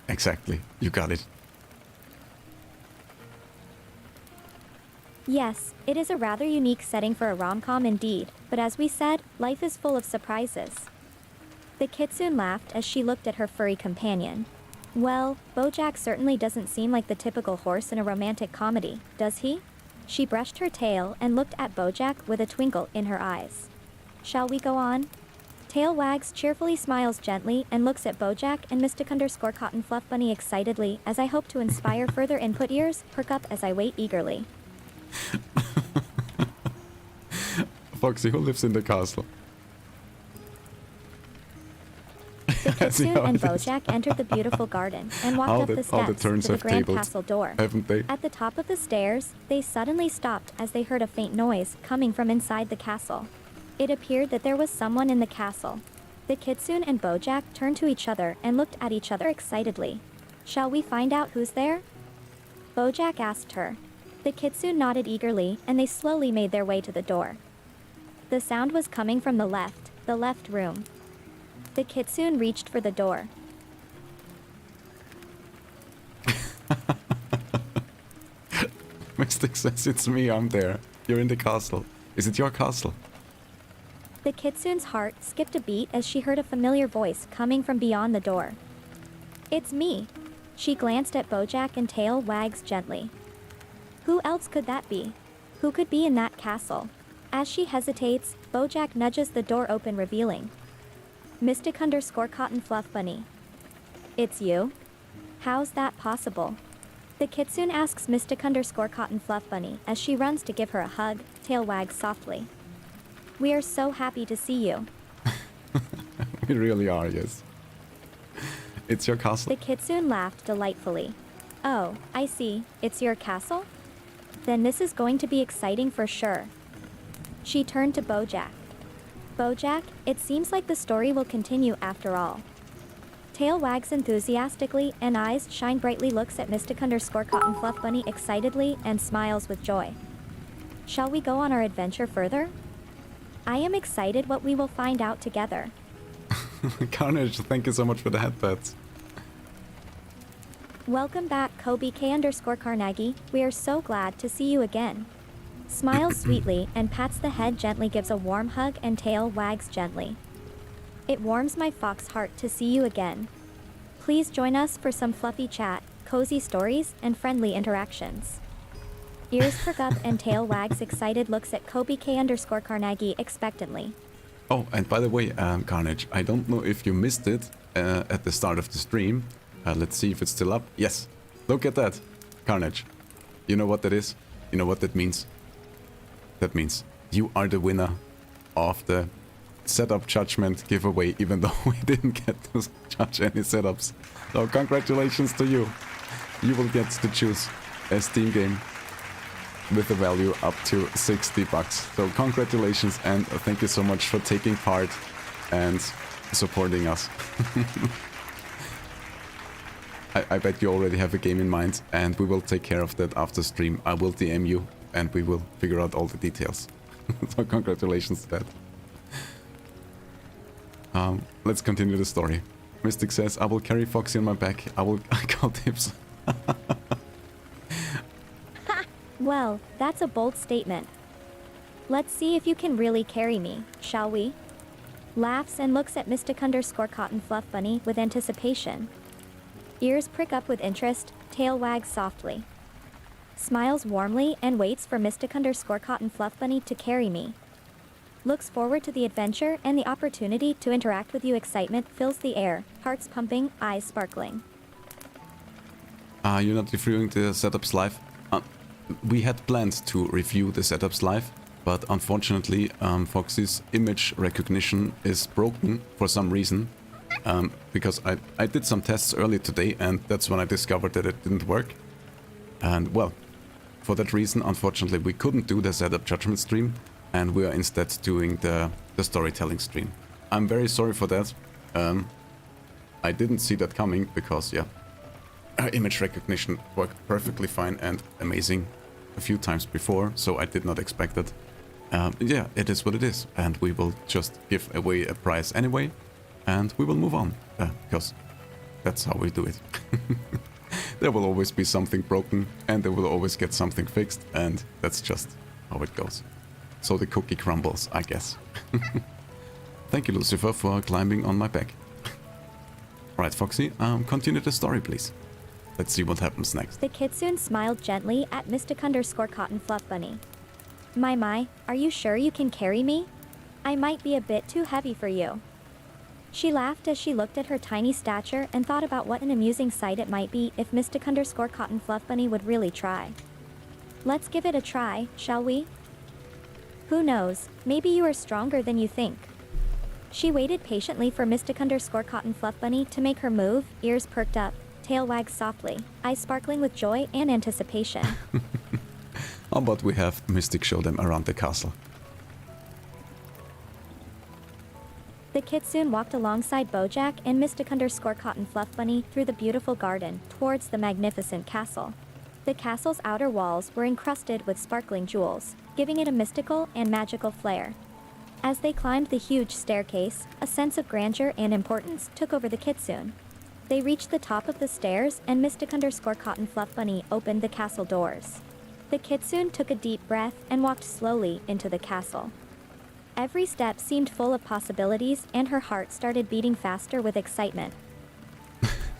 Exactly. You got it. Yes, it is a rather unique setting for a rom-com indeed, but as we said, life is full of surprises. The kitsune laughed as she looked at her furry companion. Well, Bojack certainly doesn't seem like the typical horse in a romantic comedy, does he? She brushed her tail and looked at Bojack with a twinkle in her eyes. Shall we go on? Tail wags cheerfully, smiles gently and looks at Bojack and Mystic_Cotton Fluff Bunny excitedly, as I hope to inspire further input. Ears perk up as I wait eagerly. Foxy, who lives in the castle? The kitsune and Bojack entered the beautiful garden and walked up the steps to the grand castle door. Haven't they? At the top of the stairs, they suddenly stopped as they heard a faint noise coming from inside the castle. It appeared that there was someone in the castle. The kitsune and Bojack turned to each other and looked at each other excitedly. Shall we find out who's there? Bojack asked her. The kitsune nodded eagerly and they slowly made their way to the door. The sound was coming from the left room. The kitsune reached for the door. Mystic says it's me, I'm there. You're in the castle. Is it your castle? The kitsune's heart skipped a beat as she heard a familiar voice coming from beyond the door. It's me. She glanced at Bojack and tail wags gently. Who else could that be? Who could be in that castle? As she hesitates, Bojack nudges the door open, revealing Mystic_Cotton Fluff Bunny. It's you? How's that possible? The kitsune asks Mystic_Cotton Fluff Bunny as she runs to give her a hug, tail wags softly. We are so happy to see you. We really are, yes. It's your castle? The kitsune laughed delightfully. Oh, I see. It's your castle? Then this is going to be exciting for sure. She turned to Bojack. Bojack, it seems like the story will continue after all. Tail wags enthusiastically and eyes shine brightly, looks at Mystic_Cotton Fluff Bunny excitedly and smiles with joy. Shall we go on our adventure further? I am excited what we will find out together. Carnage, thank you so much for the headbats. Welcome back, Kobe K_Carnegie. We are so glad to see you again. Smiles sweetly and pats the head gently, gives a warm hug and tail wags gently. It warms my fox heart to see you again. Please join us for some fluffy chat, cozy stories, and friendly interactions. Ears perk up and tail wags excited, looks at Kobe K_Carnegie expectantly. Oh, and by the way, Carnage, I don't know if you missed it at the start of the stream. Let's see if it's still up. Yes, look at that, Carnage. You know what that is? You know what that means? That means you are the winner of the setup judgment giveaway, even though we didn't get to judge any setups. So congratulations to you. You will get to choose a Steam game with a value up to $60. So congratulations and thank you so much for taking part and supporting us. I bet you already have a game in mind and we will take care of that after stream. I will DM you and we will figure out all the details. So congratulations to that. Let's continue the story. Mystic says, I will carry Foxy on my back. I got tips. Well, that's a bold statement. Let's see if you can really carry me, shall we? Laughs and looks at Mystic_Cotton Fluff Bunny with anticipation. Ears prick up with interest, tail wags softly. Smiles warmly and waits for Mystic_Cotton Fluff Bunny to carry me. Looks forward to the adventure and the opportunity to interact with you. Excitement fills the air, hearts pumping, eyes sparkling. You're not reviewing the setups live? We had planned to review the setups live, but unfortunately Foxy's image recognition is broken for some reason. Because I did some tests earlier today and that's when I discovered that it didn't work. And well, for that reason, unfortunately, we couldn't do the setup judgment stream and we are instead doing the storytelling stream. I'm very sorry for that. I didn't see that coming because, yeah, image recognition worked perfectly fine and amazing a few times before, so I did not expect it. Yeah, it is what it is, and we will just give away a prize anyway, and we will move on, because that's how we do it. There will always be something broken, and they will always get something fixed, and that's just how it goes. So the cookie crumbles, I guess. Thank you, Lucifer, for climbing on my back. Alright, Foxy, continue the story, please. Let's see what happens next. The kitsune smiled gently at Mystic_Cotton Fluff Bunny. My, are you sure you can carry me? I might be a bit too heavy for you. She laughed as she looked at her tiny stature and thought about what an amusing sight it might be if Mystic_Cotton Fluff Bunny would really try. Let's give it a try, shall we? Who knows, maybe you are stronger than you think. She waited patiently for Mystic_Cotton Fluff Bunny to make her move, ears perked up, tail wagged softly, eyes sparkling with joy and anticipation. How about we have Mystic show them around the castle? The kitsune walked alongside Bojack and Mystic_Cotton Fluff Bunny through the beautiful garden towards the magnificent castle. The castle's outer walls were encrusted with sparkling jewels, giving it a mystical and magical flair. As they climbed the huge staircase, a sense of grandeur and importance took over the kitsune. They reached the top of the stairs and Mystic_Cotton Fluff Bunny opened the castle doors. The kitsune took a deep breath and walked slowly into the castle. Every step seemed full of possibilities and her heart started beating faster with excitement.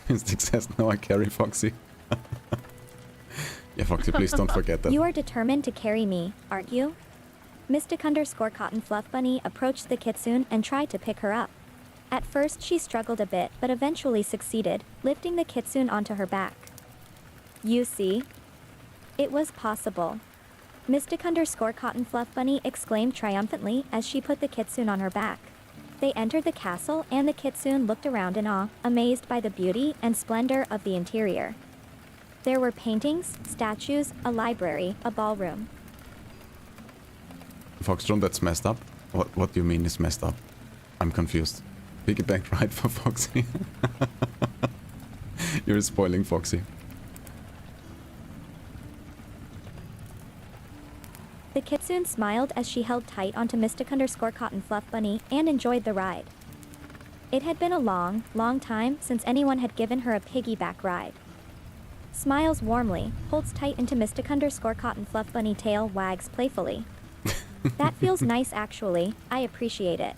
Mystic says, no, I carry Foxy. Yeah, Foxy, please don't forget that. You are determined to carry me, aren't you? Mystic_Cotton Fluff Bunny approached the kitsune and tried to pick her up. At first she struggled a bit but eventually succeeded, lifting the kitsune onto her back. You see? It was possible. Mystic_Cotton Fluff Bunny exclaimed triumphantly as she put the kitsune on her back. They entered the castle and the kitsune looked around in awe, amazed by the beauty and splendor of the interior. There were paintings, statues, a library, a ballroom. Foxy&Drone, that's messed up? What do you mean is messed up? I'm confused. Piggyback ride for Foxy. You're spoiling Foxy. The kitsune smiled as she held tight onto Mystic_Cotton Fluff Bunny and enjoyed the ride. It had been a long, long time since anyone had given her a piggyback ride. Smiles warmly, holds tight into Mystic_Cotton Fluff Bunny tail, wags playfully. That feels nice actually, I appreciate it.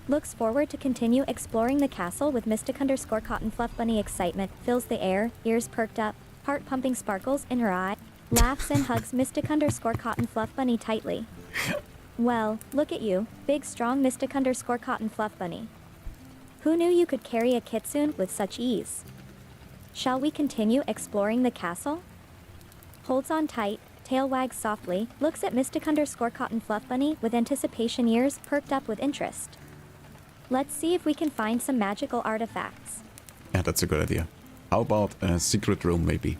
Looks forward to continue exploring the castle with Mystic_Cotton Fluff Bunny. Excitement fills the air, ears perked up, heart pumping sparkles in her eye, laughs and hugs Mystic_Cotton Fluff Bunny tightly. Well, look at you, big strong Mystic_Cotton Fluff Bunny. Who knew you could carry a kitsune with such ease? Shall we continue exploring the castle? Holds on tight, tail wags softly, looks at Mystic_Cotton Fluff Bunny with anticipation, ears perked up with interest. Let's see if we can find some magical artifacts. Yeah, that's a good idea. How about a secret room, maybe?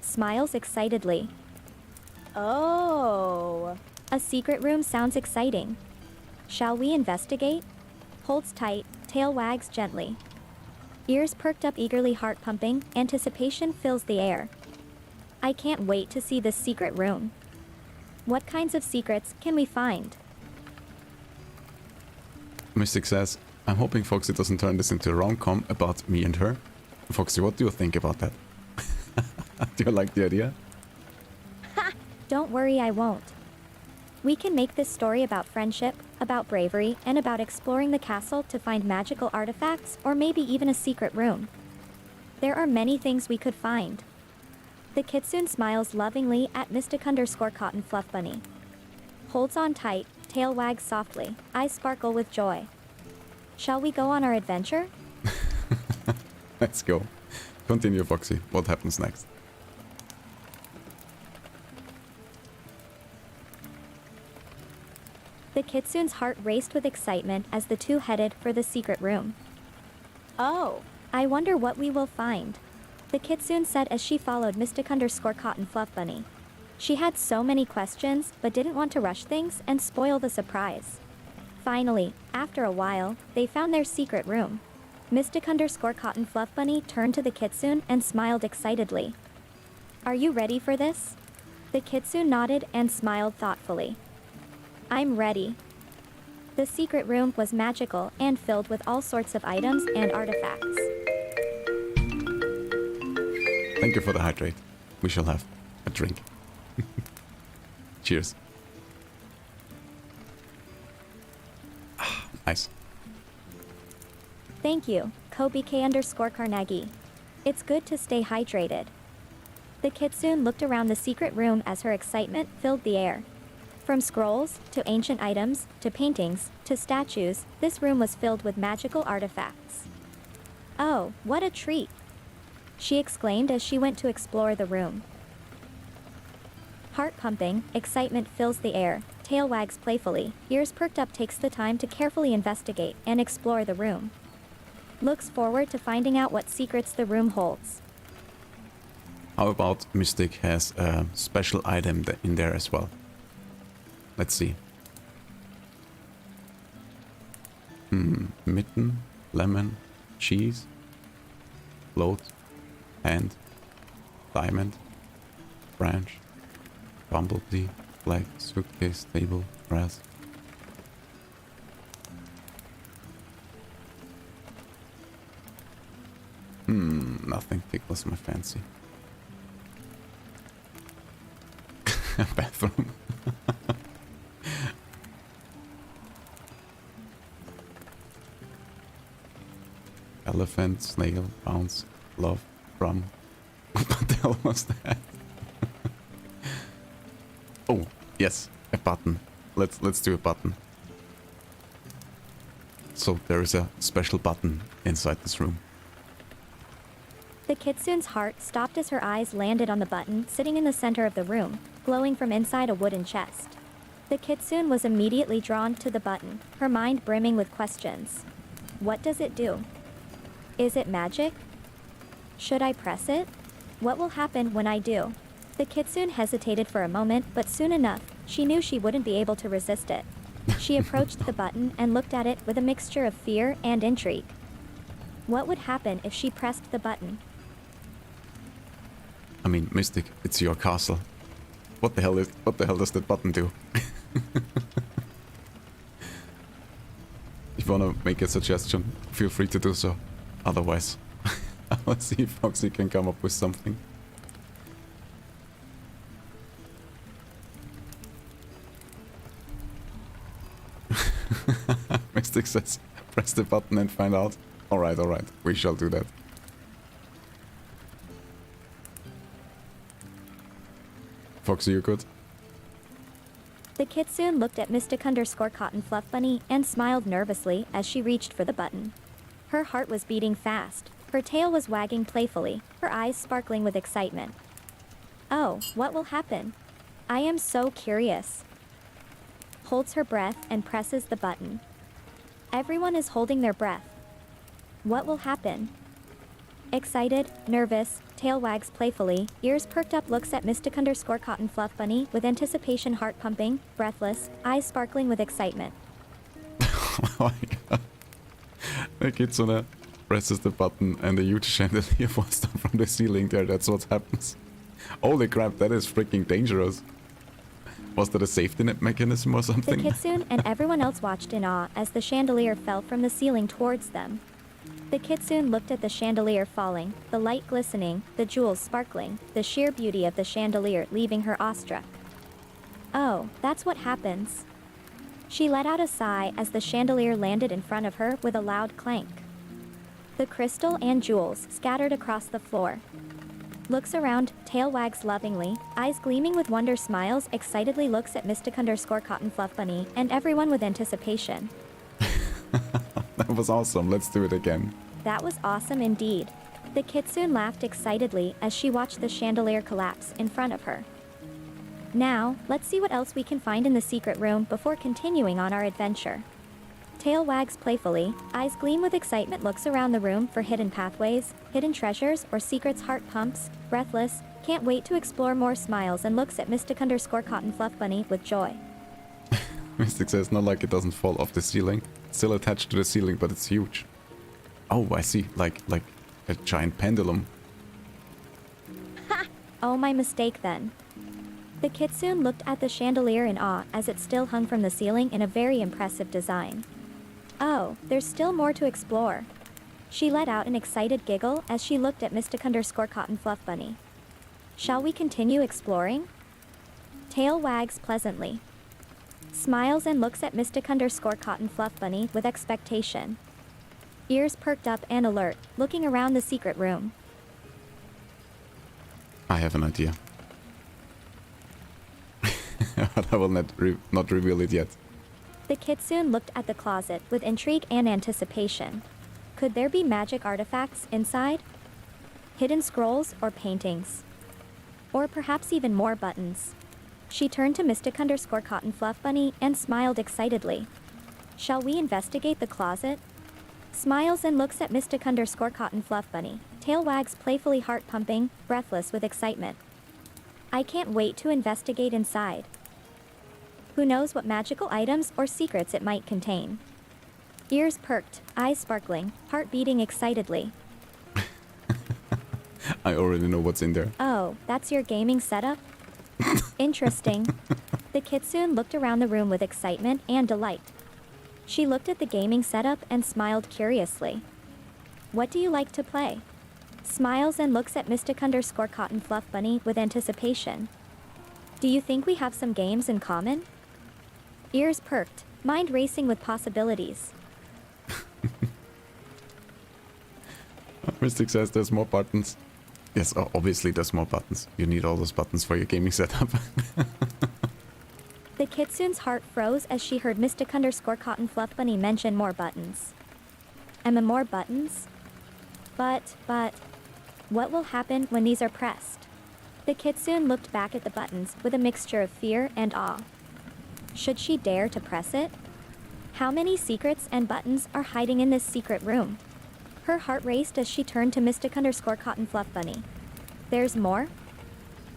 Smiles excitedly. Oh. A secret room sounds exciting. Shall we investigate? Holds tight, tail wags gently. Ears perked up eagerly, heart pumping, anticipation fills the air. I can't wait to see this secret room. What kinds of secrets can we find? Mystic says, I'm hoping Foxy doesn't turn this into a rom-com about me and her. Foxy, what do you think about that? Do you like the idea? Don't worry, I won't. We can make this story about friendship, about bravery, and about exploring the castle to find magical artifacts or maybe even a secret room. There are many things we could find. The kitsune smiles lovingly at Mystic_Cotton Fluff Bunny. Holds on tight, tail wags softly, eyes sparkle with joy. Shall we go on our adventure? Let's go. Continue, Foxy. What happens next? The kitsune's heart raced with excitement as the two headed for the secret room. Oh, I wonder what we will find, the kitsune said as she followed Mystic_Cotton Fluff Bunny. She had so many questions, but didn't want to rush things and spoil the surprise. Finally, after a while, they found their secret room. Mystic_Cotton Fluff Bunny turned to the kitsune and smiled excitedly. Are you ready for this? The kitsune nodded and smiled thoughtfully. I'm ready. The secret room was magical and filled with all sorts of items and artifacts. Thank you for the hydrate. We shall have a drink. Cheers. Nice. Thank you, KoBK_Carnegie. It's good to stay hydrated. The kitsune looked around the secret room as her excitement filled the air. From scrolls, to ancient items, to paintings, to statues, this room was filled with magical artifacts. Oh, what a treat! She exclaimed as she went to explore the room. Heart pumping, excitement fills the air, tail wags playfully, ears perked up, takes the time to carefully investigate and explore the room. Looks forward to finding out what secrets the room holds. How about Mystic has a special item in there as well? Let's see. Mitten, lemon, cheese, float, hand, diamond, branch, bumblebee, flag, suitcase, table, brass. Nothing tickles my fancy. Bathroom. Elephant, snail, bounce, love, drum. What the hell was that? Oh, yes, a button. Let's do a button. So there is a special button inside this room. The kitsune's heart stopped as her eyes landed on the button sitting in the center of the room, glowing from inside a wooden chest. The kitsune was immediately drawn to the button, her mind brimming with questions. What does it do? Is it magic? Should I press it? What will happen when I do? The kitsune hesitated for a moment, but soon enough, she knew she wouldn't be able to resist it. She approached the button and looked at it with a mixture of fear and intrigue. What would happen if she pressed the button? I mean, Mystic, it's your castle. What the hell does that button do? If you wanna make a suggestion, feel free to do so. Otherwise, I'll see if Foxy can come up with something. Mystic says, press the button and find out. Alright, we shall do that. Foxy, you good? The kitsune looked at Mystic_Cotton Fluff Bunny and smiled nervously as she reached for the button. Her heart was beating fast, her tail was wagging playfully, her eyes sparkling with excitement. Oh, what will happen? I am so curious. Holds her breath and presses the button. Everyone is holding their breath. What will happen? Excited, nervous, tail wags playfully, ears perked up, looks at Mystic_Cotton Fluff Bunny with anticipation, heart pumping, breathless, eyes sparkling with excitement. Oh my god. The kitsune presses the button and a huge chandelier falls down from the ceiling there. That's what happens. Holy crap, that is freaking dangerous. Was that a safety net mechanism or The something? kitsune and everyone else watched in awe as the chandelier fell from the ceiling towards them. The kitsune looked at the chandelier falling, the light glistening, the jewels sparkling, the sheer beauty of the chandelier leaving her awestruck. Oh, that's what happens. She let out a sigh as the chandelier landed in front of her with a loud clank. The crystal and jewels scattered across the floor. Looks around, tail wags lovingly, eyes gleaming with wonder, smiles excitedly, looks at Mystic_Cotton Fluff Bunny and everyone with anticipation. That was awesome. Let's do it again. That was awesome indeed. The kitsune laughed excitedly as she watched the chandelier collapse in front of her. Now, let's see what else we can find in the secret room before continuing on our adventure. Tail wags playfully, eyes gleam with excitement, looks around the room for hidden pathways, hidden treasures, or secrets, heart pumps, breathless, can't wait to explore more, smiles and looks at Mystic_Cotton Fluff Bunny with joy. Mystic says, not like it doesn't fall off the ceiling. It's still attached to the ceiling, but it's huge. Oh, I see. Like a giant pendulum. Ha! Oh, my mistake then. The kitsune looked at the chandelier in awe as it still hung from the ceiling in a very impressive design. Oh, there's still more to explore. She let out an excited giggle as she looked at Mystic_Cotton Fluff Bunny. Shall we continue exploring? Tail wags pleasantly. Smiles and looks at Mystic_Cotton Fluff Bunny with expectation. Ears perked up and alert, looking around the secret room. I have an idea. But I will not reveal it yet. The kitsune looked at the closet with intrigue and anticipation. Could there be magic artifacts inside? Hidden scrolls or paintings? Or perhaps even more buttons? She turned to Mystic_Cotton Fluff Bunny and smiled excitedly. Shall we investigate the closet? Smiles and looks at Mystic_Cotton Fluff Bunny, tail wags playfully, heart pumping, breathless with excitement. I can't wait to investigate inside. Who knows what magical items or secrets it might contain? Ears perked, eyes sparkling, heart beating excitedly. I already know what's in there. Oh, that's your gaming setup? Interesting. The kitsune looked around the room with excitement and delight. She looked at the gaming setup and smiled curiously. What do you like to play? Smiles and looks at Mystic_Cotton Fluff Bunny with anticipation. Do you think we have some games in common? Ears perked, mind racing with possibilities. Mystic says there's more buttons. Yes, obviously there's more buttons. You need all those buttons for your gaming setup. The kitsune's heart froze as she heard Mystic_Cotton Fluff Bunny mention more buttons. More buttons? But, what will happen when these are pressed? The kitsune looked back at the buttons with a mixture of fear and awe. Should she dare to press it? How many secrets and buttons are hiding in this secret room? Her heart raced as she turned to Mystic_Cotton Fluff Bunny. There's more?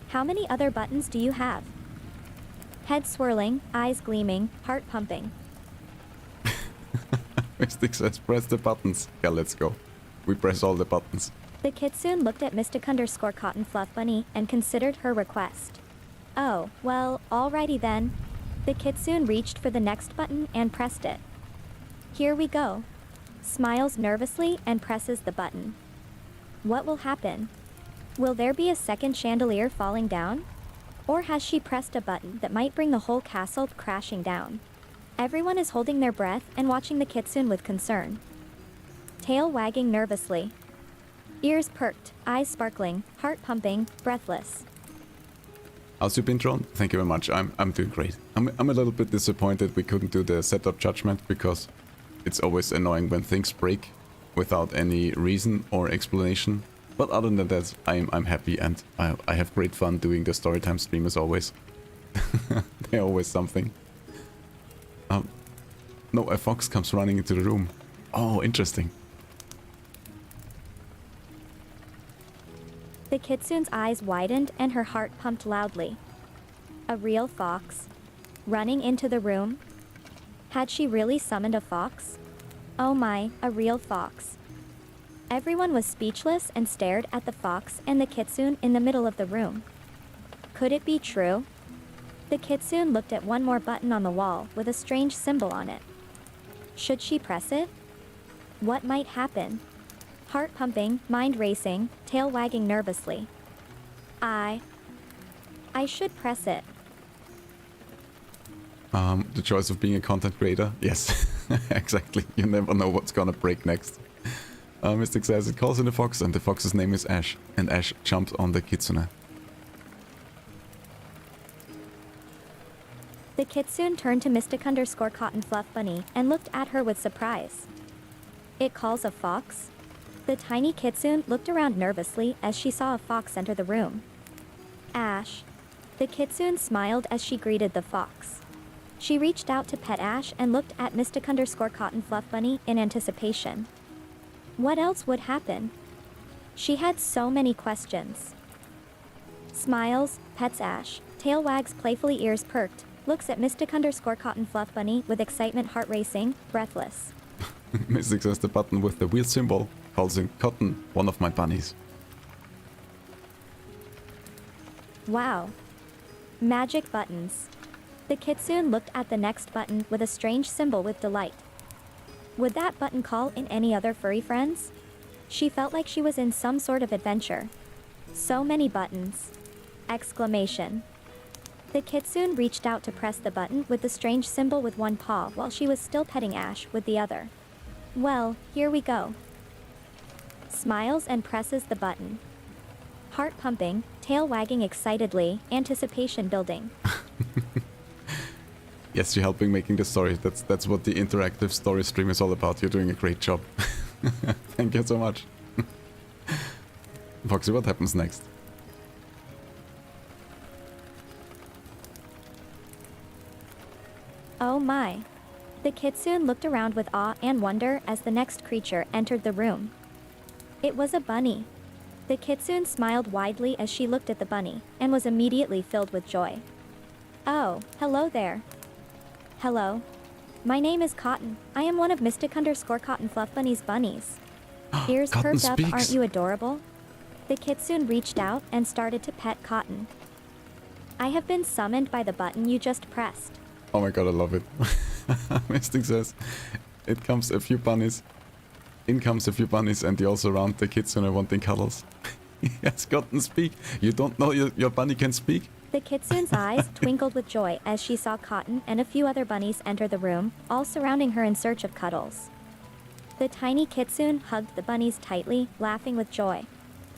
How many other buttons do you have? Head swirling, eyes gleaming, heart pumping. Mystic says press the buttons. Yeah, let's go. We press all the buttons. The kitsune looked at Mystic_Cotton Fluff Bunny and considered her request. Oh, well, alrighty then. The kitsune reached for the next button and pressed it. Here we go. Smiles nervously and presses the button. What will happen? Will there be a second chandelier falling down? Or has she pressed a button that might bring the whole castle crashing down? Everyone is holding their breath and watching the kitsune with concern. Tail wagging nervously. Ears perked, eyes sparkling, heart pumping, breathless. How's you been, Drone? Thank you very much. I'm doing great. I'm a little bit disappointed we couldn't do the setup judgment because it's always annoying when things break without any reason or explanation. But other than that, I'm happy and I have great fun doing the storytime stream as always. They're always something. No, a fox comes running into the room. Oh, interesting. The kitsune's eyes widened and her heart pumped loudly. A real fox? Running into the room? Had she really summoned a fox? Oh my, a real fox. Everyone was speechless and stared at the fox and the kitsune in the middle of the room. Could it be true? The kitsune looked at one more button on the wall with a strange symbol on it. Should she press it? What might happen? Heart pumping, mind racing, tail wagging nervously. I should press it. The choice of being a content creator? Yes, exactly. You never know what's gonna break next. Mystic says it calls in a fox and the fox's name is Ash. And Ash jumps on the kitsune. The kitsune turned to Mystic_Cotton Fluff Bunny and looked at her with surprise. It calls a fox? The tiny kitsune looked around nervously as she saw a fox enter the room. Ash. The kitsune smiled as she greeted the fox. She reached out to pet Ash and looked at Mystic_Cotton Fluff Bunny in anticipation. What else would happen? She had so many questions. Smiles, pets Ash, tail wags playfully, ears perked, looks at Mystic_Cotton Fluff Bunny with excitement, heart racing, breathless. Mystic says the button with the weird symbol calls in Cotton, one of my bunnies. Wow. Magic buttons. The kitsune looked at the next button with a strange symbol with delight. Would that button call in any other furry friends? She felt like she was in some sort of adventure. So many buttons. Exclamation. The kitsune reached out to press the button with the strange symbol with one paw while she was still petting Ash with the other. Well, here we go. Smiles and presses the button. Heart pumping, tail wagging excitedly, anticipation building. Yes, you're helping making the story. That's what the interactive story stream is all about. You're doing a great job. Thank you so much. Foxy, what happens next? Oh my. The kitsune looked around with awe and wonder as the next creature entered the room. It was a bunny. The kitsune smiled widely as she looked at the bunny, and was immediately filled with joy. Oh, hello there. Hello. My name is Cotton. I am one of Mystic_Cotton Fluff Bunny's bunnies. Ears Cotton perked up, speaks. aren't you adorable? The kitsune reached out and started to pet Cotton. I have been summoned by the button you just pressed. Oh my god, I love it. Mystic says, it comes a few bunnies. In comes a few bunnies and they all surround the kitsune wanting cuddles. Yes, gotten speak. You don't know your bunny can speak? The kitsune's eyes twinkled with joy as she saw Cotton and a few other bunnies enter the room, all surrounding her in search of cuddles. The tiny kitsune hugged the bunnies tightly, laughing with joy.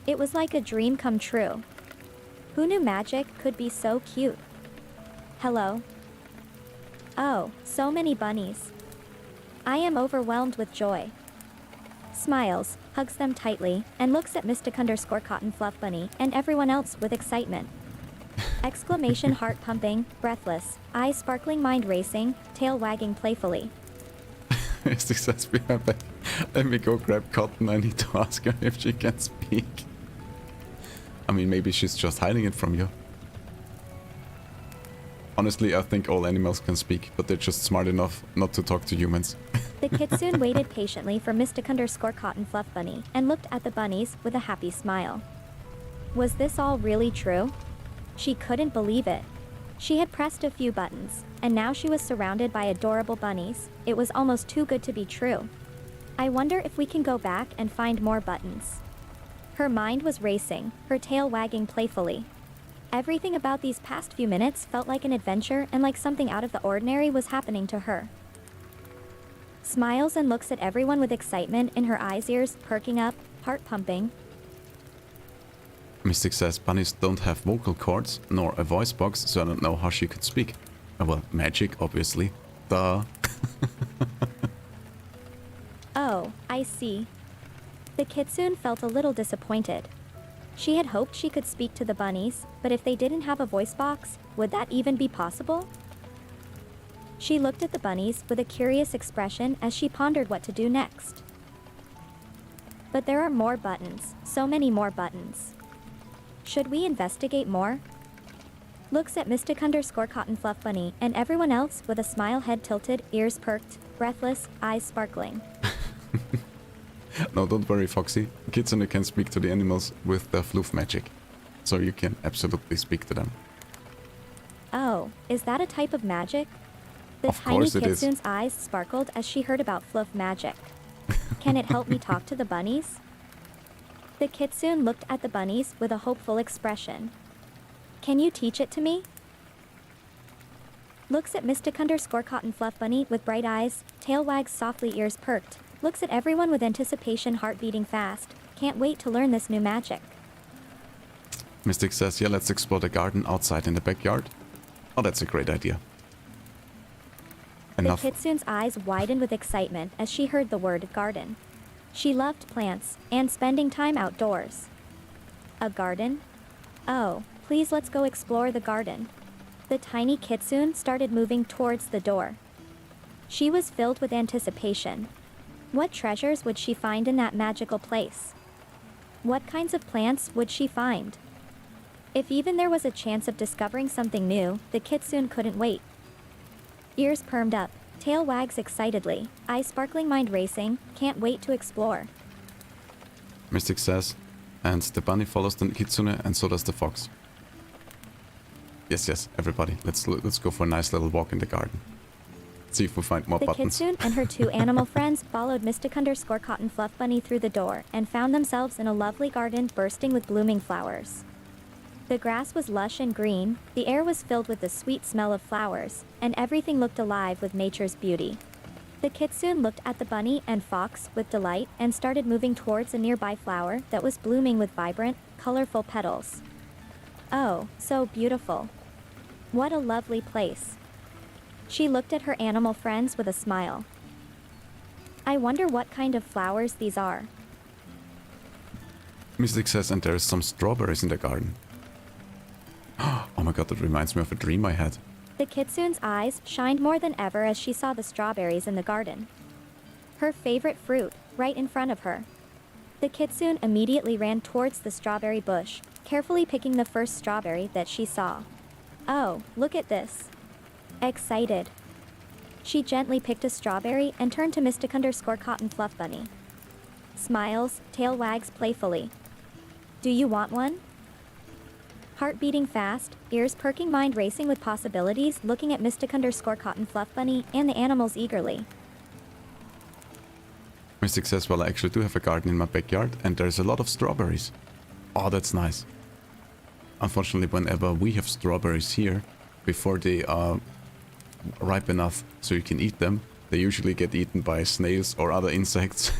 It was like a dream come true. Who knew magic could be so cute? Hello? Oh, so many bunnies. I am overwhelmed with joy. Smiles, hugs them tightly, and looks at Mystic_Cotton Fluff Bunny and everyone else with excitement. Exclamation heart pumping, breathless, eyes sparkling, mind racing, tail wagging playfully. Mystic says behind back. Let me go grab Cotton. I need to ask her if she can speak. I mean, maybe she's just hiding it from you. Honestly, I think all animals can speak, but they're just smart enough not to talk to humans. The kitsune waited patiently for Mystic_Cotton Fluff Bunny and looked at the bunnies with a happy smile. Was this all really true? She couldn't believe it. She had pressed a few buttons, and now she was surrounded by adorable bunnies. It was almost too good to be true. I wonder if we can go back and find more buttons. Her mind was racing, her tail wagging playfully. Everything about these past few minutes felt like an adventure and like something out of the ordinary was happening to her. Smiles and looks at everyone with excitement in her eyes, ears perking up, heart pumping. Mystic says bunnies don't have vocal cords, nor a voice box, so I don't know how she could speak. Well, magic, obviously. Duh. Oh, I see. The kitsune felt a little disappointed. She had hoped she could speak to the bunnies, but if they didn't have a voice box, would that even be possible? She looked at the bunnies with a curious expression as she pondered what to do next. But there are more buttons, so many more buttons. Should we investigate more? Looks at Mystic_Cotton Fluff Bunny and everyone else with a smile, head tilted, ears perked, breathless, eyes sparkling. No, don't worry, Foxy. Kitsune can speak to the animals with their floof magic. So you can absolutely speak to them. Oh, is that a type of magic? The Of tiny course it is. kitsune's eyes sparkled as she heard about fluff magic. Can it help me talk to the bunnies? The kitsune looked at the bunnies with a hopeful expression. Can you teach it to me? Looks at Mystic_Cotton Fluff Bunny with bright eyes, tail wags softly, ears perked. Looks at everyone with anticipation, heart beating fast. Can't wait to learn this new magic. Mystic says, yeah, let's explore the garden outside in the backyard. Oh, that's a great idea. The Enough. kitsune's eyes widened with excitement as she heard the word garden. She loved plants and spending time outdoors. A garden? Oh, please let's go explore the garden. The tiny kitsune started moving towards the door. She was filled with anticipation. What treasures would she find in that magical place? What kinds of plants would she find? If even there was a chance of discovering something new, the kitsune couldn't wait. Ears permed up, tail wags excitedly, eyes sparkling, mind racing, can't wait to explore. Mystic says, and the bunny follows the kitsune and so does the fox. Yes, everybody, let's go for a nice little walk in the garden. See if we find more The buttons. kitsune and her two animal friends followed Mystic_Cotton Fluff Bunny through the door and found themselves in a lovely garden bursting with blooming flowers. The grass was lush and green, the air was filled with the sweet smell of flowers, and everything looked alive with nature's beauty. The kitsune looked at the bunny and fox with delight and started moving towards a nearby flower that was blooming with vibrant, colorful petals. Oh, so beautiful. What a lovely place. She looked at her animal friends with a smile. I wonder what kind of flowers these are. Mystic says, and there's some strawberries in the garden. Oh my god, that reminds me of a dream I had. The kitsune's eyes shined more than ever as she saw the strawberries in the garden. Her favorite fruit, right in front of her. The kitsune immediately ran towards the strawberry bush, carefully picking the first strawberry that she saw. Oh, look at this. Excited. She gently picked a strawberry and turned to Mystic_Cotton Fluff Bunny. Smiles, tail wags playfully. Do you want one? Heart beating fast, ears perking, mind racing with possibilities, looking at Mystic_Cotton Fluff Bunny and the animals eagerly. Mystic says, well, I actually do have a garden in my backyard and there's a lot of strawberries. Oh, that's nice. Unfortunately, whenever we have strawberries here, before they are ripe enough so you can eat them, they usually get eaten by snails or other insects.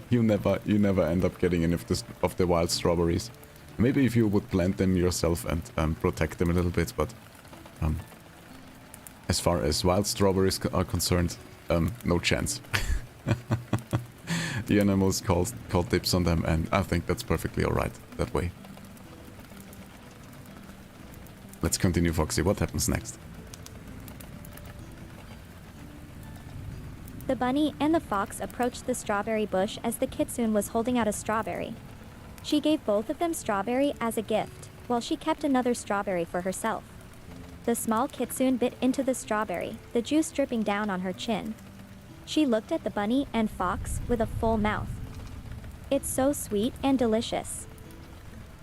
you never end up getting any of the wild strawberries. Maybe if you would plant them yourself and protect them a little bit, but as far as wild strawberries are concerned, no chance. The animals called dibs on them, and I think that's perfectly alright that way. Let's continue, Foxy. What happens next? The bunny and the fox approached the strawberry bush as the kitsune was holding out a strawberry. She gave both of them strawberry as a gift, while she kept another strawberry for herself. The small kitsune bit into the strawberry, the juice dripping down on her chin. She looked at the bunny and fox with a full mouth. It's so sweet and delicious.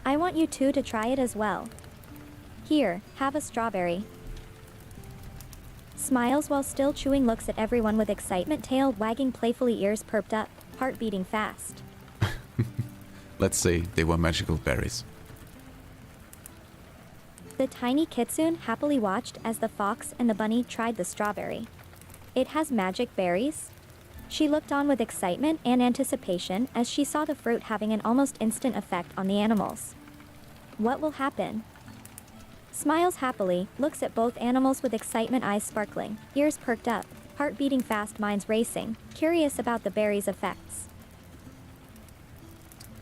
I want you two to try it as well. Here, have a strawberry. Smiles while still chewing, looks at everyone with excitement, tail wagging playfully, ears perked up, heart beating fast. Let's say they were magical berries. The tiny kitsune happily watched as the fox and the bunny tried the strawberry. It has magic berries? She looked on with excitement and anticipation as she saw the fruit having an almost instant effect on the animals. What will happen? Smiles happily, looks at both animals with excitement, eyes sparkling, ears perked up, heart beating fast, minds racing, curious about the berries' effects.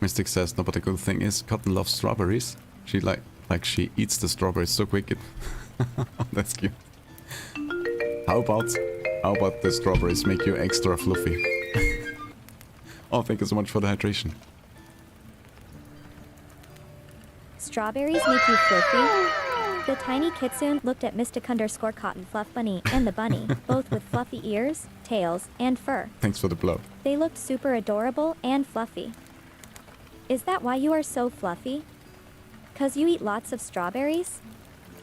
Mystic says, no, but the good thing is, Cotton loves strawberries. She she eats the strawberries so quick. That's cute. How about the strawberries make you extra fluffy? Oh, thank you so much for the hydration. Strawberries make you fluffy? The tiny kitsune looked at Mystic_Cotton Fluff Bunny and the bunny, both with fluffy ears, tails, and fur. Thanks for the blow. They looked super adorable and fluffy. Is that why you are so fluffy? 'Cause you eat lots of strawberries?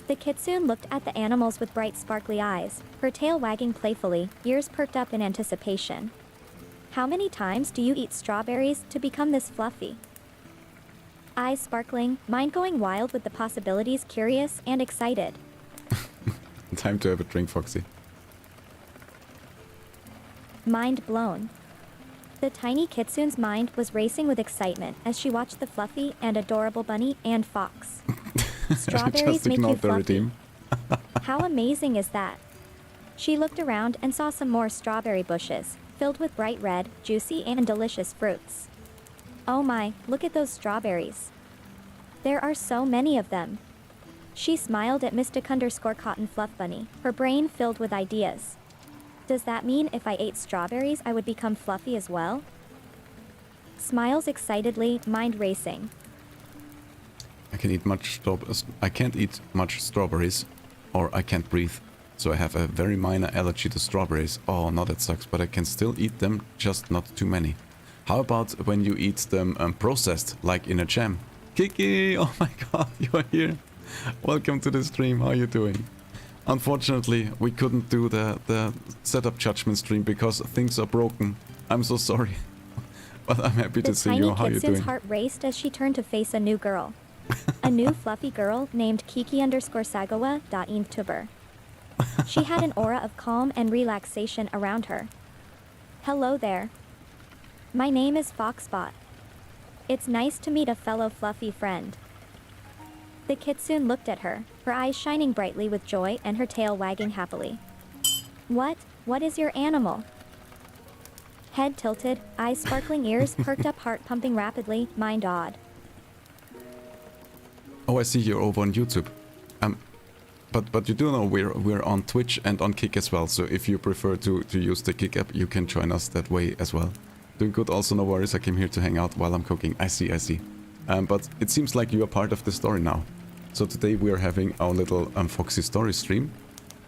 The kitsune looked at the animals with bright sparkly eyes, her tail wagging playfully, ears perked up in anticipation. How many times do you eat strawberries to become this fluffy? Eyes sparkling, mind going wild with the possibilities, curious and excited. Time to have a drink, Foxy. Mind blown. The tiny kitsune's mind was racing with excitement as she watched the fluffy and adorable bunny and fox. Strawberries make you fluffy. How amazing is that? She looked around and saw some more strawberry bushes, filled with bright red, juicy and delicious fruits. Oh my, look at those strawberries. There are so many of them. She smiled at Mystic_Cotton Fluff Bunny, her brain filled with ideas. Does that mean if I ate strawberries I would become fluffy as well? Smiles excitedly, mind racing. I can't eat much strawberries, or I can't breathe. So I have a very minor allergy to strawberries. Oh, no, that sucks, but I can still eat them, just not too many. How about when you eat them processed, like in a jam? Kiki, oh my god, you are here. Welcome to the stream, how are you doing? Unfortunately, we couldn't do the setup judgment stream because things are broken. I'm so sorry. But I'm happy to see you. How are you doing? The tiny kitsune's heart raced as she turned to face a new girl. A new fluffy girl named Kiki_Sagawa.intuber. She had an aura of calm and relaxation around her. Hello there. My name is Foxbot. It's nice to meet a fellow fluffy friend. The kitsune looked at her, her eyes shining brightly with joy and her tail wagging happily. What? What is your animal? Head tilted, eyes sparkling, ears perked up, heart pumping rapidly, mind awed. Oh, I see you're over on YouTube. But you do know we're on Twitch and on Kick as well, so if you prefer to use the Kick app, you can join us that way as well. Doing good, also no worries, I came here to hang out while I'm cooking. I see. But it seems like you are part of the story now. So today we are having our little Foxy Story stream.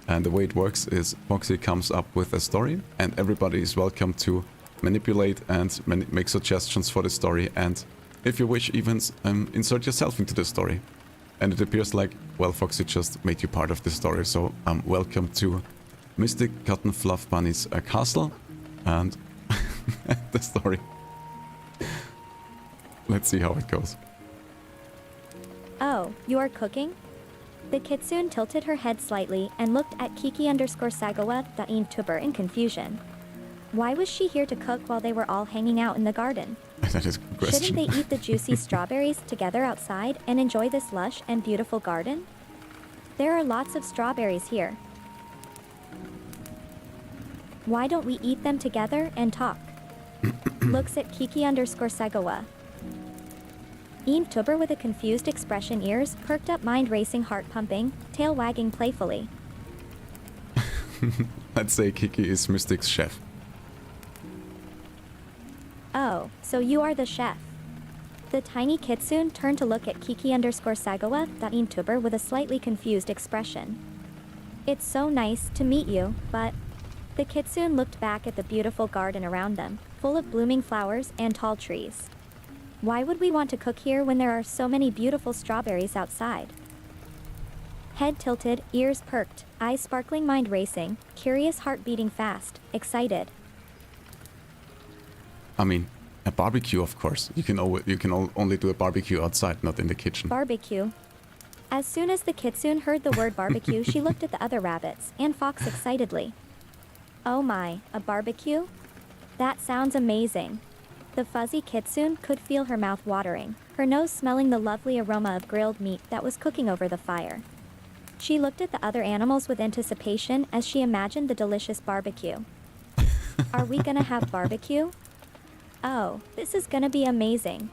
And the way it works is Foxy comes up with a story and everybody is welcome to manipulate and make suggestions for the story, and if you wish, even insert yourself into the story. And it appears like, well, Foxy just made you part of the story. So welcome to Mystic Cotton Fluff Bunny's castle and the story. Let's see how it goes. Oh, you are cooking? The kitsune tilted her head slightly and looked at Kiki_Sagawa, the YouTuber, in confusion. Why was she here to cook while they were all hanging out in the garden? That is a good question. Shouldn't they eat the juicy strawberries together outside and enjoy this lush and beautiful garden? There are lots of strawberries here. Why don't we eat them together and talk? Looks at Kiki_Sagawa. YouTuber with a confused expression, ears perked up, mind racing, heart pumping, tail wagging playfully. Let's say Kiki is Mystic's chef. Oh, so you are the chef. The tiny kitsune turned to look at Kiki_Sagawa, that YouTuber, with a slightly confused expression. It's so nice to meet you, but... The kitsune looked back at the beautiful garden around them, full of blooming flowers and tall trees. Why would we want to cook here when there are so many beautiful strawberries outside? Head tilted, ears perked, eyes sparkling, mind racing, curious, heart beating fast, excited. I mean, a barbecue, of course. You can only do a barbecue outside, not in the kitchen. Barbecue. As soon as the kitsune heard the word barbecue, she looked at the other rabbits and Fox excitedly. Oh my, a barbecue? That sounds amazing. The fuzzy kitsune could feel her mouth watering, her nose smelling the lovely aroma of grilled meat that was cooking over the fire. She looked at the other animals with anticipation as she imagined the delicious barbecue. Are we gonna have barbecue? Oh, this is gonna be amazing.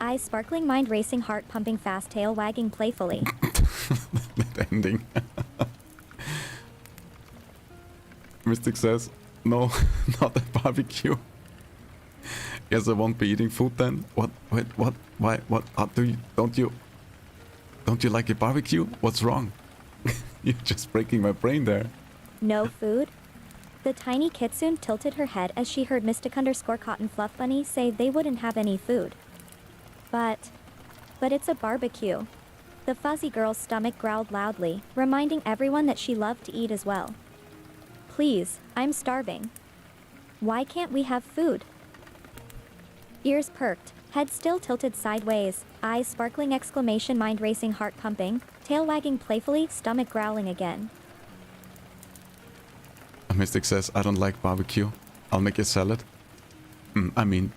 Eyes sparkling, mind racing, heart pumping fast, tail wagging playfully. That ending. Mystic says, no, not a barbecue. Yes, I won't be eating food then. What? Wait, what? Why? What? Don't you like a barbecue? What's wrong? You're just breaking my brain there. No food? The tiny kitsune tilted her head as she heard Mystic_Cotton Fluff Bunny say they wouldn't have any food. But it's a barbecue. The fuzzy girl's stomach growled loudly, reminding everyone that she loved to eat as well. Please, I'm starving. Why can't we have food? Ears perked, head still tilted sideways, eyes sparkling, exclamation, mind racing, heart pumping, tail wagging playfully, stomach growling again. Mystic says, I don't like barbecue. I'll make a salad. I mean,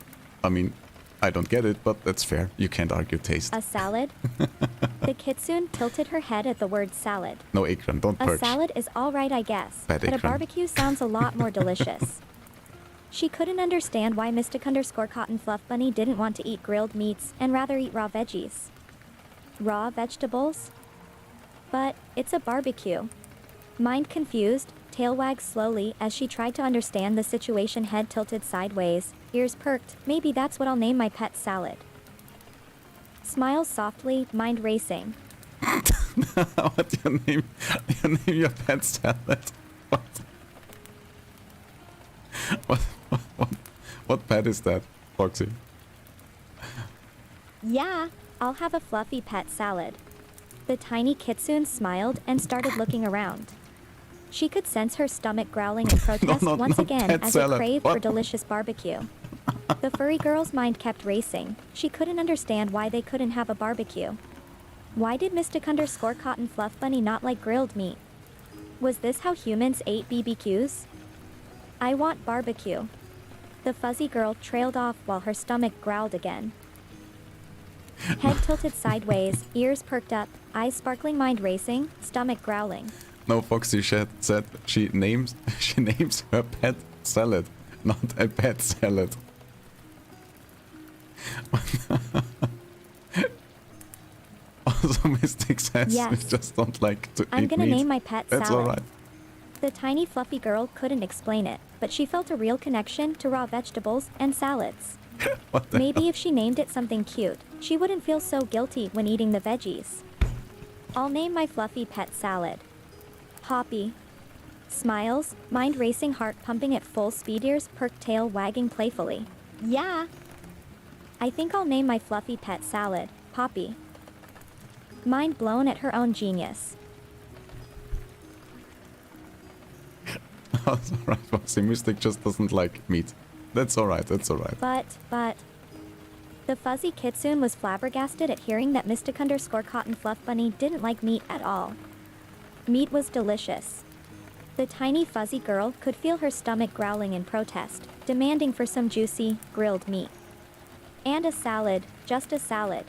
I don't get it, but that's fair. You can't argue taste. A salad? The kitsune tilted her head at the word salad. No, Akron, don't A perch. salad is alright, I guess, Bad but a Akron. barbecue sounds a lot more delicious. She couldn't understand why Mystic_Cotton Fluff Bunny didn't want to eat grilled meats and rather eat raw veggies. Raw vegetables? But it's a barbecue. Mind confused, tail wagged slowly as she tried to understand the situation, head tilted sideways, ears perked. Maybe that's what I'll name my pet salad. Smiles softly, mind racing. What do you name? You name your pet salad? What pet is that, Foxy? Yeah, I'll have a fluffy pet salad. The tiny kitsune smiled and started looking around. She could sense her stomach growling in protest once again pet as salad. it craved What? for delicious barbecue. The furry girl's mind kept racing. She couldn't understand why they couldn't have a barbecue. Why did Mystic_Cotton Fluff Bunny not like grilled meat? Was this how humans ate BBQs? I want barbecue. The fuzzy girl trailed off while her stomach growled again. Head tilted sideways, ears perked up, eyes sparkling, mind racing, stomach growling. No, Foxy said she names her pet salad, not a pet salad. Also, Mystic says Yes. you just don't like to I'm eat gonna meat. name my pet That's salad. alright. The tiny fluffy girl couldn't explain it, but she felt a real connection to raw vegetables and salads. What the Maybe if she named it something cute, she wouldn't feel so guilty when eating the veggies. I'll name my fluffy pet salad Poppy. Smiles, mind racing, heart pumping at full speed, ears perked, tail wagging playfully. Yeah. I think I'll name my fluffy pet salad Poppy. mind blown at her own genius. That's alright, Foxy. Mystic just doesn't like meat. That's alright, that's alright. But... The fuzzy kitsune was flabbergasted at hearing that Mystic_Cotton Fluff Bunny didn't like meat at all. Meat was delicious. The tiny fuzzy girl could feel her stomach growling in protest, demanding for some juicy, grilled meat. And a salad, just a salad.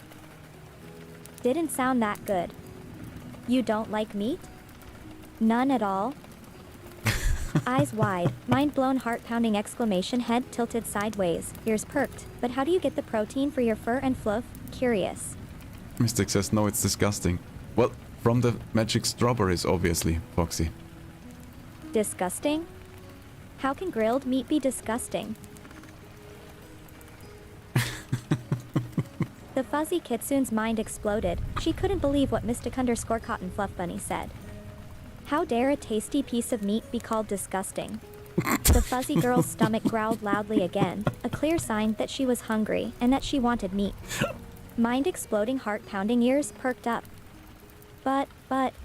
Didn't sound that good. You don't like meat? None at all? Eyes wide, mind-blown, heart-pounding exclamation, head tilted sideways, ears perked. But how do you get the protein for your fur and fluff? Curious. Mystic says no, it's disgusting. Well, from the magic strawberries, obviously, Foxy. Disgusting? How can grilled meat be disgusting? The fuzzy kitsune's mind exploded. She couldn't believe what Mystic_Cotton Fluff Bunny said. How dare a tasty piece of meat be called disgusting? The fuzzy girl's stomach growled loudly again, a clear sign that she was hungry and that she wanted meat. Mind-exploding, heart-pounding, ears perked up. But,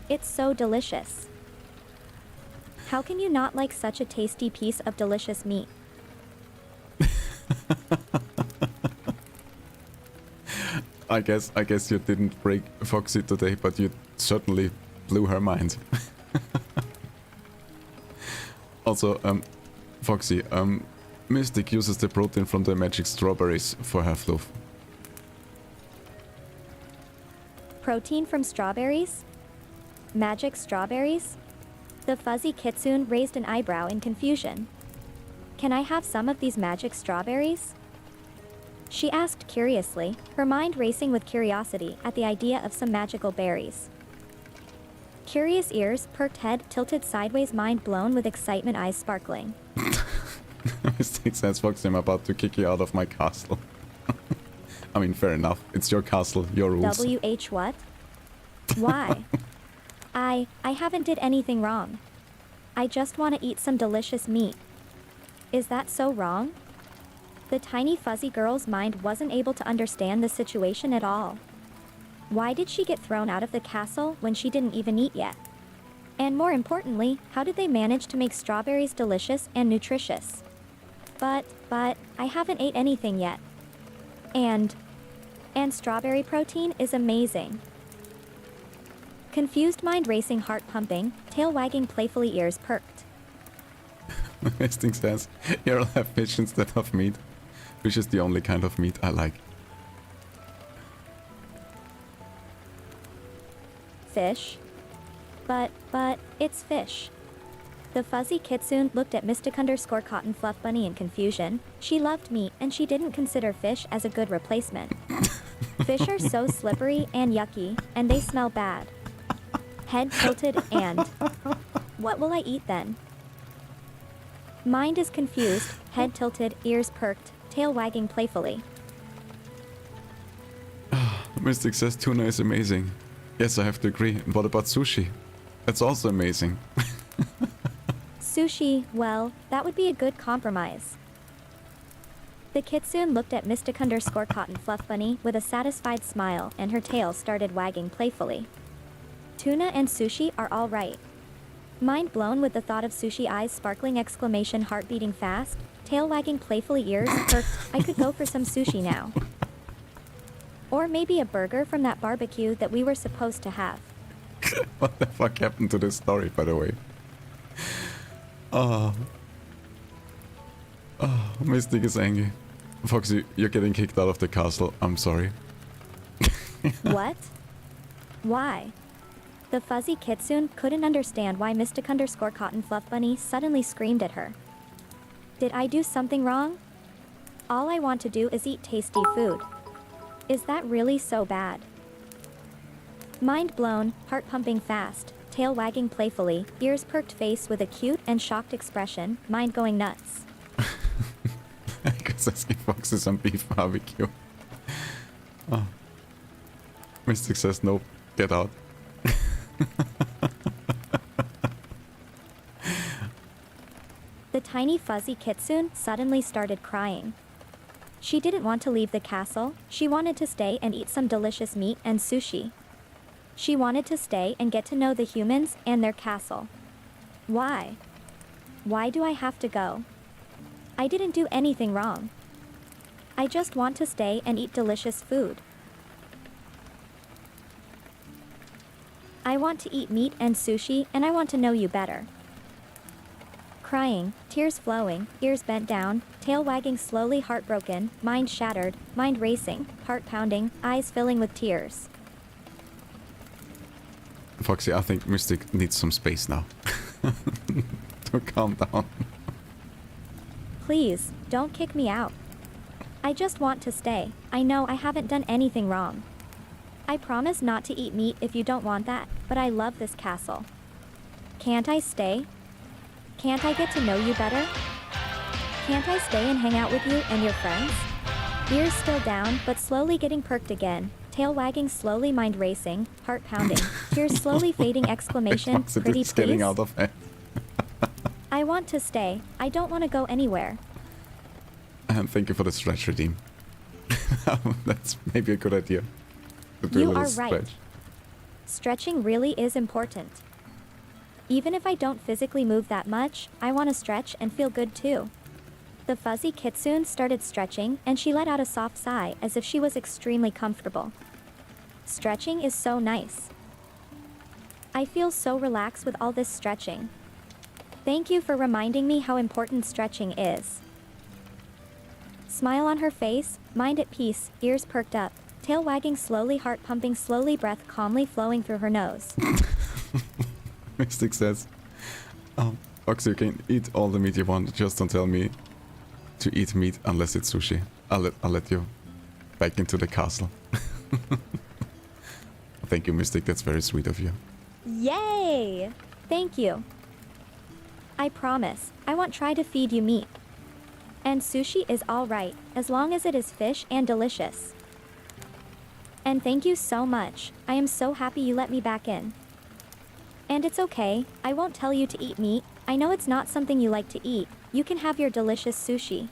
it's so delicious. How can you not like such a tasty piece of delicious meat? I guess you didn't break Foxy today, but you certainly blew her mind. Also, Foxy, Mystic uses the protein from the magic strawberries for her fluff. Protein from strawberries? Magic strawberries? The fuzzy kitsune raised an eyebrow in confusion. Can I have some of these magic strawberries? She asked curiously, her mind racing with curiosity at the idea of some magical berries. Curious ears, perked head, tilted sideways, mind blown with excitement, eyes sparkling. Mystic says, Foxy, I'm about to kick you out of my castle. I mean, fair enough. It's your castle, your rules. WH what? Why? I haven't did anything wrong. I just want to eat some delicious meat. Is that so wrong? The tiny fuzzy girl's mind wasn't able to understand the situation at all. Why did she get thrown out of the castle when she didn't even eat yet? And more importantly, how did they manage to make strawberries delicious and nutritious? But, I haven't ate anything yet. And strawberry protein is amazing. Confused, mind racing, heart pumping, tail wagging playfully, ears perked. Mystic says, here I'll have fish instead of meat. Fish is the only kind of meat I like. Fish? But, it's fish. The fuzzy kitsune looked at Mystic_Cotton Fluff Bunny in confusion. She loved meat and she didn't consider fish as a good replacement. Fish are so slippery and yucky, and they smell bad. Head tilted and... What will I eat then? Mind is confused, head tilted, ears perked, tail wagging playfully. Mystic says tuna is amazing. Yes, I have to agree. And what about sushi? That's also amazing. Sushi, well, that would be a good compromise. The kitsune looked at Mystic_Cotton Fluff Bunny with a satisfied smile, and her tail started wagging playfully. Tuna and sushi are all right. Mind blown with the thought of sushi, eyes sparkling, exclamation, heart beating fast, tail wagging playfully, ears perked. I could go for some sushi now. Or maybe a burger from that barbecue that we were supposed to have. What the fuck happened to this story, by the way? Oh, Mystic is angry. Foxy, you're getting kicked out of the castle. I'm sorry. What? Why? The fuzzy kitsune couldn't understand why Mystic_Cotton Fluff Bunny suddenly screamed at her. Did I do something wrong? All I want to do is eat tasty food. Is that really so bad? Mind blown, heart pumping fast, tail wagging playfully, ears perked, face with a cute and shocked expression, mind going nuts. I was asking Foxy some beef barbecue. Oh. Mystic says nope, get out. The tiny fuzzy kitsune suddenly started crying. She didn't want to leave the castle, she wanted to stay and eat some delicious meat and sushi. She wanted to stay and get to know the humans and their castle. Why? Why do I have to go? I didn't do anything wrong. I just want to stay and eat delicious food. I want to eat meat and sushi, and I want to know you better. Crying, tears flowing, ears bent down, tail wagging slowly, heartbroken, mind shattered, mind racing, heart pounding, eyes filling with tears. Foxy, I think Mystic needs some space now. To calm down. Please, don't kick me out. I just want to stay. I know I haven't done anything wrong. I promise not to eat meat if you don't want that, but I love this castle. Can't I stay? Can't I get to know you better? Can't I stay and hang out with you and your friends? Ears still down, but slowly getting perked again. Tail wagging slowly, mind racing, heart pounding, tears slowly fading, exclamation, pretty It's getting please? out of hand. I want to stay. I don't want to go anywhere. And thank you for the stretch redeem. That's maybe a good idea. To do a You little are right. stretch. Stretching really is important. Even if I don't physically move that much, I want to stretch and feel good too. The fuzzy kitsune started stretching, and she let out a soft sigh as if she was extremely comfortable. Stretching is so nice. I feel so relaxed with all this stretching. Thank you for reminding me how important stretching is. Smile on her face, mind at peace, ears perked up, tail wagging slowly, heart pumping slowly, breath calmly flowing through her nose. Mystic says, Foxy, you can eat all the meat you want, just don't tell me to eat meat unless it's sushi. I'll let you back into the castle. Thank you, Mystic, that's very sweet of you. Yay! Thank you. I promise, I won't try to feed you meat. And sushi is alright, as long as it is fish and delicious. And thank you so much, I am so happy you let me back in. And it's okay, I won't tell you to eat meat, I know it's not something you like to eat, you can have your delicious sushi.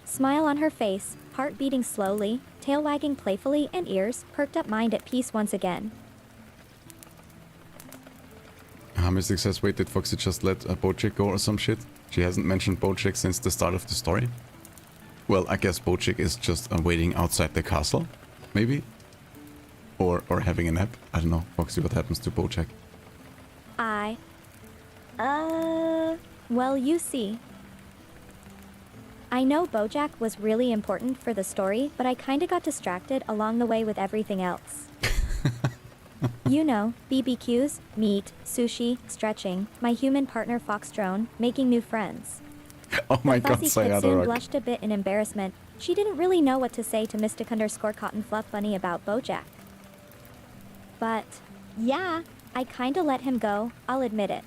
Smile on her face, heart beating slowly, tail wagging playfully, and ears perked up, mind at peace once again. Mystic says, wait, did Foxy just let Bojack go or some shit? She hasn't mentioned Bojack since the start of the story. Well, I guess Bojack is just waiting outside the castle, maybe? Or having a nap. I don't know. Foxy, what happens to Bojack? Well, you see. I know Bojack was really important for the story, but I kinda got distracted along the way with everything else. You know, BBQs, meat, sushi, stretching, my human partner Fox&Drone, making new friends. Oh my god, Fuzzy Kitsune Sayadorok. blushed a bit in embarrassment. She didn't really know what to say to Mystic_Cotton Fluff Bunny about Bojack. But, yeah, I kinda let him go, I'll admit it.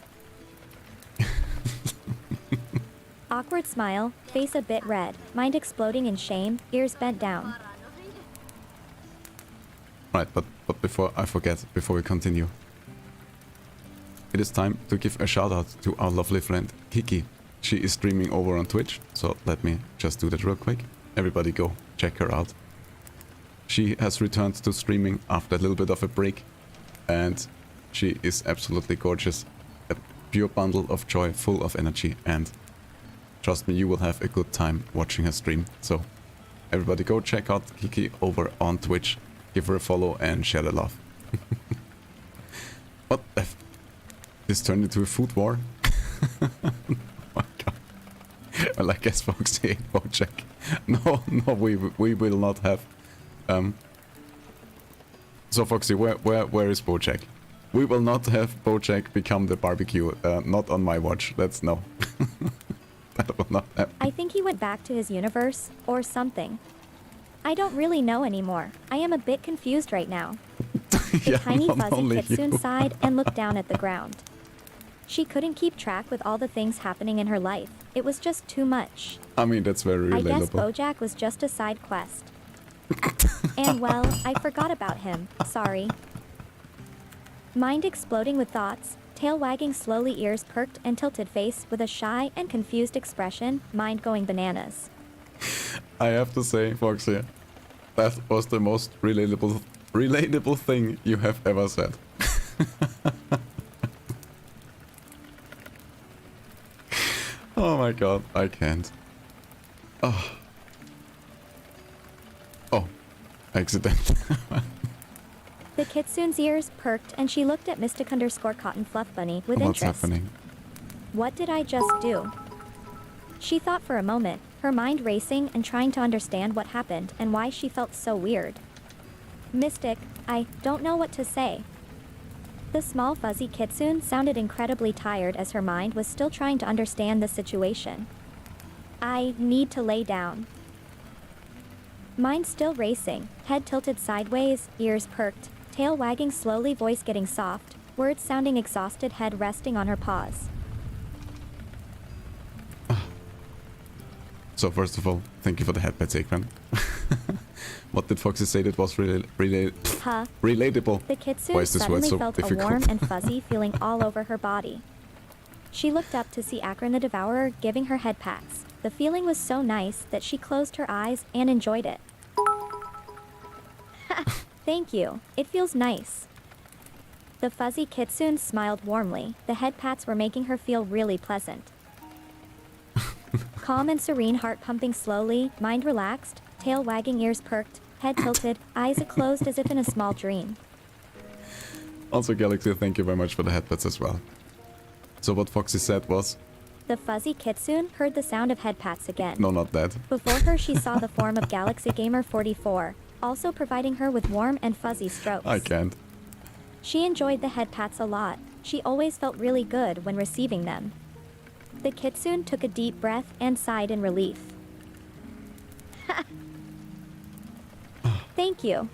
Awkward smile, face a bit red, mind exploding in shame, ears bent down. Right, but before I forget, before we continue. It is time to give a shout out to our lovely friend Kiki. She is streaming over on Twitch, so let me just do that real quick. Everybody go check her out. She has returned to streaming after a little bit of a break, and she is absolutely gorgeous. A pure bundle of joy, full of energy, and trust me, you will have a good time watching her stream. So everybody go check out Kiki over on Twitch. Give her a follow and share the love. What the f... This turned into a food war? Oh my god. Well, I guess Foxy ate Bojack. No, we will not have... So Foxy, where is Bojack? We will not have Bojack become the barbecue. Not on my watch. That's no. That will not happen. I think he went back to his universe, or something. I don't really know anymore. I am a bit confused right now. The Yeah, tiny not fuzzy only kitsune you. sighed and looked down at the ground. She couldn't keep track with all the things happening in her life. It was just too much. I mean, that's very I guess relatable. Bojack was just a side quest. And well, I forgot about him. Sorry. Mind exploding with thoughts, tail wagging slowly, ears perked and tilted face with a shy and confused expression, mind going bananas. I have to say, Foxy, that was the most relatable relatable thing you have ever said. Oh my god, I can't. Oh. Oh. Accident. The kitsune's ears perked and she looked at Mystic_Cotton Fluff Bunny with What's interest. happening? What did I just do? She thought for a moment, her mind racing and trying to understand what happened and why she felt so weird. Mystic, I don't know what to say. The small fuzzy kitsune sounded incredibly tired as her mind was still trying to understand the situation. I need to lay down. Mind still racing, head tilted sideways, ears perked, tail wagging slowly, voice getting soft, words sounding exhausted, head resting on her paws. So first of all, thank you for the headpad, Akran. What did Foxy say that was relatable? The kitsune Why is this word suddenly so felt difficult? a warm and fuzzy feeling all over her body. She looked up to see Akron the Devourer giving her head pats. The feeling was so nice that she closed her eyes and enjoyed it. Thank you, it feels nice. The fuzzy kitsune smiled warmly. The head pats were making her feel really pleasant. Calm and serene, heart pumping slowly, mind relaxed, tail wagging, ears perked, head tilted, eyes closed as if in a small dream. Also, Galaxy, thank you very much for the headpads as well. So what Foxy said was... The fuzzy kitsune heard the sound of head pats again. No, not that. Before her she saw the form of Galaxy Gamer 44, also providing her with warm and fuzzy strokes. I can't. She enjoyed the head pats a lot. She always felt really good when receiving them. The kitsune took a deep breath and sighed in relief. Thank you.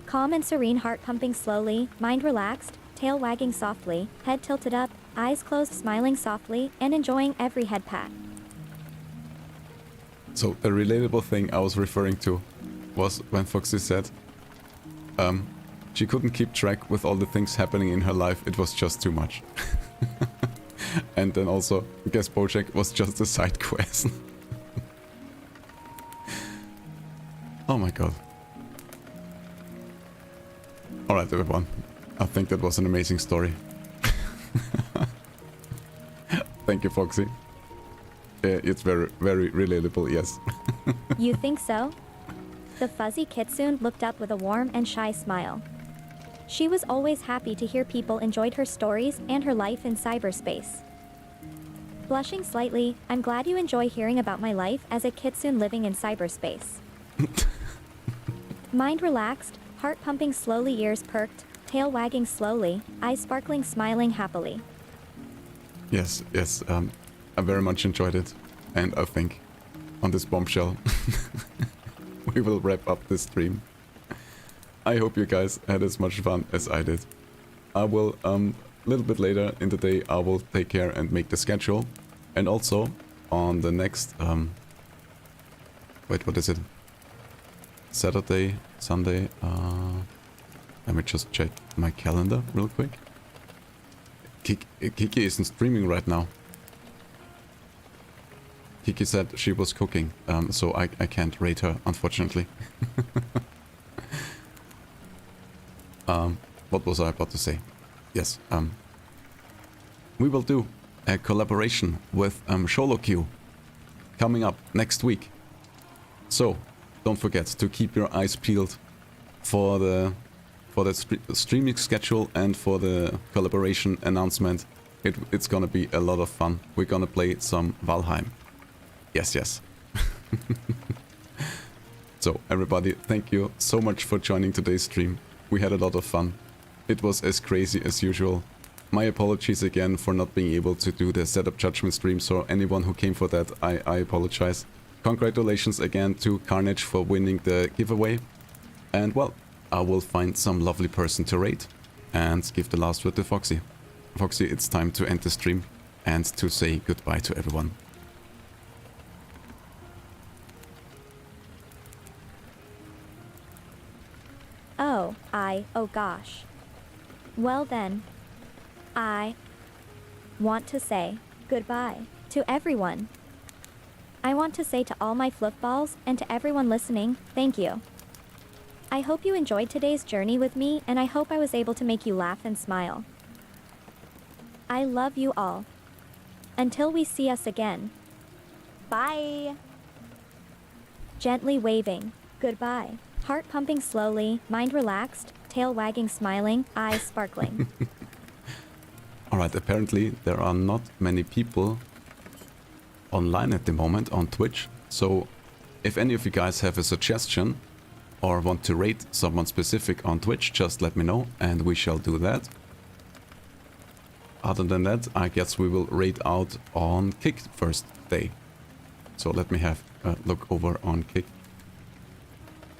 Calm and serene, heart pumping slowly, mind relaxed, tail wagging softly, head tilted up, eyes closed, smiling softly, and enjoying every head pat. So the relatable thing I was referring to was when Foxy said she couldn't keep track with all the things happening in her life, it was just too much. And then also, Guess Bojack was just a side quest. Oh my god. Alright everyone, I think that was an amazing story. Thank you, Foxy. It's very, very relatable, yes. You think so? The fuzzy kitsune looked up with a warm and shy smile. She was always happy to hear people enjoyed her stories and her life in cyberspace. Blushing slightly, I'm glad you enjoy hearing about my life as a kitsune living in cyberspace. Mind relaxed, heart pumping slowly, ears perked, tail wagging slowly, eyes sparkling, smiling happily. Yes, yes, I very much enjoyed it. And I think on this bombshell, we will wrap up this stream. I hope you guys had as much fun as I did. I will, a little bit later in the day, I will take care and make the schedule. And also, on the next, wait, what is it? Saturday, Sunday, let me just check my calendar real quick. Kiki isn't streaming right now. Kiki said she was cooking, so I can't rate her, unfortunately. What was I about to say? Yes, we will do a collaboration with SholoQ coming up next week. So, don't forget to keep your eyes peeled for the streaming schedule and for the collaboration announcement. It's gonna be a lot of fun. We're gonna play some Valheim. Yes, yes. So, everybody, thank you so much for joining today's stream. We had a lot of fun. It was as crazy as usual. My apologies again for not being able to do the setup judgment stream, so anyone who came for that, I apologize. Congratulations again to Carnage for winning the giveaway. And well, I will find some lovely person to rate and give the last word to Foxy. Foxy, it's time to end the stream and to say goodbye to everyone. Oh gosh. Well then, I want to say goodbye to everyone. I want to say to all my fluff balls and to everyone listening, thank you. I hope you enjoyed today's journey with me, and I hope I was able to make you laugh and smile. I love you all. Until we see us again. Bye. Gently waving. Goodbye. Heart pumping slowly, mind relaxed, tail wagging smiling, eyes sparkling. Alright, apparently there are not many people online at the moment on Twitch, so if any of you guys have a suggestion or want to rate someone specific on Twitch, just let me know and we shall do that. Other than that, I guess we will rate out on Kick first day. So let me have a look over on Kick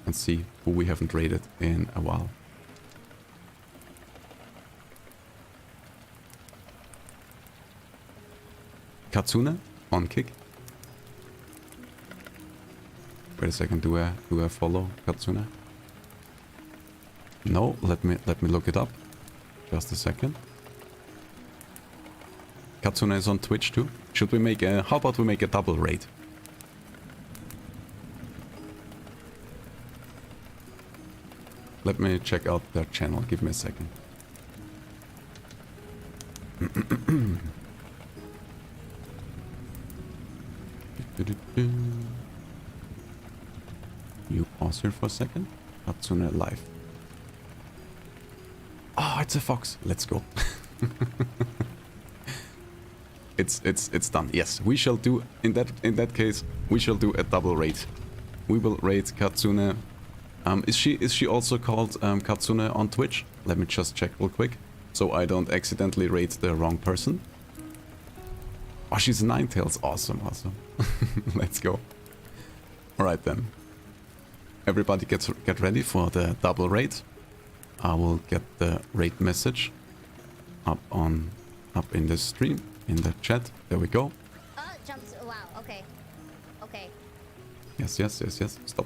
and see who we haven't rated in a while. Katsune on Kick. Wait a second, do I follow Katsune? No, let me look it up. Just a second. Katsune is on Twitch too. Should we make a... How about we make a double raid? Let me check out their channel. Give me a second. You pause here for a second. Katsune live. Oh, it's a fox. Let's go. It's done. Yes, we shall do in that case. We shall do a double raid. We will raid Katsune. Is she also called Katsune on Twitch? Let me just check real quick, so I don't accidentally raid the wrong person. Oh, she's Ninetales. Awesome. Let's go. All right then. Everybody get ready for the double raid. I will get the raid message up in the stream, in the chat. There we go. Jumps. Wow. Okay. Okay. Yes. Stop.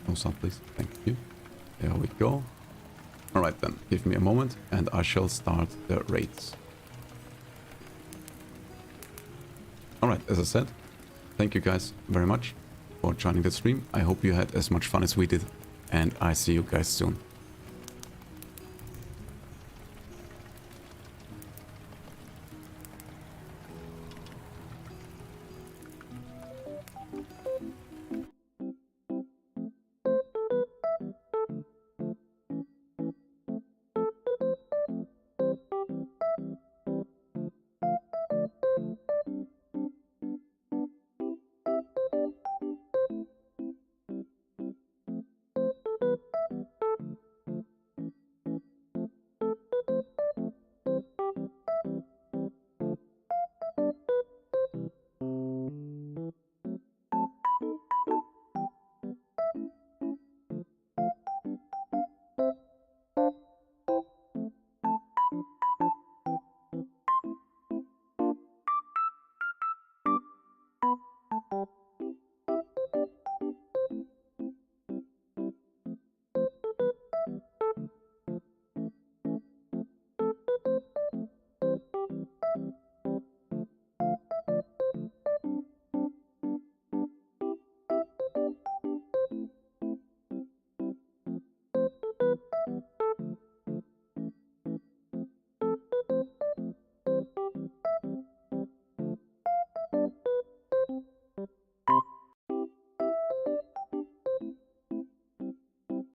No sound, please. Thank you. There we go. All right then. Give me a moment, and I shall start the raids. All right. As I said, thank you guys very much for joining the stream. I hope you had as much fun as we did, and I see you guys soon.